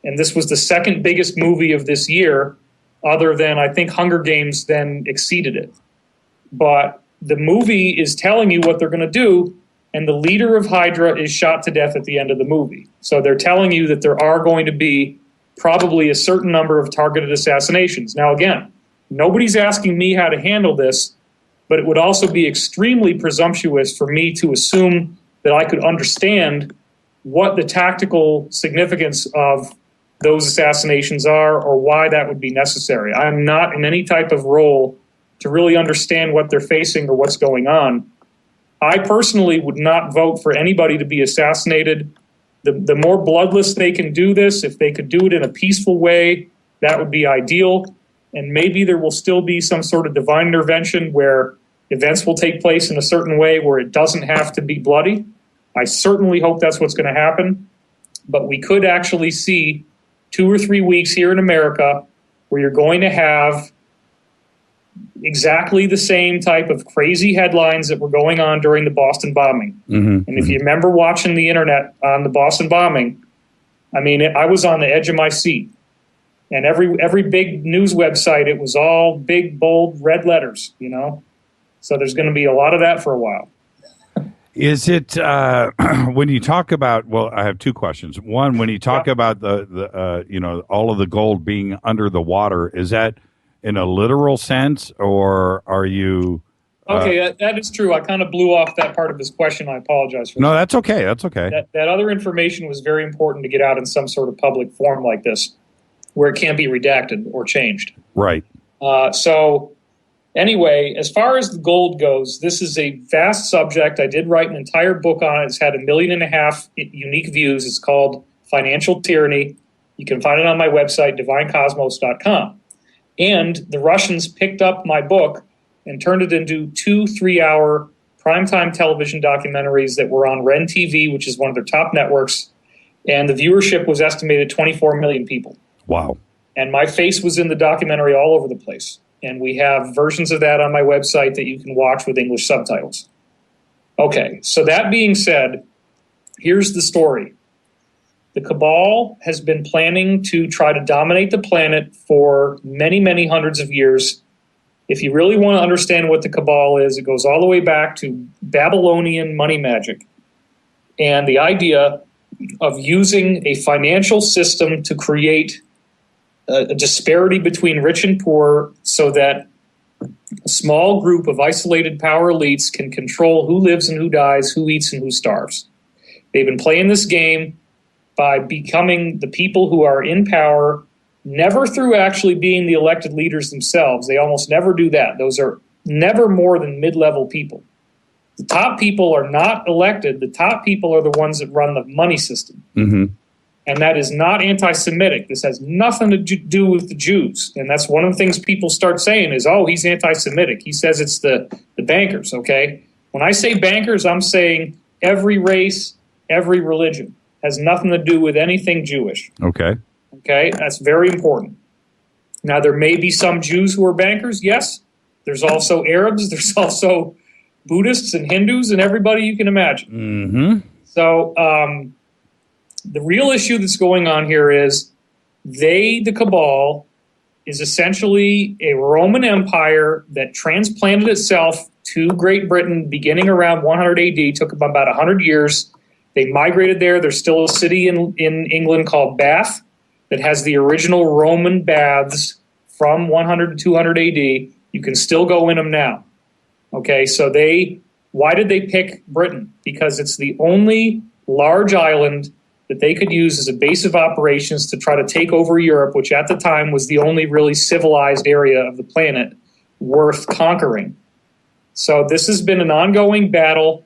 And this was the second biggest movie of this year, other than, I think, Hunger Games then exceeded it. But the movie is telling you what they're going to do, and the leader of Hydra is shot to death at the end of the movie. So they're telling you that there are going to be probably a certain number of targeted assassinations. Now, again, nobody's asking me how to handle this, but it would also be extremely presumptuous for me to assume that I could understand what the tactical significance of those assassinations are or why that would be necessary. I'm not in any type of role to really understand what they're facing or what's going on. I personally would not vote for anybody to be assassinated. The more bloodless they can do this, if they could do it in a peaceful way, that would be ideal. And maybe there will still be some sort of divine intervention where events will take place in a certain way where it doesn't have to be bloody. I certainly hope that's what's going to happen. But we could actually see 2 or 3 weeks here in America where you're going to have exactly the same type of crazy headlines that were going on during the Boston bombing. And if you remember watching the internet on the Boston bombing, I mean, I was on the edge of my seat. And every big news website, it was all big, bold, red letters, So there's going to be a lot of that for a while. Is it when you talk about? Well, I have two questions. One, when you talk about the all of the gold being under the water, is that in a literal sense, or are you? Okay, that is true. I kind of blew off that part of his question. I apologize for that. No, that's okay. That's okay. That other information was very important to get out in some sort of public forum like this, where it can't be redacted or changed. Right. So anyway, as far as the gold goes, this is a vast subject. I did write an entire book on it. It's had 1.5 million unique views. It's called Financial Tyranny. You can find it on my website, divinecosmos.com. And the Russians picked up my book and turned it into 2 3-hour primetime television documentaries that were on Ren TV, which is one of their top networks. And the viewership was estimated 24 million people. Wow. And my face was in the documentary all over the place. And we have versions of that on my website that you can watch with English subtitles. Okay, so that being said, here's the story. The Cabal has been planning to try to dominate the planet for many, many hundreds of years. If you really want to understand what the Cabal is, it goes all the way back to Babylonian money magic and the idea of using a financial system to create a disparity between rich and poor so that a small group of isolated power elites can control who lives and who dies, who eats and who starves. They've been playing this game by becoming the people who are in power, never through actually being the elected leaders themselves. They almost never do that. Those are never more than mid-level people. The top people are not elected. The top people are the ones that run the money system. Mm-hmm. And that is not anti-Semitic. This has nothing to do with the Jews. And that's one of the things people start saying is, oh, he's anti-Semitic. He says it's the bankers, okay? When I say bankers, I'm saying every race, every religion. Has nothing to do with anything Jewish. Okay. Okay, that's very important. Now, there may be some Jews who are bankers, yes. There's also Arabs, there's also Buddhists and Hindus and everybody you can imagine. Mm-hmm. So the real issue that's going on here is the Cabal, is essentially a Roman Empire that transplanted itself to Great Britain beginning around 100 AD, took about 100 years. They migrated there. There's still a city in England called Bath that has the original Roman baths from 100 to 200 AD. You can still go in them now. Okay, so why did they pick Britain? Because it's the only large island that they could use as a base of operations to try to take over Europe, which at the time was the only really civilized area of the planet worth conquering. So this has been an ongoing battle.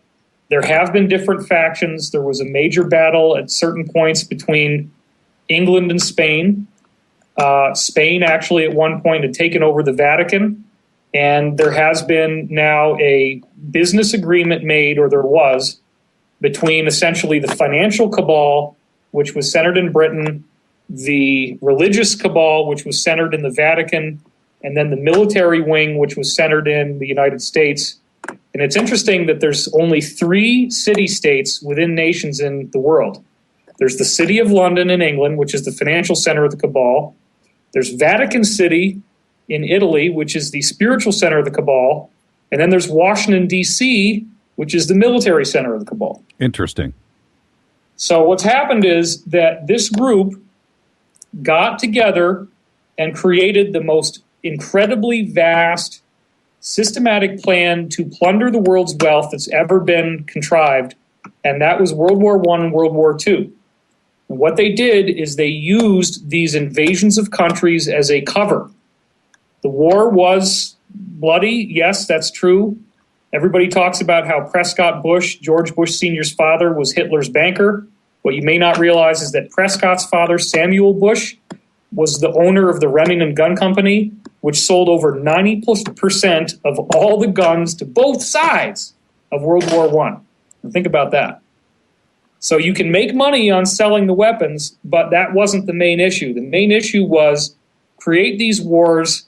There have been different factions. There was a major battle at certain points between England and Spain. Spain actually at one point had taken over the Vatican, and there has been now a business agreement made, or there was, between essentially the financial cabal, which was centered in Britain, the religious cabal, which was centered in the Vatican, and then the military wing, which was centered in the United States. And it's interesting that there's only 3 city-states within nations in the world. There's the City of London in England, which is the financial center of the Cabal. There's Vatican City in Italy, which is the spiritual center of the Cabal. And then there's Washington, D.C., which is the military center of the Cabal. Interesting. So what's happened is that this group got together and created the most incredibly vast systematic plan to plunder the world's wealth that's ever been contrived, and that was World War I and World War II. And what they did is they used these invasions of countries as a cover. The war was bloody, yes, that's true. Everybody talks about how Prescott Bush, George Bush Sr.'s father, was Hitler's banker. What you may not realize is that Prescott's father, Samuel Bush, was the owner of the Remington Gun Company, which sold over 90% of all the guns to both sides of World War I. And think about that. So you can make money on selling the weapons, but that wasn't the main issue. The main issue was create these wars,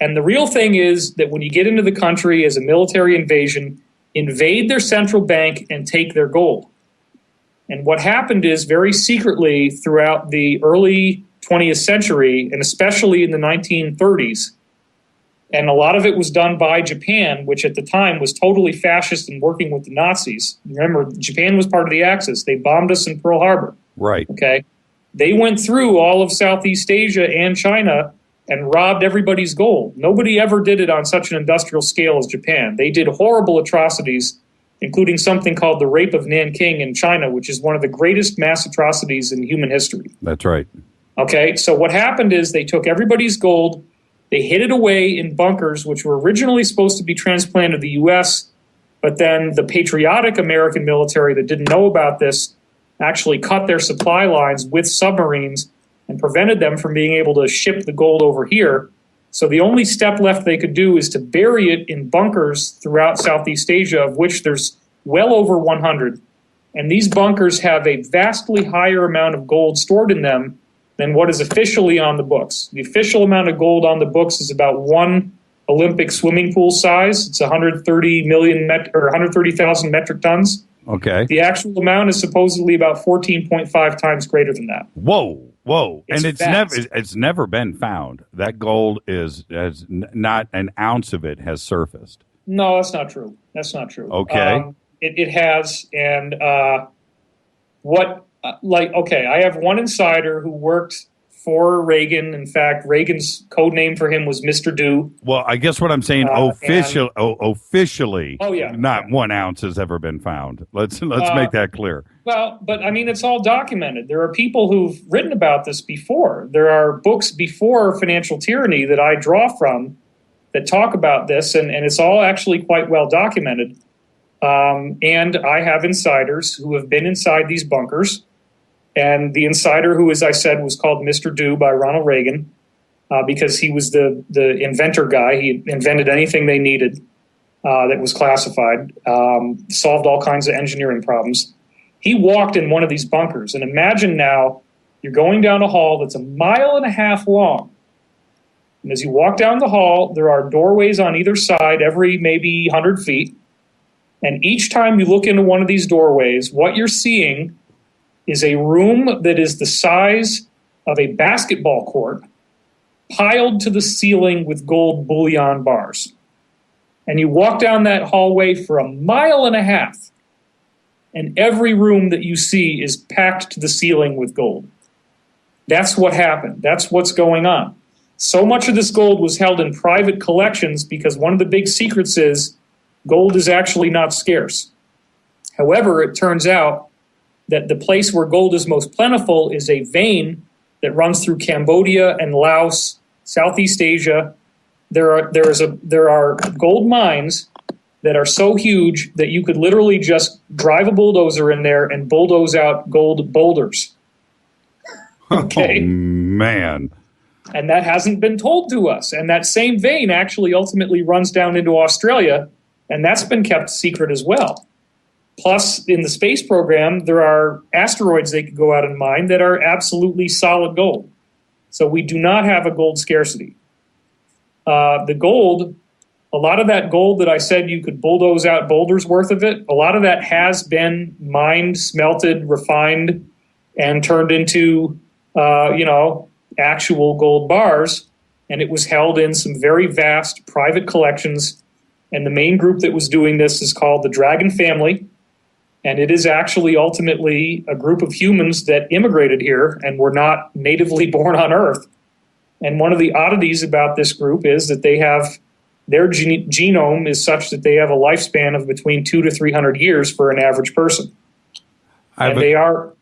and the real thing is that when you get into the country as a military invasion, invade their central bank and take their gold. And what happened is very secretly throughout the early 20th century, and especially in the 1930s, And a lot of it was done by Japan, which at the time was totally fascist and working with the Nazis. Remember, Japan was part of the Axis. They bombed us in Pearl Harbor. Right. Okay. They went through all of Southeast Asia and China and robbed everybody's gold. Nobody ever did it on such an industrial scale as Japan. They did horrible atrocities, including something called the Rape of Nanking in China, which is one of the greatest mass atrocities in human history. That's right. Okay, so what happened is they took everybody's gold, they hid it away in bunkers, which were originally supposed to be transplanted to the U.S., but then the patriotic American military that didn't know about this actually cut their supply lines with submarines and prevented them from being able to ship the gold over here. So the only step left they could do is to bury it in bunkers throughout Southeast Asia, of which there's well over 100. And these bunkers have a vastly higher amount of gold stored in them than what is officially on the books. The official amount of gold on the books is about one Olympic swimming pool size. It's 130,000 metric tons. Okay. The actual amount is supposedly about 14.5 times greater than that. Whoa. And it's vast. never been found. That gold not an ounce of it has surfaced. No, that's not true. Okay. It has, and I have one insider who worked for Reagan. In fact, Reagan's code name for him was Mr. Do. Well, I guess what I'm saying officially, not 1 ounce has ever been found. Let's make that clear. Well, but I mean, it's all documented. There are people who've written about this before. There are books before Financial Tyranny that I draw from that talk about this, and it's all actually quite well documented. And I have insiders who have been inside these bunkers. And the insider who, as I said, was called Mr. Do by Ronald Reagan because he was the inventor guy. He invented anything they needed that was classified, solved all kinds of engineering problems. He walked in one of these bunkers. And imagine now you're going down a hall that's 1.5 miles long. And as you walk down the hall, there are doorways on either side every maybe 100 feet. And each time you look into one of these doorways, what you're seeing is a room that is the size of a basketball court piled to the ceiling with gold bullion bars. And you walk down that hallway for 1.5 miles, and every room that you see is packed to the ceiling with gold. That's what happened. That's what's going on. So much of this gold was held in private collections because one of the big secrets is gold is actually not scarce. However, it turns out that the place where gold is most plentiful is a vein that runs through Cambodia and Laos, Southeast Asia. There are gold mines that are so huge that you could literally just drive a bulldozer in there and bulldoze out gold boulders. Okay. Oh, man. And that hasn't been told to us. And that same vein actually ultimately runs down into Australia, and that's been kept secret as well. Plus, in the space program, there are asteroids they could go out and mine that are absolutely solid gold. So we do not have a gold scarcity. The gold, a lot of that gold that I said you could bulldoze out boulders worth of it, a lot of that has been mined, smelted, refined, and turned into, actual gold bars. And it was held in some very vast private collections. And the main group that was doing this is called the Dragon Family. And it is actually ultimately a group of humans that immigrated here and were not natively born on Earth. And one of the oddities about this group is that they have their genome is such that they have a lifespan of between 200 to 300 years for an average person. And they are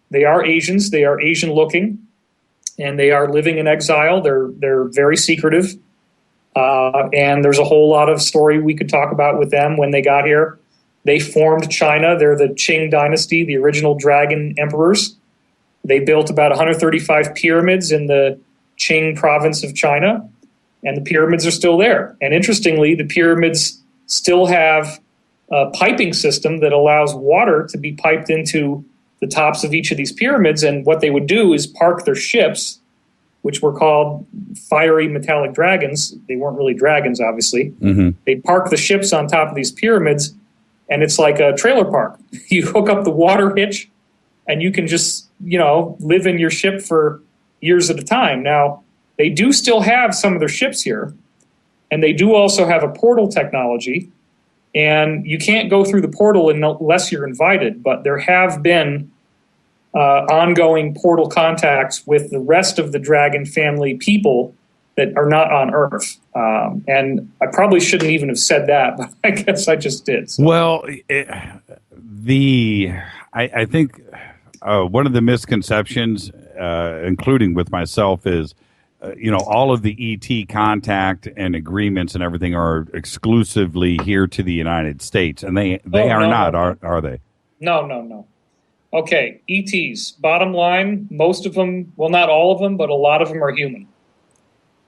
Asians. They are Asian looking, and they are living in exile. They're very secretive. And there's a whole lot of story we could talk about with them when they got here. They formed China. They're the Qing dynasty, the original dragon emperors. They built about 135 pyramids in the Qing province of China, and the pyramids are still there. And interestingly, the pyramids still have a piping system that allows water to be piped into the tops of each of these pyramids. And what they would do is park their ships, which were called fiery metallic dragons. They weren't really dragons, obviously. Mm-hmm. They'd park the ships on top of these pyramids, and it's like a trailer park. You hook up the water hitch, and you can just, live in your ship for years at a time. Now, they do still have some of their ships here, And they do also have a portal technology, and you can't go through the portal unless you're invited, but there have been ongoing portal contacts with the rest of the dragon family people that are not on Earth. And I probably shouldn't even have said that, but I guess I just did. So. Well, I think one of the misconceptions, including with myself, is all of the ET contact and agreements and everything are exclusively here to the United States, and they are not, are they? No. Okay, ETs. Bottom line, most of them, well, not all of them, but a lot of them are human.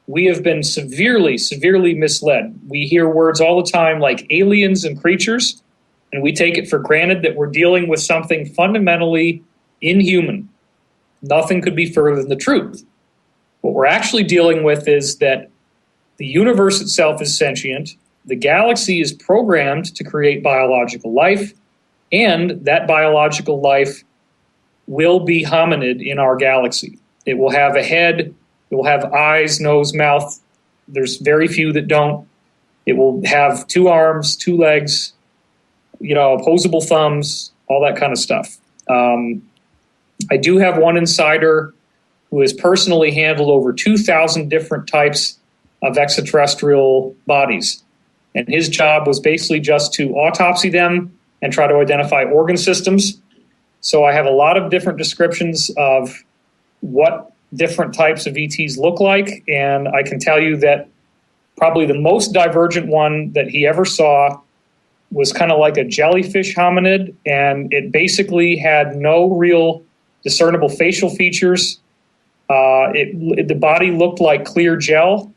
We have been severely, severely misled. We hear words all the time like aliens and creatures, and we take it for granted that we're dealing with something fundamentally inhuman. Nothing could be further than the truth. What we're actually dealing with is that the universe itself is sentient, the galaxy is programmed to create biological life, and that biological life will be hominid in our galaxy. It will have a head, it will have eyes, nose, mouth. There's very few that don't. It will have 2 arms, 2 legs, opposable thumbs, all that kind of stuff. I do have one insider who has personally handled over 2,000 different types of extraterrestrial bodies. And his job was basically just to autopsy them and try to identify organ systems. So I have a lot of different descriptions of what different types of ETs look like. And I can tell you that probably the most divergent one that he ever saw was kind of like a jellyfish hominid. And it basically had no real discernible facial features. The body looked like clear gel,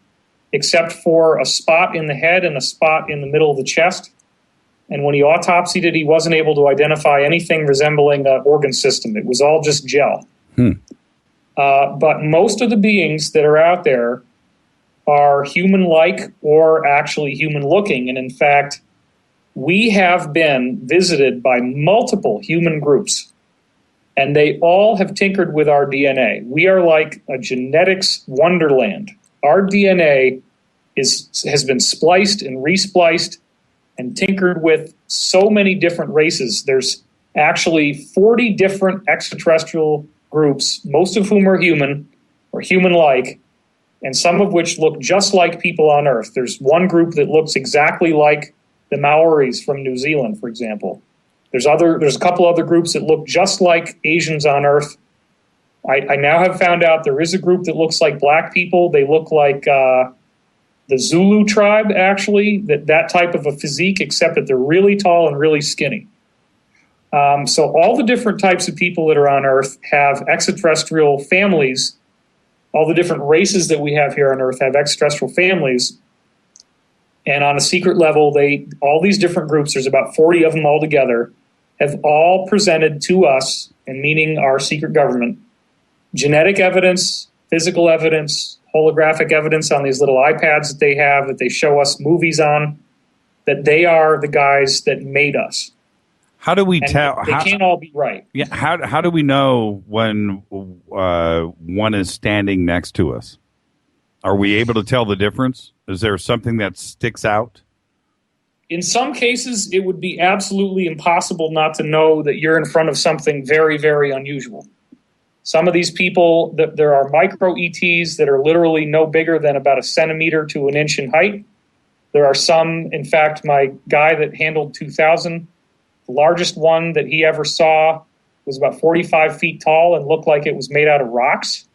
except for a spot in the head and a spot in the middle of the chest. And when he autopsied it, he wasn't able to identify anything resembling an organ system. It was all just gel. But most of the beings that are out there are human-like or actually human-looking. And in fact, we have been visited by multiple human groups, and they all have tinkered with our DNA. We are like a genetics wonderland. Our DNA has been spliced and respliced and tinkered with so many different races. There's actually 40 different extraterrestrial groups, most of whom are human or human-like, and some of which look just like people on Earth. There's one group that looks exactly like the Maoris from New Zealand, for example. There's a couple other groups that look just like Asians on Earth. I now have found out there is a group that looks like black people. They look like the Zulu tribe, actually, that type of a physique, except that they're really tall and really skinny. So all the different types of people that are on Earth have extraterrestrial families. All the different races that we have here on Earth have extraterrestrial families. And on a secret level, all these different groups, there's about 40 of them all together, have all presented to us, and meaning our secret government, genetic evidence, physical evidence, holographic evidence on these little iPads that they have, that they show us movies on, that they are the guys that made us. How do we tell? They can't all be right. Yeah. How do we know when one is standing next to us? Are we able to tell the difference? Is there something that sticks out? In some cases, it would be absolutely impossible not to know that you're in front of something very, very unusual. Some of these people, there are micro ETs that are literally no bigger than about 1 centimeter to 1 inch in height. There are some, in fact, my guy that handled 2,000, the largest one that he ever saw was about 45 feet tall and looked like it was made out of rocks.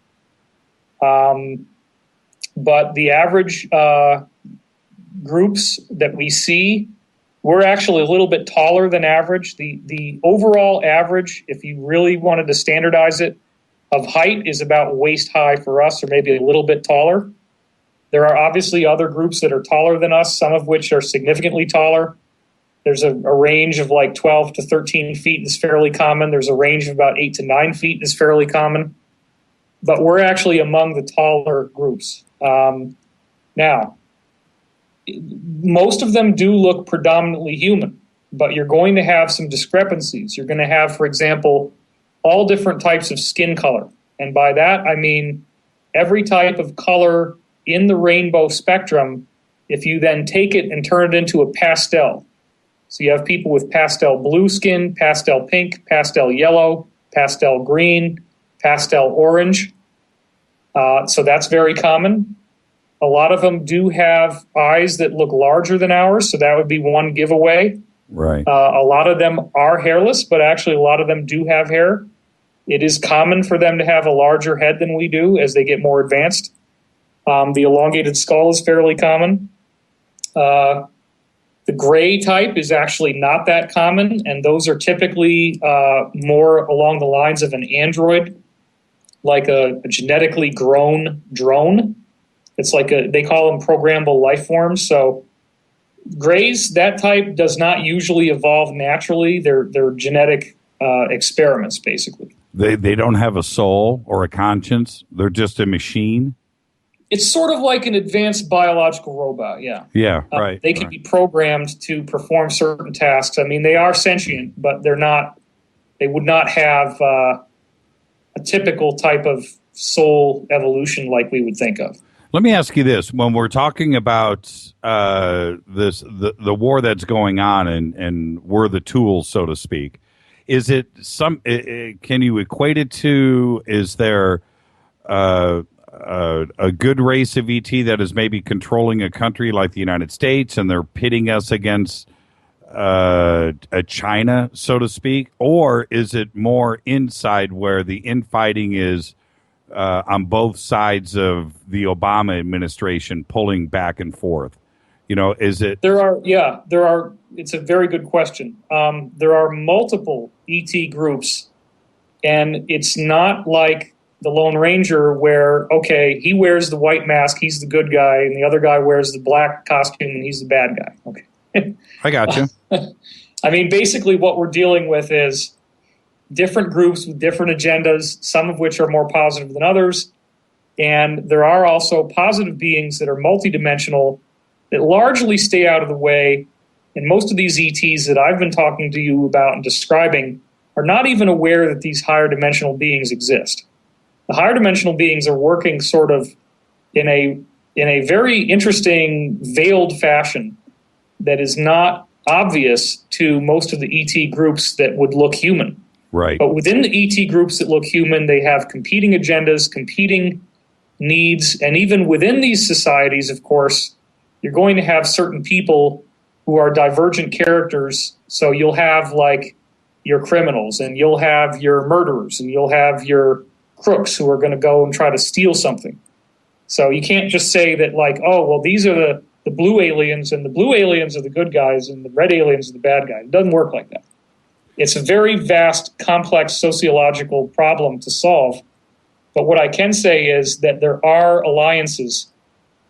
But the average groups that we see, we're actually a little bit taller than average. The overall average, if you really wanted to standardize it, of height is about waist high for us, or maybe a little bit taller. There are obviously other groups that are taller than us, some of which are significantly taller. There's a range of like 12 to 13 feet is fairly common. There's a range of about 8 to 9 feet is fairly common. But we're actually among the taller groups. Now, most of them do look predominantly human, but you're going to have some discrepancies. You're going to have, for example, all different types of skin color. And by that, I mean every type of color in the rainbow spectrum if you then take it and turn it into a pastel, so you have people with pastel blue skin, pastel pink, pastel yellow, pastel green, pastel orange. So that's very common. A lot of them do have eyes that look larger than ours, so that would be one giveaway. Right. A lot of them are hairless, but actually a lot of them do have hair. It is common for them to have a larger head than we do as they get more advanced. The elongated skull is fairly common. The gray type is actually not that common, and those are typically more along the lines of an android, like a genetically grown drone. It's like they call them programmable life forms. So grays, that type does not usually evolve naturally. They're genetic experiments, basically. They don't have a soul or a conscience. They're just a machine. It's sort of like an advanced biological robot, yeah. Yeah, right. They can be programmed to perform certain tasks. I mean, they are sentient, but they're not. They would not have a typical type of soul evolution like we would think of. Let me ask you this: when we're talking about the war that's going on, and we're the tools, so to speak, is it some? Can you equate it to? Is there a good race of ET that is maybe controlling a country like the United States, and they're pitting us against a China, so to speak? Or is it more inside where the infighting is on both sides of the Obama administration pulling back and forth? You know, is it? There are. It's a very good question. There are multiple ET groups, and it's not like the Lone Ranger where, okay, he wears the white mask, he's the good guy, and the other guy wears the black costume and he's the bad guy. Okay. I got you. I mean, basically what we're dealing with is different groups with different agendas, some of which are more positive than others. And there are also positive beings that are multidimensional that largely stay out of the way. And most of these ETs that I've been talking to you about and describing are not even aware that these higher dimensional beings exist. The higher dimensional beings are working sort of in a very interesting veiled fashion that is not obvious to most of the ET groups that would look human. Right. But within the ET groups that look human, they have competing agendas, competing needs, and even within these societies, of course, you're going to have certain people who are divergent characters. So you'll have like your criminals, and you'll have your murderers, and you'll have your crooks who are going to go and try to steal something. So you can't just say that like, oh, well, these are the blue aliens, and the blue aliens are the good guys, and the red aliens are the bad guys. It doesn't work like that. It's a very vast, complex sociological problem to solve. But what I can say is that there are alliances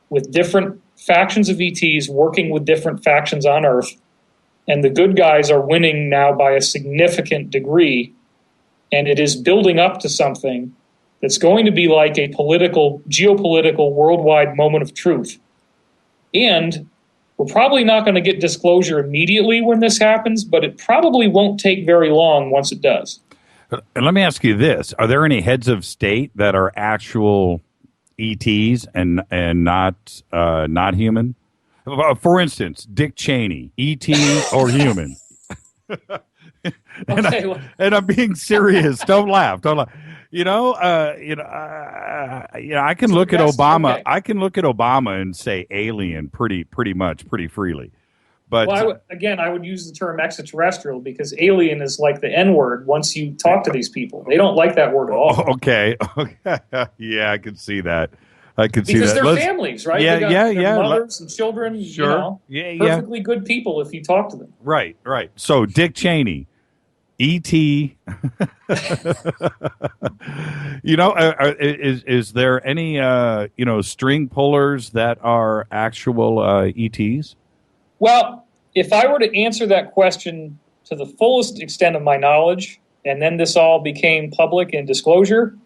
with different factions of ETs working with different factions on Earth, and the good guys are winning now by a significant degree, and it is building up to something that's going to be like a geopolitical, worldwide moment of truth. And we're probably not going to get disclosure immediately when this happens, but it probably won't take very long once it does. And let me ask you this. Are there any heads of state that are actual ETs and not human? For instance, Dick Cheney, ET or human? And I'm being serious. Don't laugh. I can look at Obama. Okay. I can look at Obama and say alien pretty freely. But I would use the term extraterrestrial because alien is like the N-word once you talk to these people. They don't like that word at all. Okay. Yeah, I can see that. Because they're families, right? Yeah, they got mothers and children. Sure. Perfectly good people if you talk to them. Right. So Dick Cheney, E.T. Is there any string pullers that are actual ETs? Well, if I were to answer that question to the fullest extent of my knowledge, and then this all became public and disclosure,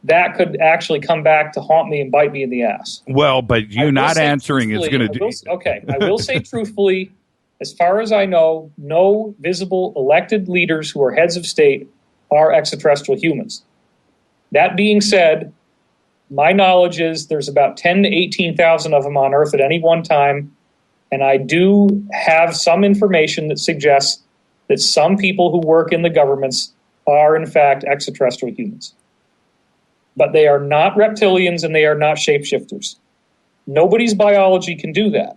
that could actually come back to haunt me and bite me in the ass. Well, but you not answering is going to do. Okay, I will say truthfully, as far as I know, no visible elected leaders who are heads of state are extraterrestrial humans. That being said, My knowledge is there's about 10 to 18,000 of them on Earth at any one time, and I do have some information that suggests that some people who work in the governments are, in fact, extraterrestrial humans. But they are not reptilians and they are not shapeshifters. Nobody's biology can do that.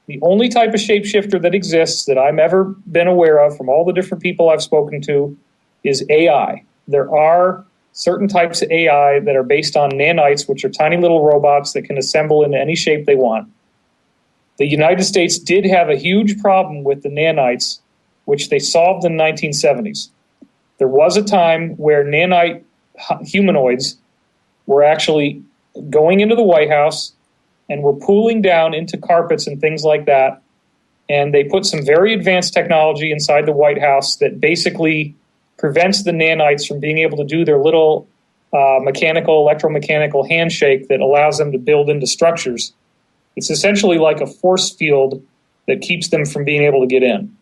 The only type of shapeshifter that exists that I've ever been aware of from all the different people I've spoken to is AI. There are certain types of AI that are based on nanites, which are tiny little robots that can assemble into any shape they want. The United States did have a huge problem with the nanites, which they solved in the 1970s. There was a time where nanite humanoids were actually going into the White House and were pooling down into carpets and things like that. And they put some very advanced technology inside the White House that basically prevents the nanites from being able to do their little electromechanical handshake that allows them to build into structures. It's essentially like a force field that keeps them from being able to get in.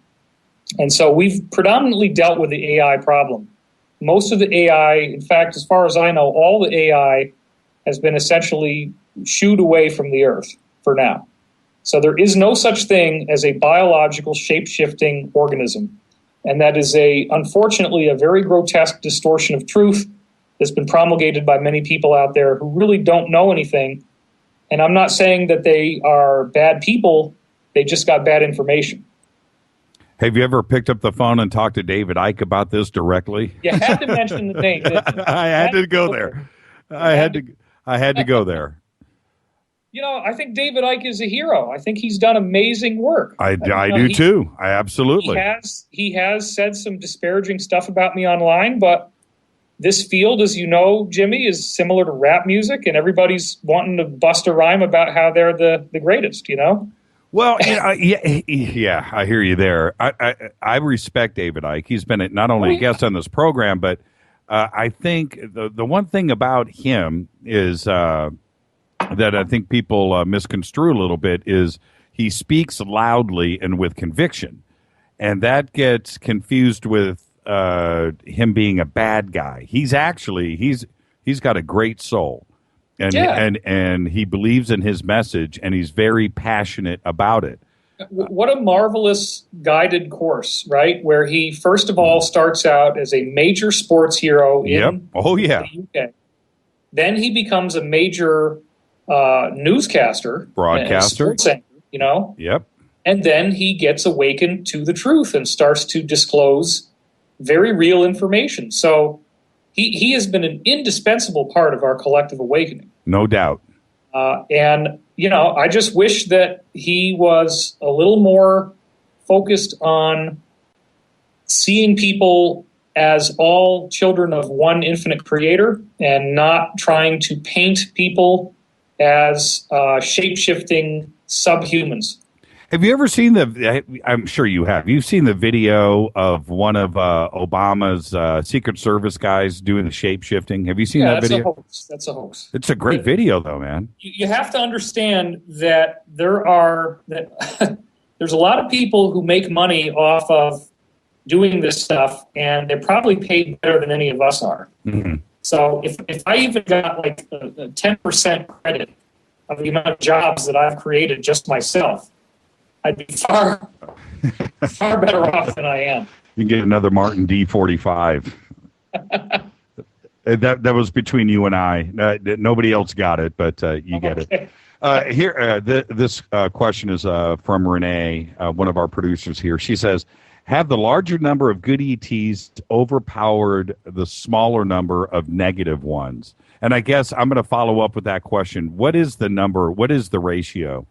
And so we've predominantly dealt with the AI problem. Most of the AI, in fact, as far as I know, all the AI has been essentially shooed away from the Earth for now. So there is no such thing as a biological shape-shifting organism. And that is unfortunately, a very grotesque distortion of truth that's been promulgated by many people out there who really don't know anything. And I'm not saying that they are bad people, they just got bad information. Have you ever picked up the phone and talked to David Icke about this directly? You had to mention the name. I had to go there. I had to go there. You know, I think David Icke is a hero. I think he's done amazing work. I do too. I absolutely. He has said some disparaging stuff about me online, but this field, as you know, Jimmy, is similar to rap music, and everybody's wanting to bust a rhyme about how they're the greatest, you know? Well, yeah, I hear you there. I respect David Icke. He's been not only a guest on this program, but I think the one thing about him is that I think people misconstrue a little bit is he speaks loudly and with conviction, and that gets confused with him being a bad guy. He's got a great soul. And he believes in his message, and he's very passionate about it. What a marvelous guided course, right? Where he, first of all, starts out as a major sports hero in the UK. Then he becomes a major newscaster. Broadcaster. Sports anchor, you know? Yep. And then he gets awakened to the truth and starts to disclose very real information. So he has been an indispensable part of our collective awakening. No doubt. And, you know, I just wish that he was a little more focused on seeing people as all children of one infinite creator and not trying to paint people as shape-shifting subhumans. Have you ever seen I'm sure you have. You've seen the video of one of Obama's Secret Service guys doing the shape-shifting. Have you seen that video? That's a hoax. It's a great video, though, man. You have to understand that there's a lot of people who make money off of doing this stuff, and they're probably paid better than any of us are. Mm-hmm. So if I even got like a 10% credit of the amount of jobs that I've created just myself, I'd be far better off than I am. You can get another Martin D45. That was between you and I. Nobody else got it, but you get it. This question is from Renee, one of our producers here. She says, have the larger number of good ETs overpowered the smaller number of negative ones? And I guess I'm going to follow up with that question. What is the number? What is the ratio?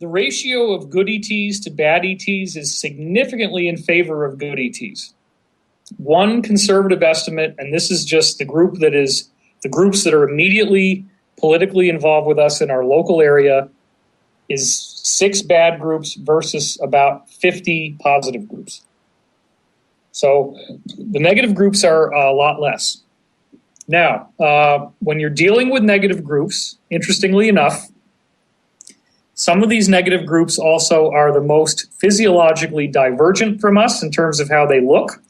The ratio of good ETs to bad ETs is significantly in favor of good ETs. One conservative estimate, and this is just the groups that are immediately politically involved with us in our local area, is 6 bad groups versus about 50 positive groups. So the negative groups are a lot less. Now, when you're dealing with negative groups, interestingly enough, some of these negative groups also are the most physiologically divergent from us in terms of how they look.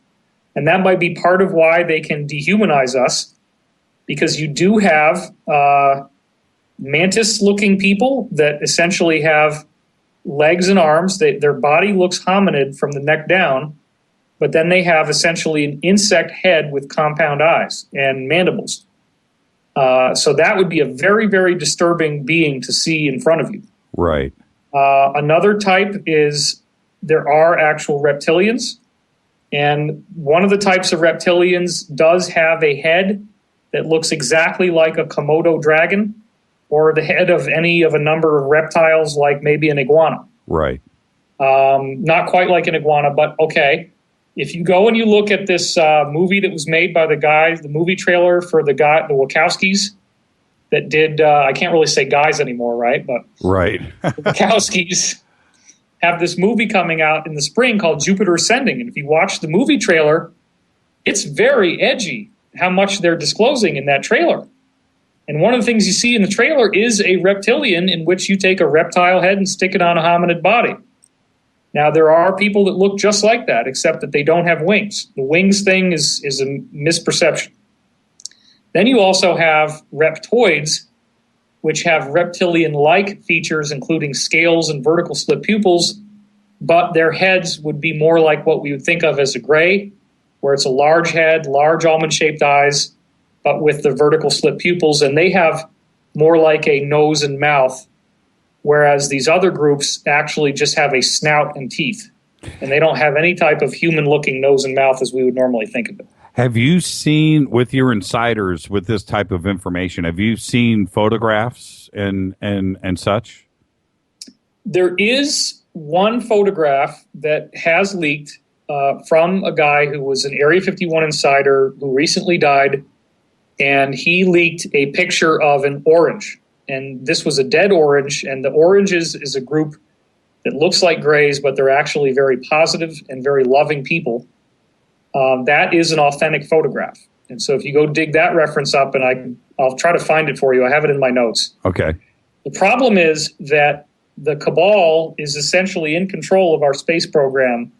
And that might be part of why they can dehumanize us, because you do have mantis-looking people that essentially have legs and arms. Their body looks hominid from the neck down, but then they have essentially an insect head with compound eyes and mandibles. So that would be a very, very disturbing being to see in front of you. Right. Another type is there are actual reptilians. And one of the types of reptilians does have a head that looks exactly like a Komodo dragon or the head of any of a number of reptiles, like maybe an iguana. Right. Not quite like an iguana, but okay. If you go and you look at this movie that was made by the movie trailer for the Wachowskis that did, I can't really say guys anymore, right? But right. The Wachowskis have this movie coming out in the spring called Jupiter Ascending. And if you watch the movie trailer, it's very edgy how much they're disclosing in that trailer. And one of the things you see in the trailer is a reptilian in which you take a reptile head and stick it on a hominid body. Now, there are people that look just like that, except that they don't have wings. The wings thing is a misperception. Then you also have reptoids, which have reptilian-like features, including scales and vertical slit pupils, but their heads would be more like what we would think of as a gray, where it's a large head, large almond-shaped eyes, but with the vertical slit pupils, and they have more like a nose and mouth, whereas these other groups actually just have a snout and teeth, and they don't have any type of human-looking nose and mouth as we would normally think of it. Have you seen, with your insiders, with this type of information, have you seen photographs and such? There is one photograph that has leaked from a guy who was an Area 51 insider who recently died, and he leaked a picture of an orange. And this was a dead orange, and the orange is a group that looks like grays, but they're actually very positive and very loving people. That is an authentic photograph. And so if you go dig that reference up, and I'll try to find it for you. I have it in my notes. Okay. The problem is that the Cabal is essentially in control of our space program,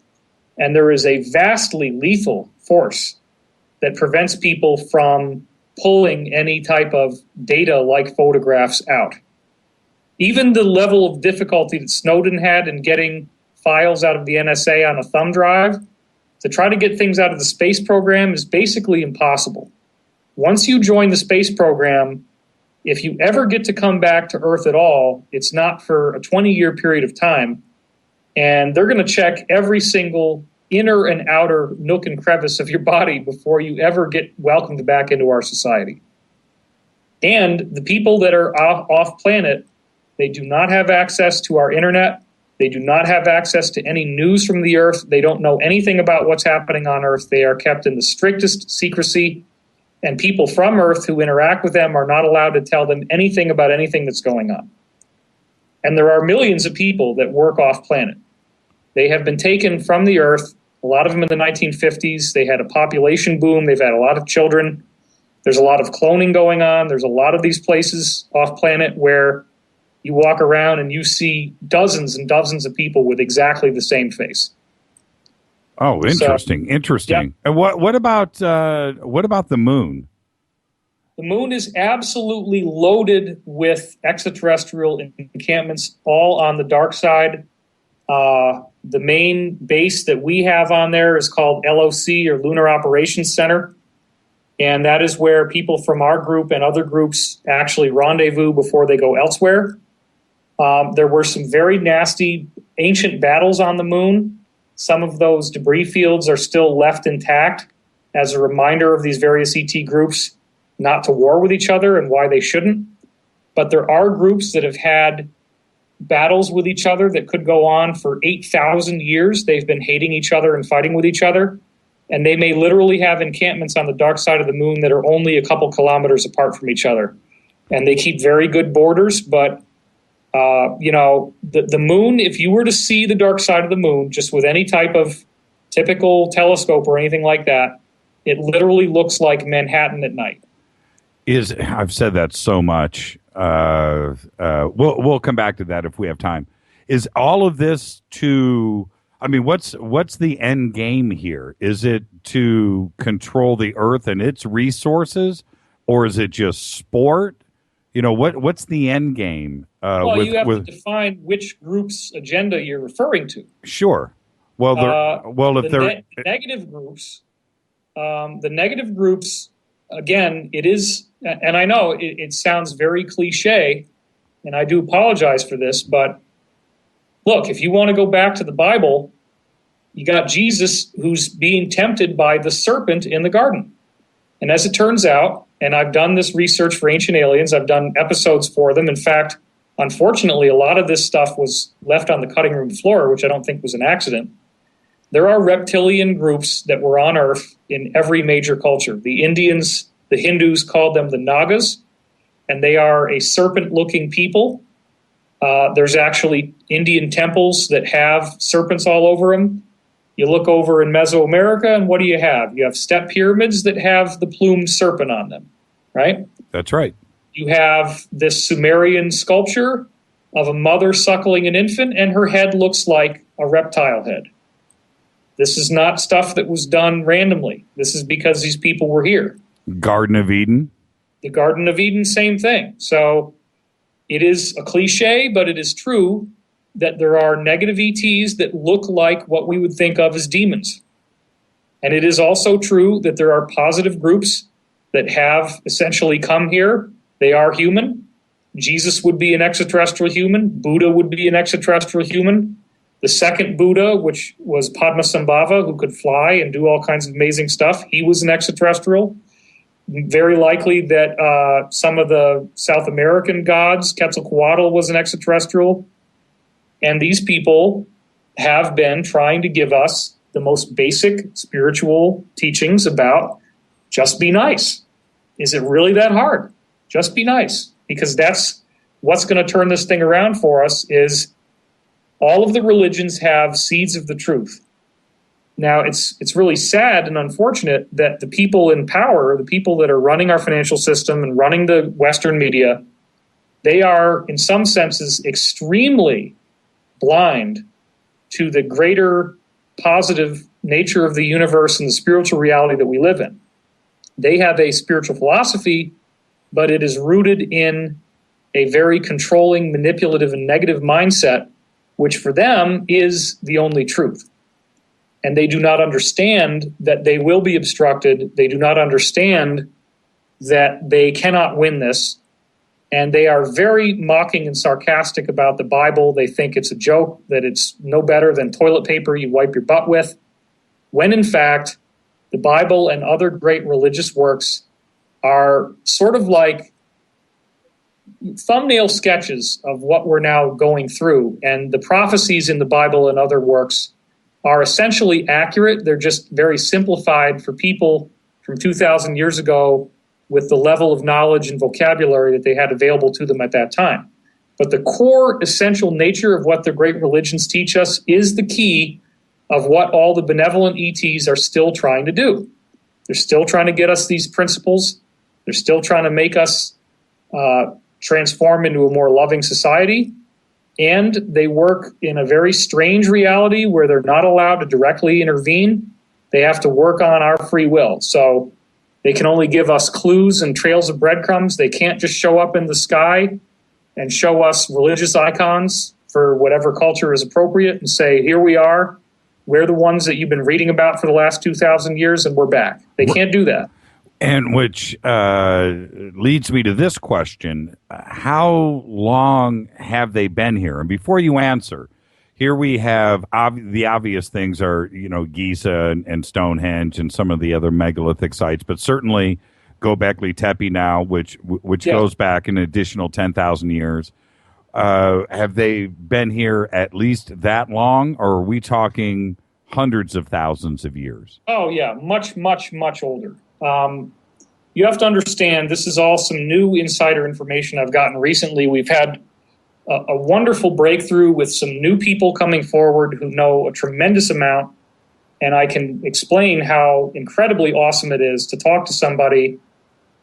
and there is a vastly lethal force that prevents people from pulling any type of data like photographs out. Even the level of difficulty that Snowden had in getting files out of the NSA on a thumb drive, to try to get things out of the space program is basically impossible. Once you join the space program, if you ever get to come back to Earth at all, it's not for a 20-year period of time. And they're going to check every single inner and outer nook and crevice of your body before you ever get welcomed back into our society. And the people that are off planet, they do not have access to our internet. They do not have access to any news from the Earth. They don't know anything about what's happening on Earth. They are kept in the strictest secrecy. And people from Earth who interact with them are not allowed to tell them anything about anything that's going on. And there are millions of people that work off planet. They have been taken from the Earth, a lot of them in the 1950s. They had a population boom. They've had a lot of children. There's a lot of cloning going on. There's a lot of these places off planet where you walk around and you see dozens and dozens of people with exactly the same face. Oh, interesting. Interesting. Yeah. And what about the moon? The moon is absolutely loaded with extraterrestrial encampments, all on the dark side. The main base that we have on there is called LOC, or Lunar Operations Center. And that is where people from our group and other groups actually rendezvous before they go elsewhere. There were some very nasty ancient battles on the moon. Some of those debris fields are still left intact as a reminder of these various ET groups not to war with each other and why they shouldn't. But there are groups that have had battles with each other that could go on for 8,000 years. They've been hating each other and fighting with each other. And they may literally have encampments on the dark side of the moon that are only a couple kilometers apart from each other. And they keep very good borders, but the moon, if you were to see the dark side of the moon, just with any type of typical telescope or anything like that, it literally looks like Manhattan at night. I've said that so much. We'll come back to that if we have time. Is all of this what's the end game here? Is it to control the Earth and its resources or is it just sport? What's the end game? You have to define which group's agenda you're referring to. Sure. Well, the negative groups, again, it is, and I know it sounds very cliche, and I do apologize for this, but look, if you want to go back to the Bible, you got Jesus who's being tempted by the serpent in the garden. And as it turns out, and I've done this research for Ancient Aliens, I've done episodes for them. In fact, unfortunately, a lot of this stuff was left on the cutting room floor, which I don't think was an accident. There are reptilian groups that were on Earth in every major culture. The Indians, the Hindus called them the Nagas, and they are a serpent-looking people. There's actually Indian temples that have serpents all over them. You look over in Mesoamerica, and what do you have? You have step pyramids that have the plumed serpent on them, right? That's right. You have this Sumerian sculpture of a mother suckling an infant, and her head looks like a reptile head. This is not stuff that was done randomly. This is because these people were here. Garden of Eden. The Garden of Eden, same thing. So it is a cliche, but it is true that there are negative ETs that look like what we would think of as demons. And it is also true that there are positive groups that have essentially come here. They are human. Jesus would be an extraterrestrial human. Buddha would be an extraterrestrial human. The second Buddha, which was Padmasambhava, who could fly and do all kinds of amazing stuff, he was an extraterrestrial. Very likely that some of the South American gods, Quetzalcoatl was an extraterrestrial. And these people have been trying to give us the most basic spiritual teachings about just be nice. Is it really that hard? Just be nice. Because that's what's going to turn this thing around for us is all of the religions have seeds of the truth. Now, it's really sad and unfortunate that the people in power, the people that are running our financial system and running the Western media, they are, in some senses, extremely blind to the greater positive nature of the universe and the spiritual reality that we live in. They have a spiritual philosophy, but it is rooted in a very controlling, manipulative, and negative mindset, which for them is the only truth. And they do not understand that they will be obstructed. They do not understand that they cannot win this. And they are very mocking and sarcastic about the Bible. They think it's a joke, that it's no better than toilet paper you wipe your butt with, when in fact, the Bible and other great religious works are sort of like thumbnail sketches of what we're now going through. And the prophecies in the Bible and other works are essentially accurate. They're just very simplified for people from 2,000 years ago with the level of knowledge and vocabulary that they had available to them at that time. But the core essential nature of what the great religions teach us is the key of what all the benevolent ETs are still trying to do. They're still trying to get us these principles. They're still trying to make us transform into a more loving society. And they work in a very strange reality where they're not allowed to directly intervene. They have to work on our free will. So they can only give us clues and trails of breadcrumbs. They can't just show up in the sky and show us religious icons for whatever culture is appropriate and say, here we are. We're the ones that you've been reading about for the last 2,000 years, and we're back. They can't do that. And which leads me to this question. How long have they been here? And before you answer, here we have the obvious things are, Giza and Stonehenge and some of the other megalithic sites, but certainly Göbekli Tepe now, which goes back an additional 10,000 years. Have they been here at least that long, or are we talking hundreds of thousands of years? Oh, yeah, much, much, much older. You have to understand, this is all some new insider information I've gotten recently. We've had a wonderful breakthrough with some new people coming forward who know a tremendous amount, and I can explain how incredibly awesome it is to talk to somebody.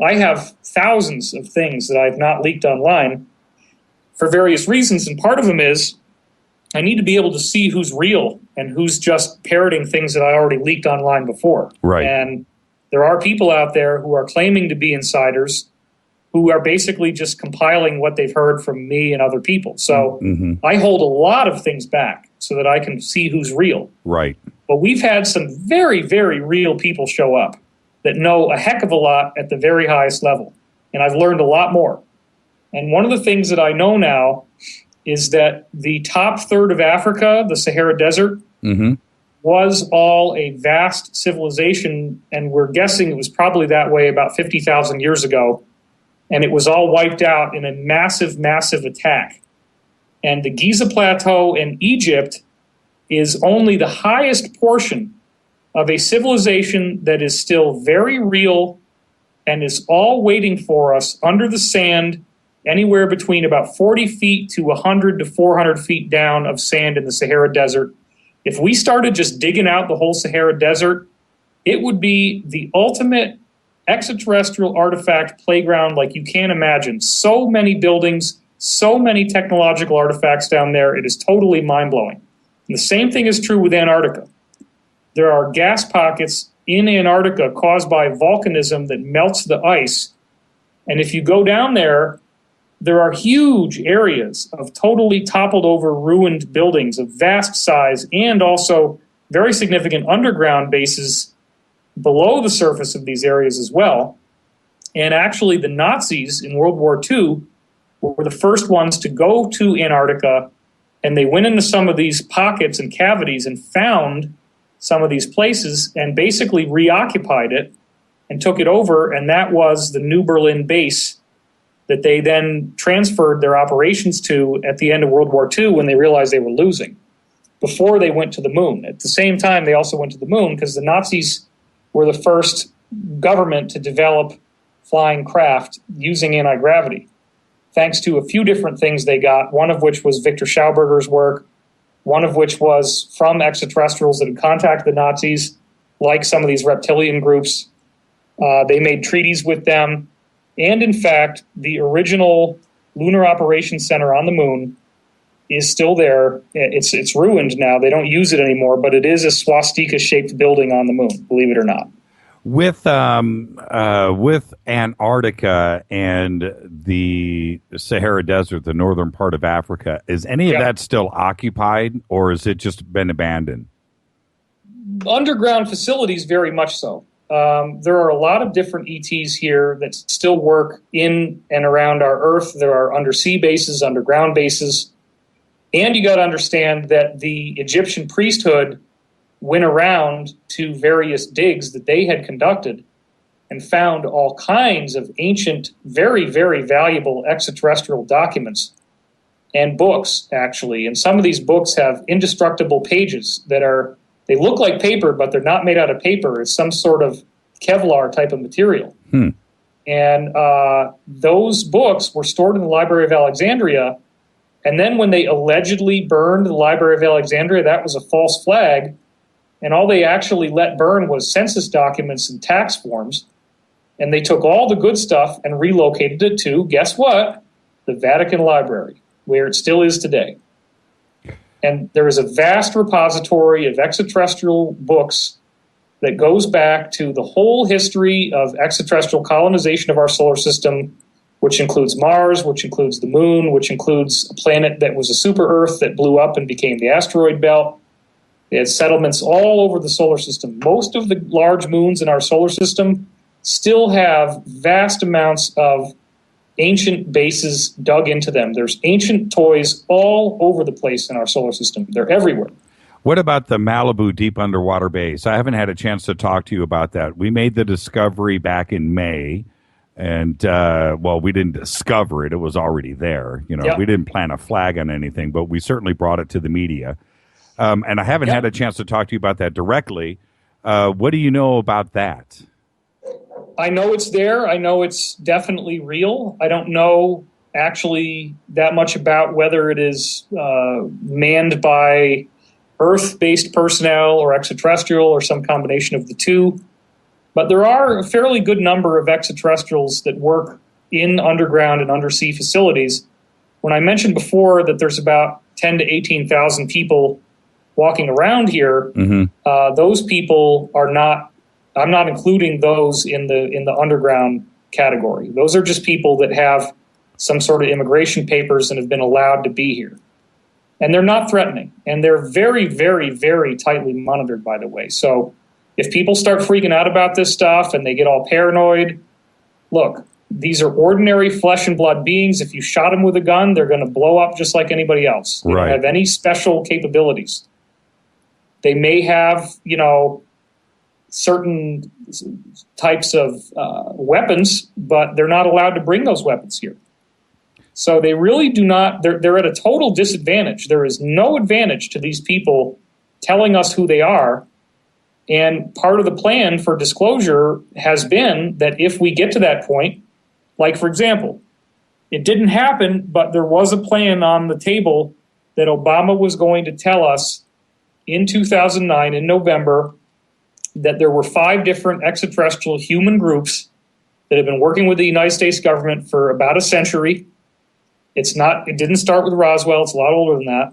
I have thousands of things that I've not leaked online for various reasons, and part of them is I need to be able to see who's real and who's just parroting things that I already leaked online before. Right. And There are people out there who are claiming to be insiders who are basically just compiling what they've heard from me and other people. So I hold a lot of things back so that I can see who's real. Right. But we've had some very, very real people show up that know a heck of a lot at the very highest level. And I've learned a lot more. And one of the things that I know now is that the top third of Africa, the Sahara Desert, was all a vast civilization, and we're guessing it was probably that way about 50,000 years ago, and it was all wiped out in a massive, massive attack. And the Giza Plateau in Egypt is only the highest portion of a civilization that is still very real and is all waiting for us under the sand, anywhere between about 40 feet to 100 to 400 feet down of sand in the Sahara Desert. If we started just digging out the whole Sahara Desert, it would be the ultimate extraterrestrial artifact playground like you can't imagine. So many buildings, so many technological artifacts down there. It is totally mind-blowing. And the same thing is true with Antarctica. There are gas pockets in Antarctica caused by volcanism that melts the ice. And if you go down there, there are huge areas of totally toppled over ruined buildings of vast size and also very significant underground bases below the surface of these areas as well. And actually the Nazis in World War II were the first ones to go to Antarctica, and they went into some of these pockets and cavities and found some of these places and basically reoccupied it and took it over, and that was the New Berlin base that they then transferred their operations to at the end of World War II when they realized they were losing, before they went to the moon. At the same time, they also went to the moon because the Nazis were the first government to develop flying craft using anti-gravity, thanks to a few different things they got, one of which was Victor Schauberger's work, one of which was from extraterrestrials that had contacted the Nazis, like some of these reptilian groups. They made treaties with them. And in fact, the original Lunar Operations Center on the moon is still there. It's ruined now. They don't use it anymore, but it is a swastika-shaped building on the moon, believe it or not. With Antarctica and the Sahara Desert, the northern part of Africa, is any of that still occupied, or has it just been abandoned? Underground facilities, very much so. There are a lot of different ETs here that still work in and around our Earth. There are undersea bases, underground bases. And you got to understand that the Egyptian priesthood went around to various digs that they had conducted and found all kinds of ancient, very, very valuable extraterrestrial documents and books, actually. And some of these books have indestructible pages that they look like paper, but they're not made out of paper. It's some sort of Kevlar type of material. And those books were stored in the Library of Alexandria. And then when they allegedly burned the Library of Alexandria, that was a false flag. And all they actually let burn was census documents and tax forms. And they took all the good stuff and relocated it to, guess what? The Vatican Library, where it still is today. And there is a vast repository of extraterrestrial books that goes back to the whole history of extraterrestrial colonization of our solar system, which includes Mars, which includes the moon, which includes a planet that was a super Earth that blew up and became the asteroid belt. They had settlements all over the solar system. Most of the large moons in our solar system still have vast amounts of ancient bases dug into them. There's ancient toys all over the place in our solar system. They're everywhere. What about the Malibu deep underwater base? I haven't had a chance to talk to you about that. We made the discovery back in May, and, we didn't discover it. It was already there. We didn't plant a flag on anything, but we certainly brought it to the media. And I haven't had a chance to talk to you about that directly. What do you know about that? I know it's there. I know it's definitely real. I don't know actually that much about whether it is manned by Earth-based personnel or extraterrestrial or some combination of the two. But there are a fairly good number of extraterrestrials that work in underground and undersea facilities. When I mentioned before that there's about 10 to 18,000 people walking around here, those people are not I'm not including those in the underground category. Those are just people that have some sort of immigration papers and have been allowed to be here. And they're not threatening. And they're very, very, very tightly monitored, by the way. So if people start freaking out about this stuff and they get all paranoid, look, these are ordinary flesh and blood beings. If you shot them with a gun, they're going to blow up just like anybody else. They don't have any special capabilities. They may have, certain types of weapons, but they're not allowed to bring those weapons here. So they really do not, they're at a total disadvantage. There is no advantage to these people telling us who they are. And part of the plan for disclosure has been that if we get to that point, like, for example, it didn't happen, but there was a plan on the table that Obama was going to tell us in 2009, in November, that there were 5 different extraterrestrial human groups that have been working with the United States government for about a century. It didn't start with Roswell. It's a lot older than that.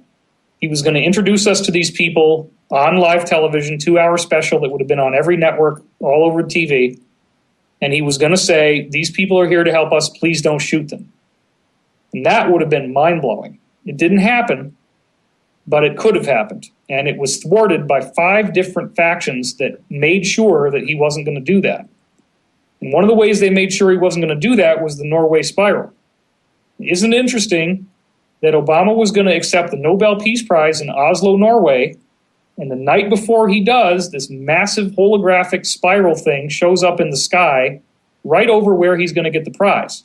He was going to introduce us to these people on live television, 2-hour special that would have been on every network all over TV. And he was going to say, these people are here to help us. Please don't shoot them. And that would have been mind-blowing. It didn't happen, but it could have happened. And it was thwarted by 5 different factions that made sure that he wasn't going to do that. And one of the ways they made sure he wasn't going to do that was the Norway spiral. Isn't it interesting that Obama was going to accept the Nobel Peace Prize in Oslo, Norway, and the night before he does, this massive holographic spiral thing shows up in the sky right over where he's going to get the prize.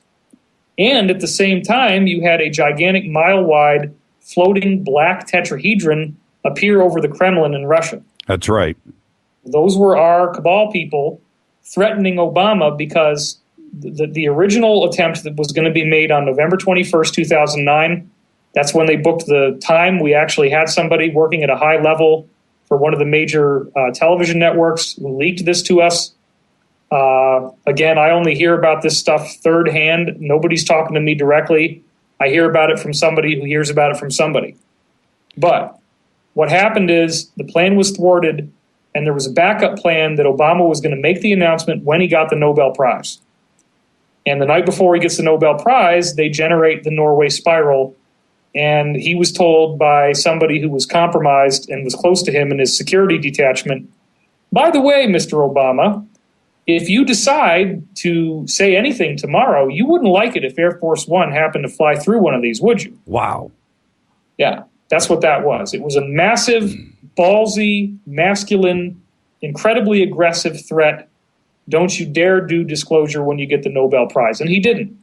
And at the same time, you had a gigantic mile-wide floating black tetrahedron appear over the Kremlin in Russia. That's right. Those were our Cabal people threatening Obama because the original attempt that was going to be made on November 21st, 2009, that's when they booked the time. We actually had somebody working at a high level for one of the major television networks who leaked this to us. Again, I only hear about this stuff third hand. Nobody's talking to me directly. I hear about it from somebody who hears about it from somebody. But what happened is the plan was thwarted, and there was a backup plan that Obama was going to make the announcement when he got the Nobel Prize. And the night before he gets the Nobel Prize, they generate the Norway spiral. And he was told by somebody who was compromised and was close to him in his security detachment, by the way, Mr. Obama, if you decide to say anything tomorrow, you wouldn't like it if Air Force One happened to fly through one of these, would you? Wow. Yeah, that's what that was. It was a massive, ballsy, masculine, incredibly aggressive threat. Don't you dare do disclosure when you get the Nobel Prize. And he didn't.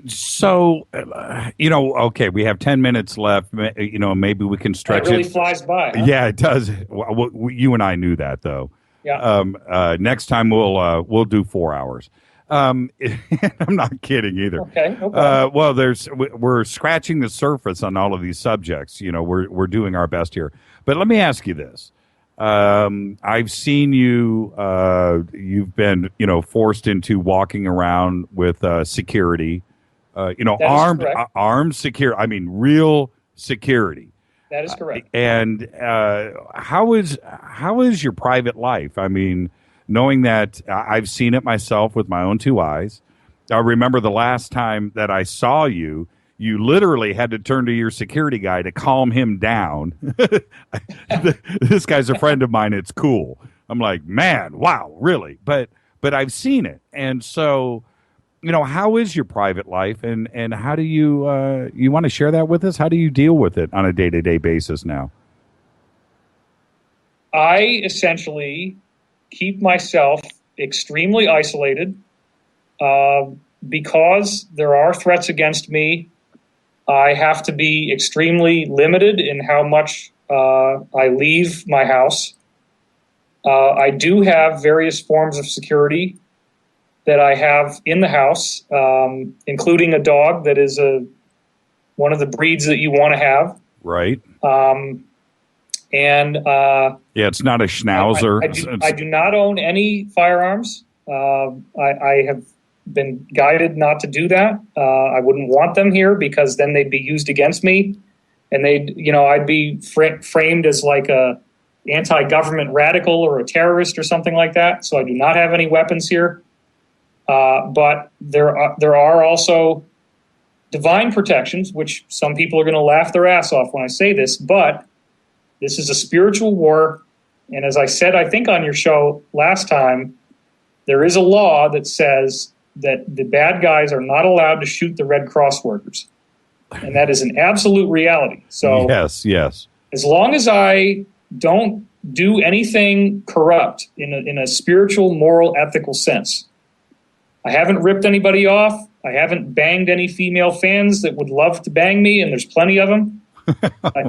So, okay, we have 10 minutes left. Maybe we can stretch it. It really flies by. Huh? Yeah, it does. Well, you and I knew that, though. Yeah. Next time we'll do 4 hours. I'm not kidding either. Okay. Well, we're scratching the surface on all of these subjects. We're doing our best here. But let me ask you this. I've seen you. You've been, forced into walking around with security. Armed security. I mean, real security. That is correct. And how is your private life? I mean, knowing that I've seen it myself with my own 2 eyes. I remember the last time that I saw you. You literally had to turn to your security guy to calm him down. This guy's a friend of mine. It's cool. I'm like, man, wow, really? But I've seen it. And so, how is your private life? And how do you want to share that with us? How do you deal with it on a day-to-day basis now? I essentially keep myself extremely isolated because there are threats against me. I have to be extremely limited in how much I leave my house. I do have various forms of security that I have in the house, including a dog that is one of the breeds that you want to have. Right. It's not a Schnauzer. I do not own any firearms. I have been guided not to do that. I wouldn't want them here because then they'd be used against me, and I'd be framed as like a anti-government radical or a terrorist or something like that. So I do not have any weapons here. But there are also divine protections, which some people are going to laugh their ass off when I say this, but this is a spiritual war. And as I said, I think on your show last time, there is a law that says that the bad guys are not allowed to shoot the Red Cross workers. And that is an absolute reality. So yes. As long as I don't do anything corrupt in a spiritual, moral, ethical sense, I haven't ripped anybody off. I haven't banged any female fans that would love to bang me, and there's plenty of them.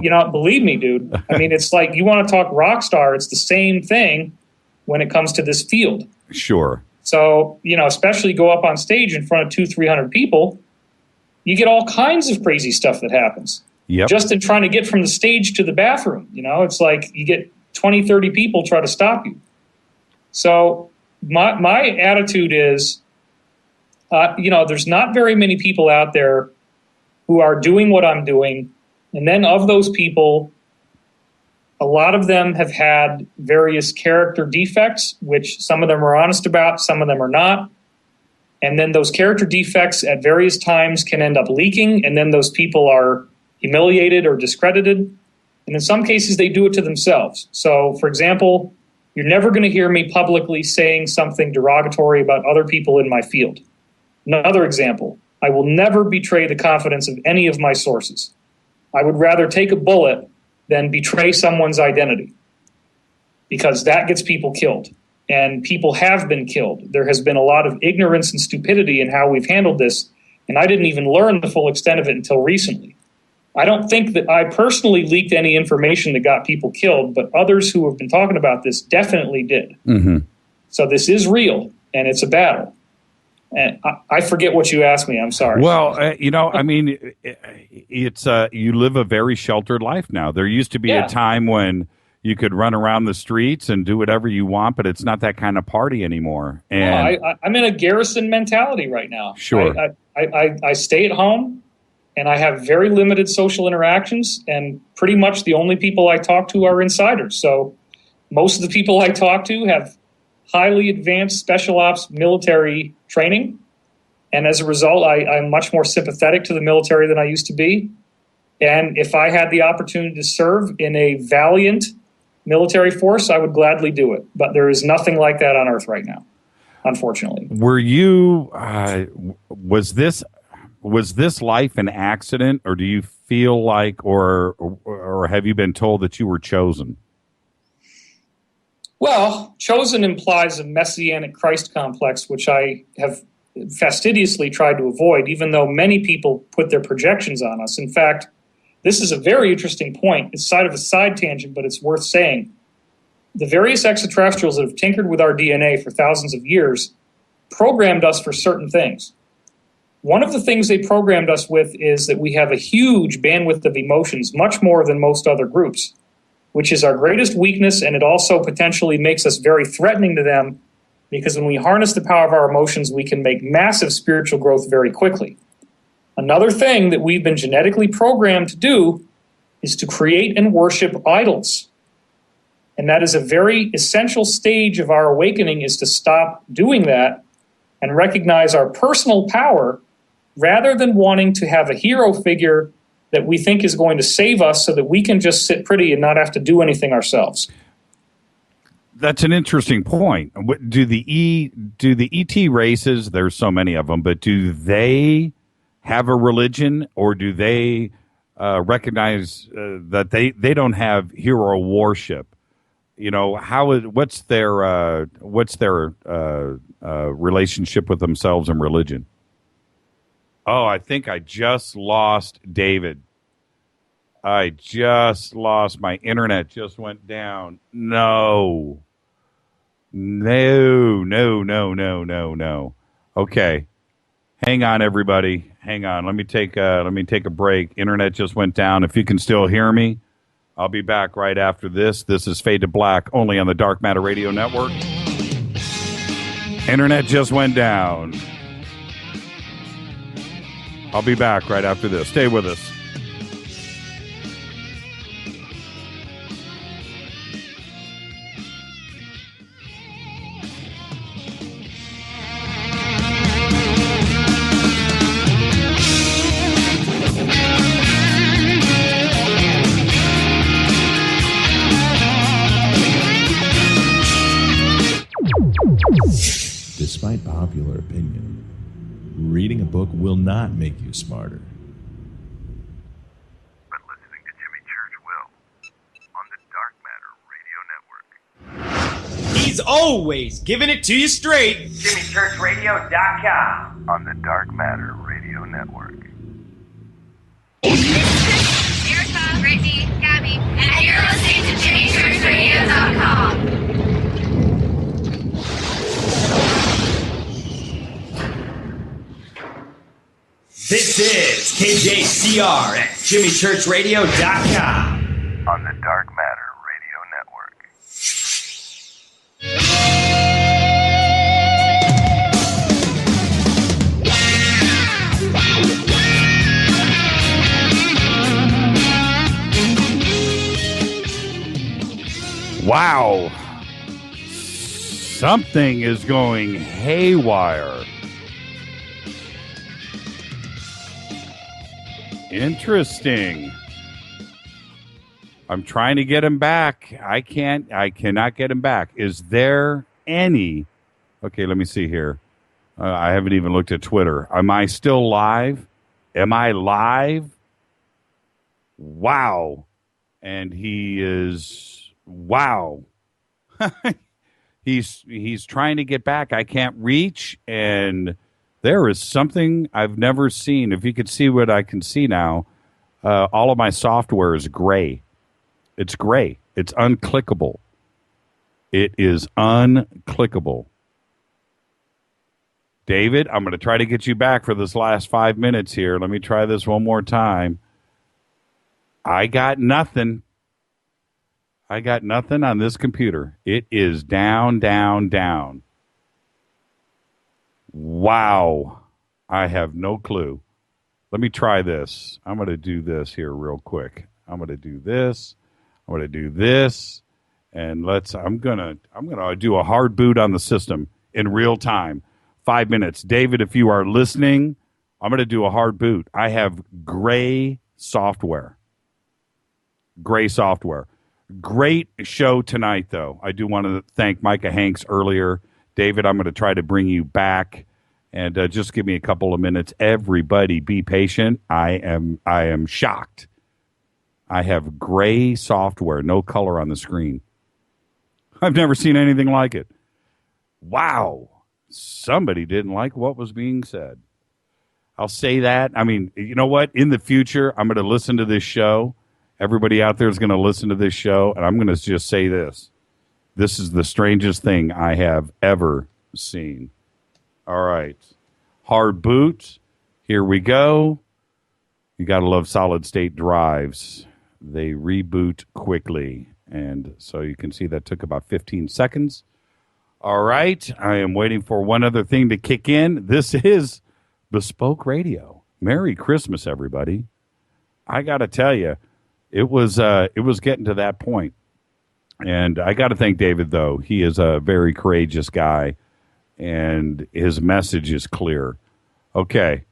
Believe me, dude. I mean, it's like, you want to talk rock star, it's the same thing when it comes to this field. Sure. So, especially go up on stage in front of 200-300 people, you get all kinds of crazy stuff that happens. Yep. Just in trying to get from the stage to the bathroom. It's like you get 20-30 people try to stop you. So my attitude is, there's not very many people out there who are doing what I'm doing. And then of those people, a lot of them have had various character defects, which some of them are honest about, some of them are not. And then those character defects at various times can end up leaking, and then those people are humiliated or discredited. And in some cases, they do it to themselves. So, for example, you're never going to hear me publicly saying something derogatory about other people in my field. Another example, I will never betray the confidence of any of my sources. I would rather take a bullet than betray someone's identity, because that gets people killed. And people have been killed. There has been a lot of ignorance and stupidity in how we've handled this, and I didn't even learn the full extent of it until recently. I don't think that I personally leaked any information that got people killed, but others who have been talking about this definitely did. Mm-hmm. So this is real, and it's a battle. And I forget what you asked me. I'm sorry. Well, it's you live a very sheltered life now. There used to be a time when you could run around the streets and do whatever you want, but it's not that kind of party anymore. And I'm in a garrison mentality right now. Sure. I stay at home, and I have very limited social interactions, and pretty much the only people I talk to are insiders. So most of the people I talk to have highly advanced special ops military training. And as a result, I'm much more sympathetic to the military than I used to be. And if I had the opportunity to serve in a valiant military force, I would gladly do it. But there is nothing like that on Earth right now, unfortunately. Were you, was this life an accident, or do you feel like, or have you been told that you were chosen? Well, chosen implies a messianic Christ complex, which I have fastidiously tried to avoid, even though many people put their projections on us. In fact, this is a very interesting point. It's side of a side tangent, but it's worth saying. The various extraterrestrials that have tinkered with our DNA for thousands of years programmed us for certain things. One of the things they programmed us with is that we have a huge bandwidth of emotions, much more than most other groups, which is our greatest weakness, and it also potentially makes us very threatening to them, because when we harness the power of our emotions, we can make massive spiritual growth very quickly. Another thing that we've been genetically programmed to do is to create and worship idols. And that is a very essential stage of our awakening, is to stop doing that and recognize our personal power, rather than wanting to have a hero figure that we think is going to save us so that we can just sit pretty and not have to do anything ourselves. That's an interesting point. Do the ET races, there's so many of them, but do they have a religion, or do they recognize that they don't have hero worship? What's their relationship with themselves and religion? Oh, I think I just lost David. I just lost, my internet just went down. No. Okay. Hang on, everybody. Hang on. Let me take a break. Internet just went down. If you can still hear me, I'll be back right after this. This is Fade to Black, only on the Dark Matter Radio Network. Internet just went down. I'll be back right after this. Stay with us. opinion. Reading a book will not make you smarter. But listening to Jimmy Church will. On the Dark Matter Radio Network. He's always giving it to you straight. JimmyChurchRadio.com. On the Dark Matter Radio Network. Erica, Brittany, Gabby, and you're listening to JimmyChurchRadio.com. This is KJCR at JimmyChurchRadio.com. On the Dark Matter Radio Network. Wow. Something is going haywire. Interesting. I'm trying to get him back. I cannot get him back. Is there any... Okay, let me see here. I haven't even looked at Twitter. Am I still live? Am I live? Wow. And he is... Wow. He's trying to get back. I can't reach, and there is something I've never seen. If you could see what I can see now, all of my software is gray. It's gray. It's unclickable. It is unclickable. David, I'm going to try to get you back for this last 5 minutes here. Let me try this one more time. I got nothing. I got nothing on this computer. It is down, down, down. Wow. I have no clue. Let me try this. I'm going to do this here real quick. I'm going to do this. I'm going to do this. And I'm going to do a hard boot on the system in real time. 5 minutes. David, if you are listening, I'm going to do a hard boot. I have gray software. Gray software. Great show tonight, though. I do want to thank Micah Hanks earlier. David, I'm going to try to bring you back, and just give me a couple of minutes. Everybody, be patient. I am shocked. I have gray software, no color on the screen. I've never seen anything like it. Wow. Somebody didn't like what was being said. I'll say that. I mean, you know what? In the future, I'm going to listen to this show. Everybody out there is going to listen to this show, and I'm going to just say this. This is the strangest thing I have ever seen. All right. Hard boot. Here we go. You got to love solid-state drives. They reboot quickly, and so you can see that took about 15 seconds. All right. I am waiting for one other thing to kick in. This is Bespoke Radio. Merry Christmas, everybody. I got to tell you, it was getting to that point. And I got to thank David, though. He is a very courageous guy, and his message is clear. Okay.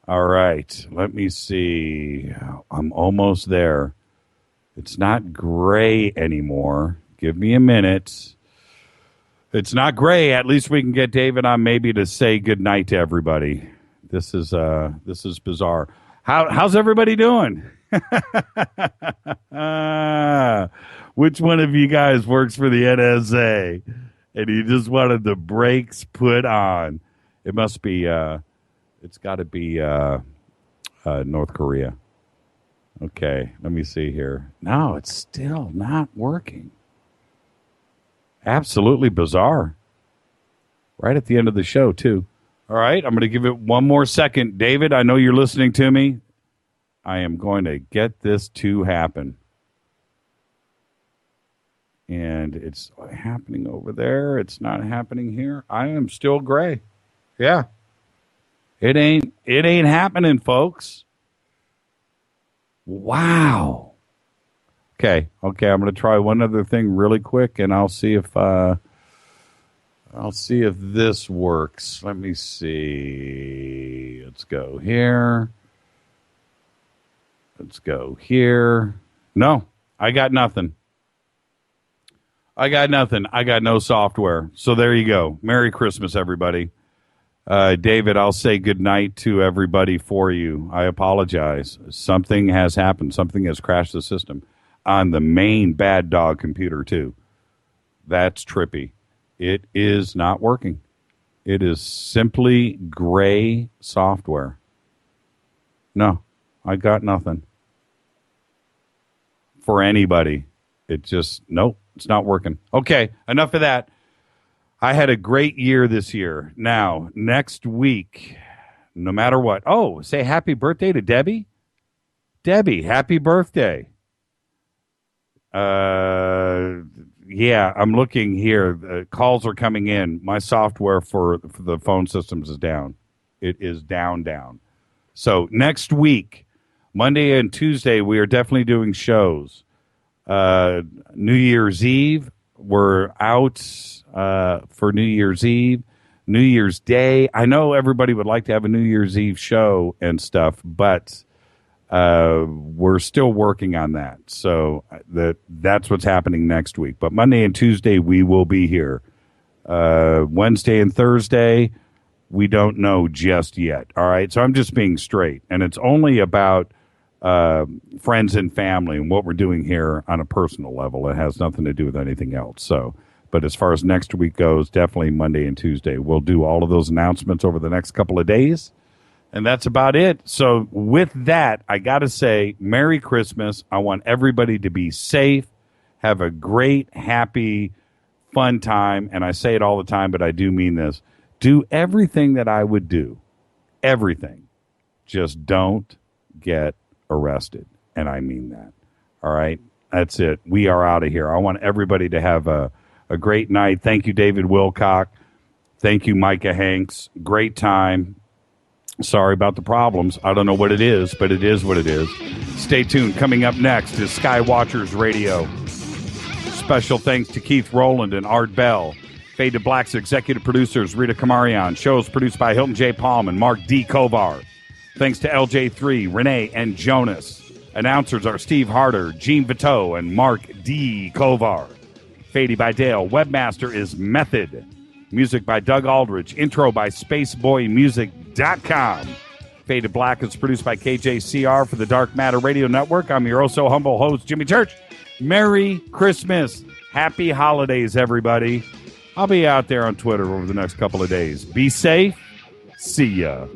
All right. Let me see. I'm almost there. It's not gray anymore. Give me a minute. It's not gray. At least we can get David on maybe to say good night to everybody. This is bizarre. How's everybody doing? Which one of you guys works for the NSA and you just wanted the brakes put on? It must be it's got to be North Korea. Okay, let me see here. No, it's still not working. Absolutely bizarre. Right at the end of the show, too. All right, I'm going to give it one more second. David, I know you're listening to me. I am going to get this to happen. And it's happening over there. It's not happening here. I am still gray. Yeah. It ain't happening, folks. Wow. Okay, I'm going to try one other thing really quick, and I'll see if this works. Let me see. Let's go here. Let's go here. No, I got nothing. I got no software. So there you go. Merry Christmas, everybody. David, I'll say goodnight to everybody for you. I apologize. Something has happened. Something has crashed the system on the main Bad Dog computer, too. That's trippy. It is not working. It is simply gray software. No, I got nothing. For anybody. It just, nope, it's not working. Okay, enough of that. I had a great year this year. Now, next week, no matter what. Oh, say happy birthday to Debbie. Debbie, happy birthday. Yeah, I'm looking here. Calls are coming in. My software for the phone systems is down. It is down. So next week, Monday and Tuesday, we are definitely doing shows. New Year's Eve, we're out for New Year's Eve. New Year's Day, I know everybody would like to have a New Year's Eve show and stuff, but we're still working on that. So that's what's happening next week. But Monday and Tuesday, we will be here. Wednesday and Thursday, we don't know just yet. All right. So I'm just being straight. And it's only about friends and family and what we're doing here on a personal level. It has nothing to do with anything else. So, but as far as next week goes, definitely Monday and Tuesday. We'll do all of those announcements over the next couple of days. And that's about it. So with that, I got to say, Merry Christmas. I want everybody to be safe, have a great, happy, fun time. And I say it all the time, but I do mean this. Do everything that I would do. Everything. Just don't get arrested. And I mean that. All right? That's it. We are out of here. I want everybody to have a great night. Thank you, David Wilcock. Thank you, Micah Hanks. Great time. Sorry about the problems. I don't know what it is, but it is what it is. Stay tuned. Coming up next is Skywatchers Radio. Special thanks to Keith Rowland and Art Bell. Fade to Black's executive producers, Rita Kamarian. Shows produced by Hilton J. Palm and Mark D. Kovar. Thanks to LJ3, Renee, and Jonas. Announcers are Steve Harder, Gene Viteau, and Mark D. Kovar. Fady by Dale. Webmaster is Method. Music by Doug Aldrich. Intro by SpaceboyMusic.com. Fade to Black is produced by KJCR for the Dark Matter Radio Network. I'm your oh-so-humble host, Jimmy Church. Merry Christmas. Happy holidays, everybody. I'll be out there on Twitter over the next couple of days. Be safe. See ya.